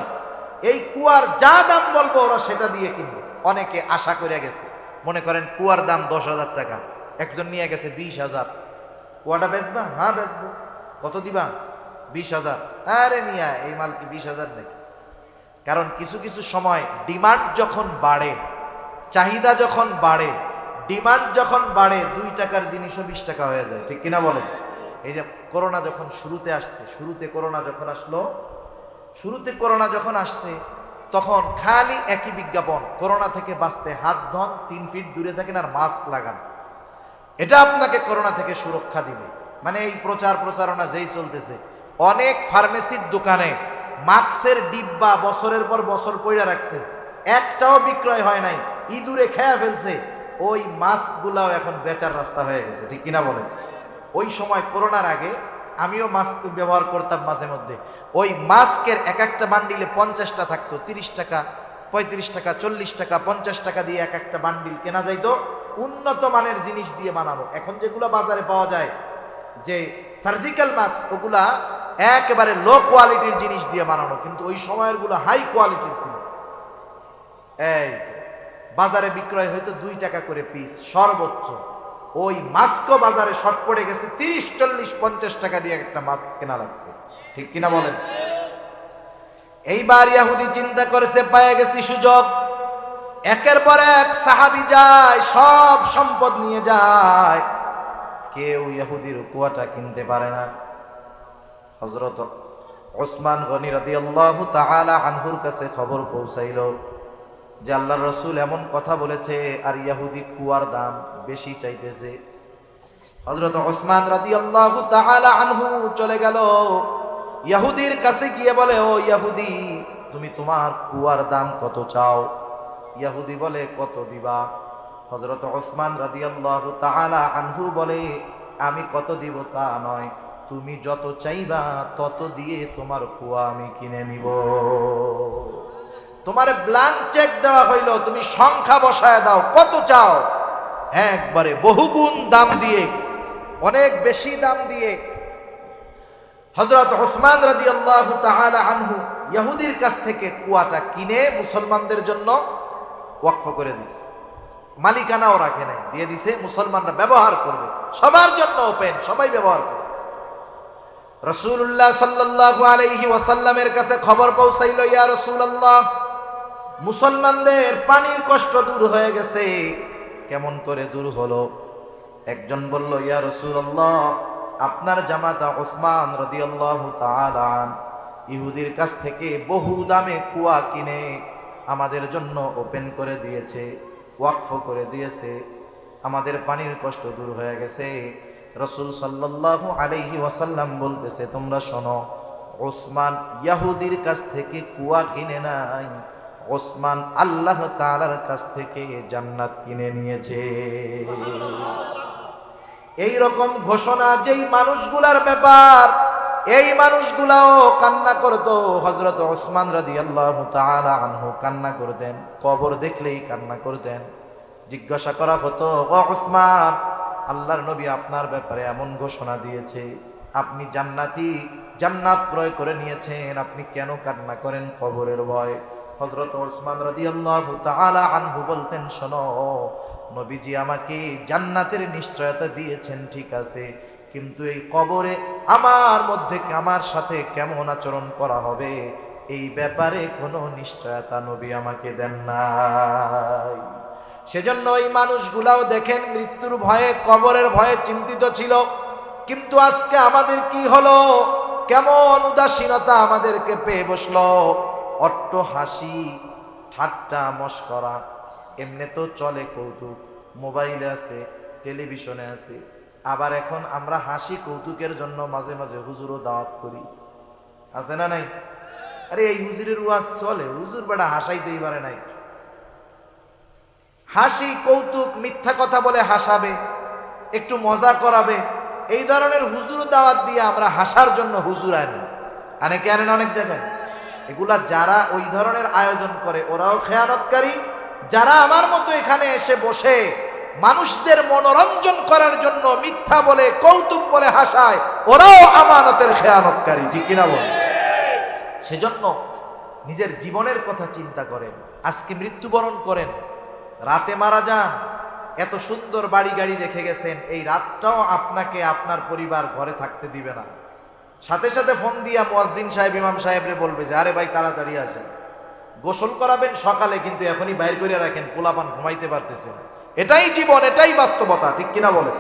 [SPEAKER 1] এই কুয়ার যা দাম বলবো ওরা সেটা দিয়ে কিনবে। অনেকে আশা করে গেছে, মনে করেন কুয়ার দাম 10,000 টাকা, একজন নিয়ে গেছে 20,000, কুয়াটা বেচবা? হ্যাঁ বেচবো। কত দিবা? 20,000। আরে মিয়া, এই মাল কি 20,000 নাকি? কারণ কিছু কিছু সময় ডিমান্ড যখন বাড়ে, চাহিদা যখন বাড়ে, ডিমান্ড যখন বাড়ে, 2 টাকার জিনিসও 20 টাকা হয়ে যায়, ঠিক কিনা বলেন? এই যে করোনা যখন শুরুতে আসছে, শুরুতে করোনা যখন আসছে তখন খালি একই বিজ্ঞাপন, করোনা থেকে বাঁচতে হাত ধন, 3 ফিট দূরে থাকেন আর মাস্ক লাগান, এটা আপনাকে করোনা থেকে সুরক্ষা দিবে। মানে এই প্রচারণা যেই চলতেছে, অনেক ফার্মেসির দোকানে মাস্কের ডিব্বা বছরের পর বছর পয়লা রাখছে, একটাও বিক্রয় হয় নাই, ইঁদুরে খেয়া ফেলছে, ওই মাস্কগুলাও এখন বেচার রাস্তা হয়ে গেছে, ঠিক কিনা বলেন? ওই সময় করোনার আগে আমিও মাস্ক ব্যবহার করতাম মাঝে মধ্যে। ওই মাস্কের এক একটা বান্ডিলে 50টা থাকতো, 30 টাকা, 35 টাকা, 40 টাকা, 50 টাকা দিয়ে এক একটা বান্ডিল কেনা যাইতো, উন্নত মানের জিনিস দিয়ে বানানো। এখন যেগুলো বাজারে পাওয়া যায় যে সার্জিক্যাল মাস্ক, ওগুলা একেবারে লো কোয়ালিটির জিনিস দিয়ে বানানো, কিন্তু ওই সময়ের গুলো হাই কোয়ালিটির ছিল। এই বাজারে বিক্রয় হয়তো 2 টাকা করে পিস সর্বোচ্চ, ওই মাস্কও বাজারে শর্ট পড়ে গেছে, 30, 40, 50 টাকা দিয়ে একটা মাস্ক কেনা লাগছে, ঠিক কিনা বলেন? এইবার ইহুদি চিন্তা করেছে, পায়ে গেছি সুযোগ, একের পর এক সাহাবী যায়, সব সম্পদ নিয়ে যায়, কেউ ইহুদির কুয়াটা কিনতে পারে না। হযরত ওসমান গনি রাদিয়াল্লাহু তাআলা আনহুর কাছে খবর পৌঁছাইল যে আল্লাহর রাসূল এমন কথা বলেছে, আর ইহুদি কুয়ার দাম বেশি চাইতেছে। হযরত ওসমান রাদিয়াল্লাহু তাআলা আনহু চলে গেল, ইহুদির কাছে গিয়ে বলে, ও ইহুদি, তুমি তোমার কুয়ার দাম কত চাও? ইহুদি বলে, কত দিবা? হযরত ওসমান রাদিয়াল্লাহু তাআলা আনহু বলে, আমি কত দিব তা নয়, তুমি যত চাইবা তত দিয়ে তোমার কুয়া আমি কিনে নিব। তোমার ব্ল্যাঙ্ক চেক দেওয়া হইল, তুমি সংখ্যা বসায় দাও, কত চাও? একবারে বহুগুণ দাম দিয়ে, অনেক বেশি দাম দিয়ে হযরত ওসমান রাদিয়াল্লাহু তাআলা আনহু ইহুদির কাছ থেকে কুয়াটা কিনে মুসলমানদের জন্য ওয়াকফ করে দিছে। মালিকানাও রাখে নাই, দিয়ে দিছে, মুসলমানরা ব্যবহার করবে, সবার জন্য ওপেন, সবাই ব্যবহার করবে। রাসূলুল্লাহ সাল্লাল্লাহু আলাইহি ওয়াসাল্লামের কাছে খবর পৌঁছাইল, ইয়া রাসূলুল্লাহ, মুসলমানদের পানির কষ্ট দূর হয়ে গেছে। কেমন করে দূর হলো? একজন বলল, ইয়া রাসূলুল্লাহ, আপনার জামাতা ওসমান রাদিয়াল্লাহু তাআলা আন ইহুদির কাছ থেকে বহু দামে কুয়া কিনে আমাদের জন্য ওপেন করে দিয়েছে, ওয়াকফ করে দিয়েছে, আমাদের পানির কষ্ট দূর হয়ে গেছে। রাসূল সাল্লাল্লাহু আলাইহি ওয়াসাল্লাম বলতেছে, তোমরা শোনো, ওসমান ইহুদির কাছ থেকে কুয়া কিনে নাই, ওসমান আল্লাহ তাআলার কাছ থেকে জান্নাত কিনে নিয়েছে। এই রকম ঘোষণা যেই মানুষগুলার ব্যাপার, এই মানুষগুলাও কান্না করতো। হযরত ওসমান রাদিয়াল্লাহু তাআলা আনহু কান্না করতেন, কবর দেখলেই কান্না করতেন। জিজ্ঞাসা করা হতো, ও ওসমান, আল্লাহর নবী আপনার ব্যাপারে এমন ঘোষণা দিয়েছে, আপনি জান্নাতি, জান্নাত ক্রয় করে নিয়েছেন, আপনি কেন কান্না করেন কবরের ভয়? হযরত ওসমান রাদিয়াল্লাহু তাআলা আনহু বলতেন, শোনো, নবীজি আমাকে জান্নাতের নিশ্চয়তা দিয়েছেন, ঠিক আছে, কিন্তু এই কবরে আমার মধ্যে আমার সাথে কেমন আচরণ করা হবে এই ব্যাপারে কোনো নিশ্চয়তা নবী আমাকে দেন নাই। সেজন্য ওই মানুষগুলাও দেখেন মৃত্যুর ভয়ে, কবরের ভয়ে চিন্তিত ছিল। কিন্তু আজকে আমাদের কি হলো, কেমন উদাসীনতা আমাদেরকে পেয়ে বসলো। অট্ট হাসি, ঠাট্টা, মশকরা, এমনি তো চলে কৌতুক, মোবাইলে আছে, টেলিভিশনে আছে, আবার এখন আমরা হাসি কৌতুকের জন্য মাঝে মাঝে হুজুরও দাওয়াত করি, আছে না নাই? আরে এই হুজুরের ওয়াজ চলে, হুজুর বেটা হাসাইতেই পারে নাই। হাসি কৌতুক, মিথ্যা কথা বলে হাসাবে, একটু মজা করাবে, এই ধরনের হুজুর দাওয়াত দিয়ে আমরা হাসার জন্য হুজুর আনি, অনেকে আনেন অনেক জায়গায়। এগুলা যারা ওই ধরনের আয়োজন করে ওরাও খেয়ানতকারী, যারা আমার মতো এখানে এসে বসে মানুষদের মনোরঞ্জন করার জন্য মিথ্যা বলে কৌতুক বলে হাসায়, ওরাও আমানতের খেয়ানতকারী, ঠিক কিনা বলে? সেজন্য নিজের জীবনের কথা চিন্তা করেন। আজকে মৃত্যুবরণ করেন, রাতে মারা যান, এত সুন্দর বাড়ি গাড়ি রেখে গেছেন, এই রাতটাও আপনাকে আপনার পরিবার ঘরে থাকতে দিবে না। সাথে সাথে ফোন দিয়া মুয়াজ্জিন সাহেব, ইমাম সাহেবরে বলবে যে আরে ভাই তাড়াতাড়ি আসেন, গোসল করাবেন সকালে, কিন্তু এখনই বাইর করে রাখেন, পোলাপান ঘুমাইতে পারতেছে না। এটাই জীবন, এটাই বাস্তবতা, ঠিক কিনা বলে?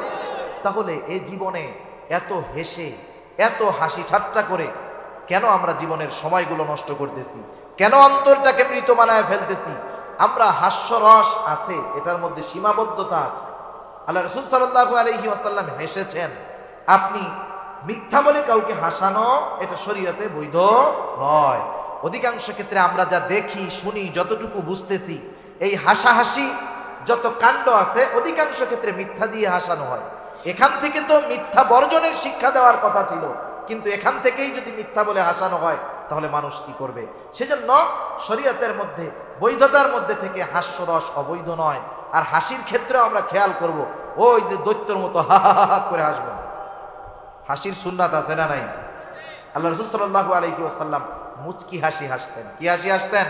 [SPEAKER 1] তাহলে এই জীবনে এত হেসে, এত হাসি ঠাট্টা করে কেন আমরা জীবনের সময়গুলো নষ্ট করতেছি? কেন অন্তরটাকে মৃত বানায় ফেলতেছি? আমরা হাস্যরস আছে, এটার মধ্যে সীমাবদ্ধতা আছে। আল্লাহ রাসূল সাল্লাল্লাহু আলাইহি ওয়াসাল্লাম হেসেছেন। আপনি মিথ্যা বলে কাউকে হাসানো এটা শরীয়তে বৈধ নয়। অধিকাংশ ক্ষেত্রে আমরা যা দেখি শুনি, যতটুকু বুঝতেছি, এই হাসাহাসি যত কাণ্ড আছে অধিকাংশ ক্ষেত্রে মিথ্যা দিয়ে হাসানো হয়। এখান থেকে তো মিথ্যা বর্জনের শিক্ষা দেওয়ার কথা ছিল, কিন্তু এখান থেকেই যদি মিথ্যা বলে হাসানো হয় তাহলে মানুষ কি করবে? সেজন্য শরীয়তের মধ্যে বৈধতার মধ্যে থেকে হাস্যরস অবৈধ নয়। আর হাসির ক্ষেত্রেও আমরা খেয়াল করব, ওই যে দৈত্যর মতো হা হা হা করে হাসবো না। হাসির সুন্নাত আছে না নাই? আল্লাহ রাসূল সাল্লাল্লাহু আলাইহি ওয়াসাল্লাম মুচকি হাসি হাসতেন। কি হাসি হাসতেন?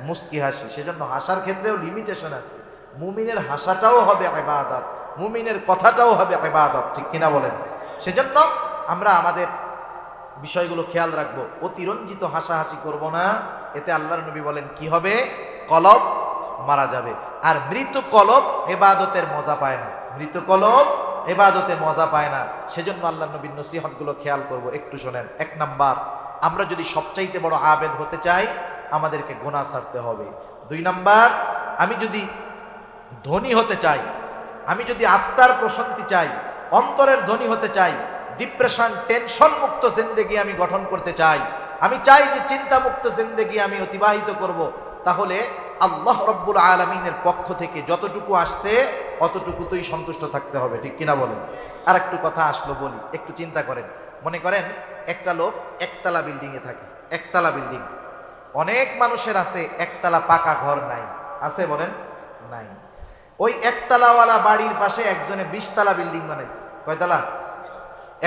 [SPEAKER 1] মুচকি হাসি। সেজন্য হাসার ক্ষেত্রেও লিমিটেশন আছে। মুমিনের হাসাটাও হবে ইবাদত, মুমিনের কথাটাও হবে ইবাদত, ঠিক কিনা বলেন? সেজন্য আমরা আমাদের বিষয়গুলো খেয়াল রাখবো। অতিরঞ্জিত হাসাহাসি করব না, এতে আল্লাহর নবী বলেন কি হবে? কলব মারা যাবে। আর মৃত কলব ইবাদতের মজা পায় না, মৃত কলব ইবাদতে মজা পায় না। সেজন্য আল্লাহর নবীর নসিহতগুলো খেয়াল করব। একটু শোনেন। 1 নাম্বার, আমরা যদি সবচাইতে বড় আবেদ হতে চাই আমাদেরকে গুনাহ ছাড়তে হবে। 2 নাম্বার, আমি যদি ধনী হতে চাই, আমি যদি আত্মার প্রশান্তি চাই, অন্তরের ধনী হতে চাই, ডিপ্রেশন টেনশন মুক্ত জিন্দেগি আমি গঠন করতে চাই, আমি চাই যে চিন্তা মুক্ত জিন্দেগি আমি অতিবাহিত করব, তাহলে আল্লাহ রব্বুল আলামিনের পক্ষ থেকে যতটুকু আসছে অতটুকুতেই সন্তুষ্ট থাকতে হবে, ঠিক কিনা বলেন? আর একটু কথা আসলো বলি, একটু চিন্তা করেন। মনে করেন একটা লোক একতলা বিল্ডিংয়ে থাকে, একতলা বিল্ডিং। অনেক মানুষের আছে একতলা পাকা ঘর নাই, আছে বলেন? নাই। ওই একতলাওয়ালা বাড়ির পাশে একজনে 20 তলা বিল্ডিং বানাইছে। কয়তলা?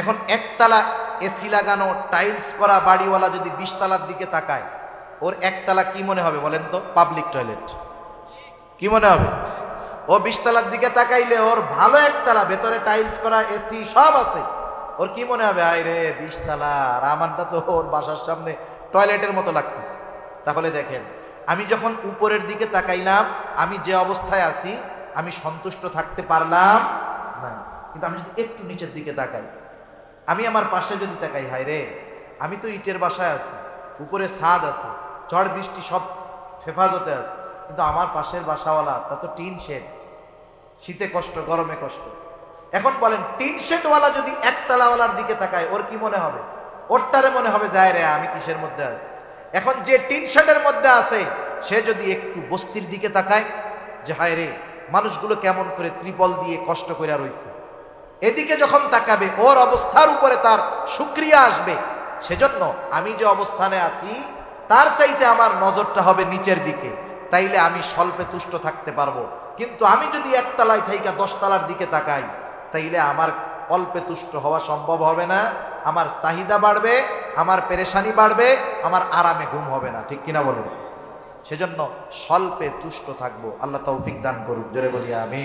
[SPEAKER 1] এখন একতলা এসি লাগানো টাইলস করা বাড়িওয়ালা যদি 20 তলার দিকে তাকায়, ওর একতলা কি মনে হবে বলেন তো? Public toilet. কি মনে হবে? ও 20 তলার দিকে তাকাইলে ওর ভালো একতলা, ভেতরে টাইলস করা, এসি সব আছে, ওর কি মনে হবে? আয় রে 20 তলা, আর আমারটা তো ওর বাসার সামনে টয়লেটের মতো লাগতেছে। তাহলে দেখেন, আমি যখন উপরের দিকে তাকাইলাম, আমি যে অবস্থায় আছি আমি সন্তুষ্ট থাকতে পারলাম না। কিন্তু আমি যদি একটু নিচের দিকে তাকাই, আমি আমার পাশে যদি তাকাই, হায় রে আমি তো ইটের বাসায় আছি, উপরে ছাদ আছে, ঝড় বৃষ্টি সব হেফাজতে আছে, কিন্তু আমার পাশের বাসাওয়ালা তা তো টিন শেড, শীতে কষ্ট, গরমে কষ্ট। এখন বলেন, টিন শেডওয়ালা যদি একতলাওয়ালার দিকে তাকায়, ওর কি মনে হবে? ওরটারে মনে হবে যায় রে আমি কিসের মধ্যে আছি। এখন যে টিন শেডের মধ্যে আছে সে যদি একটু বস্তির দিকে তাকায়, যে হায় রে মানুষগুলো কেমন করে ত্রিপল দিয়ে কষ্ট করে রইছে, এদিকে যখন তাকাবে ওর অবস্থার উপরে তার শুকরিয়া আসবে। সেজন্য আমি যে অবস্থানে আছি তার চাইতে আমার নজরটা হবে নিচের দিকে, তাইলে আমি স্বল্পে তুষ্ট থাকতে পারবো। কিন্তু আমি যদি একতলায় থাইকা 10 তলার দিকে তাকাই, তাইলে আমার অল্পে তুষ্ট হওয়া সম্ভব হবে না, আমার চাহিদা বাড়বে, আমার পেরেশানি বাড়বে, আমার আরামে ঘুম হবে না, ঠিক কিনা বলুন? সেজন্য স্বল্পে তুষ্ট থাকবো। আল্লাহ তৌফিক দান করুক, জোরে বলি আমিন।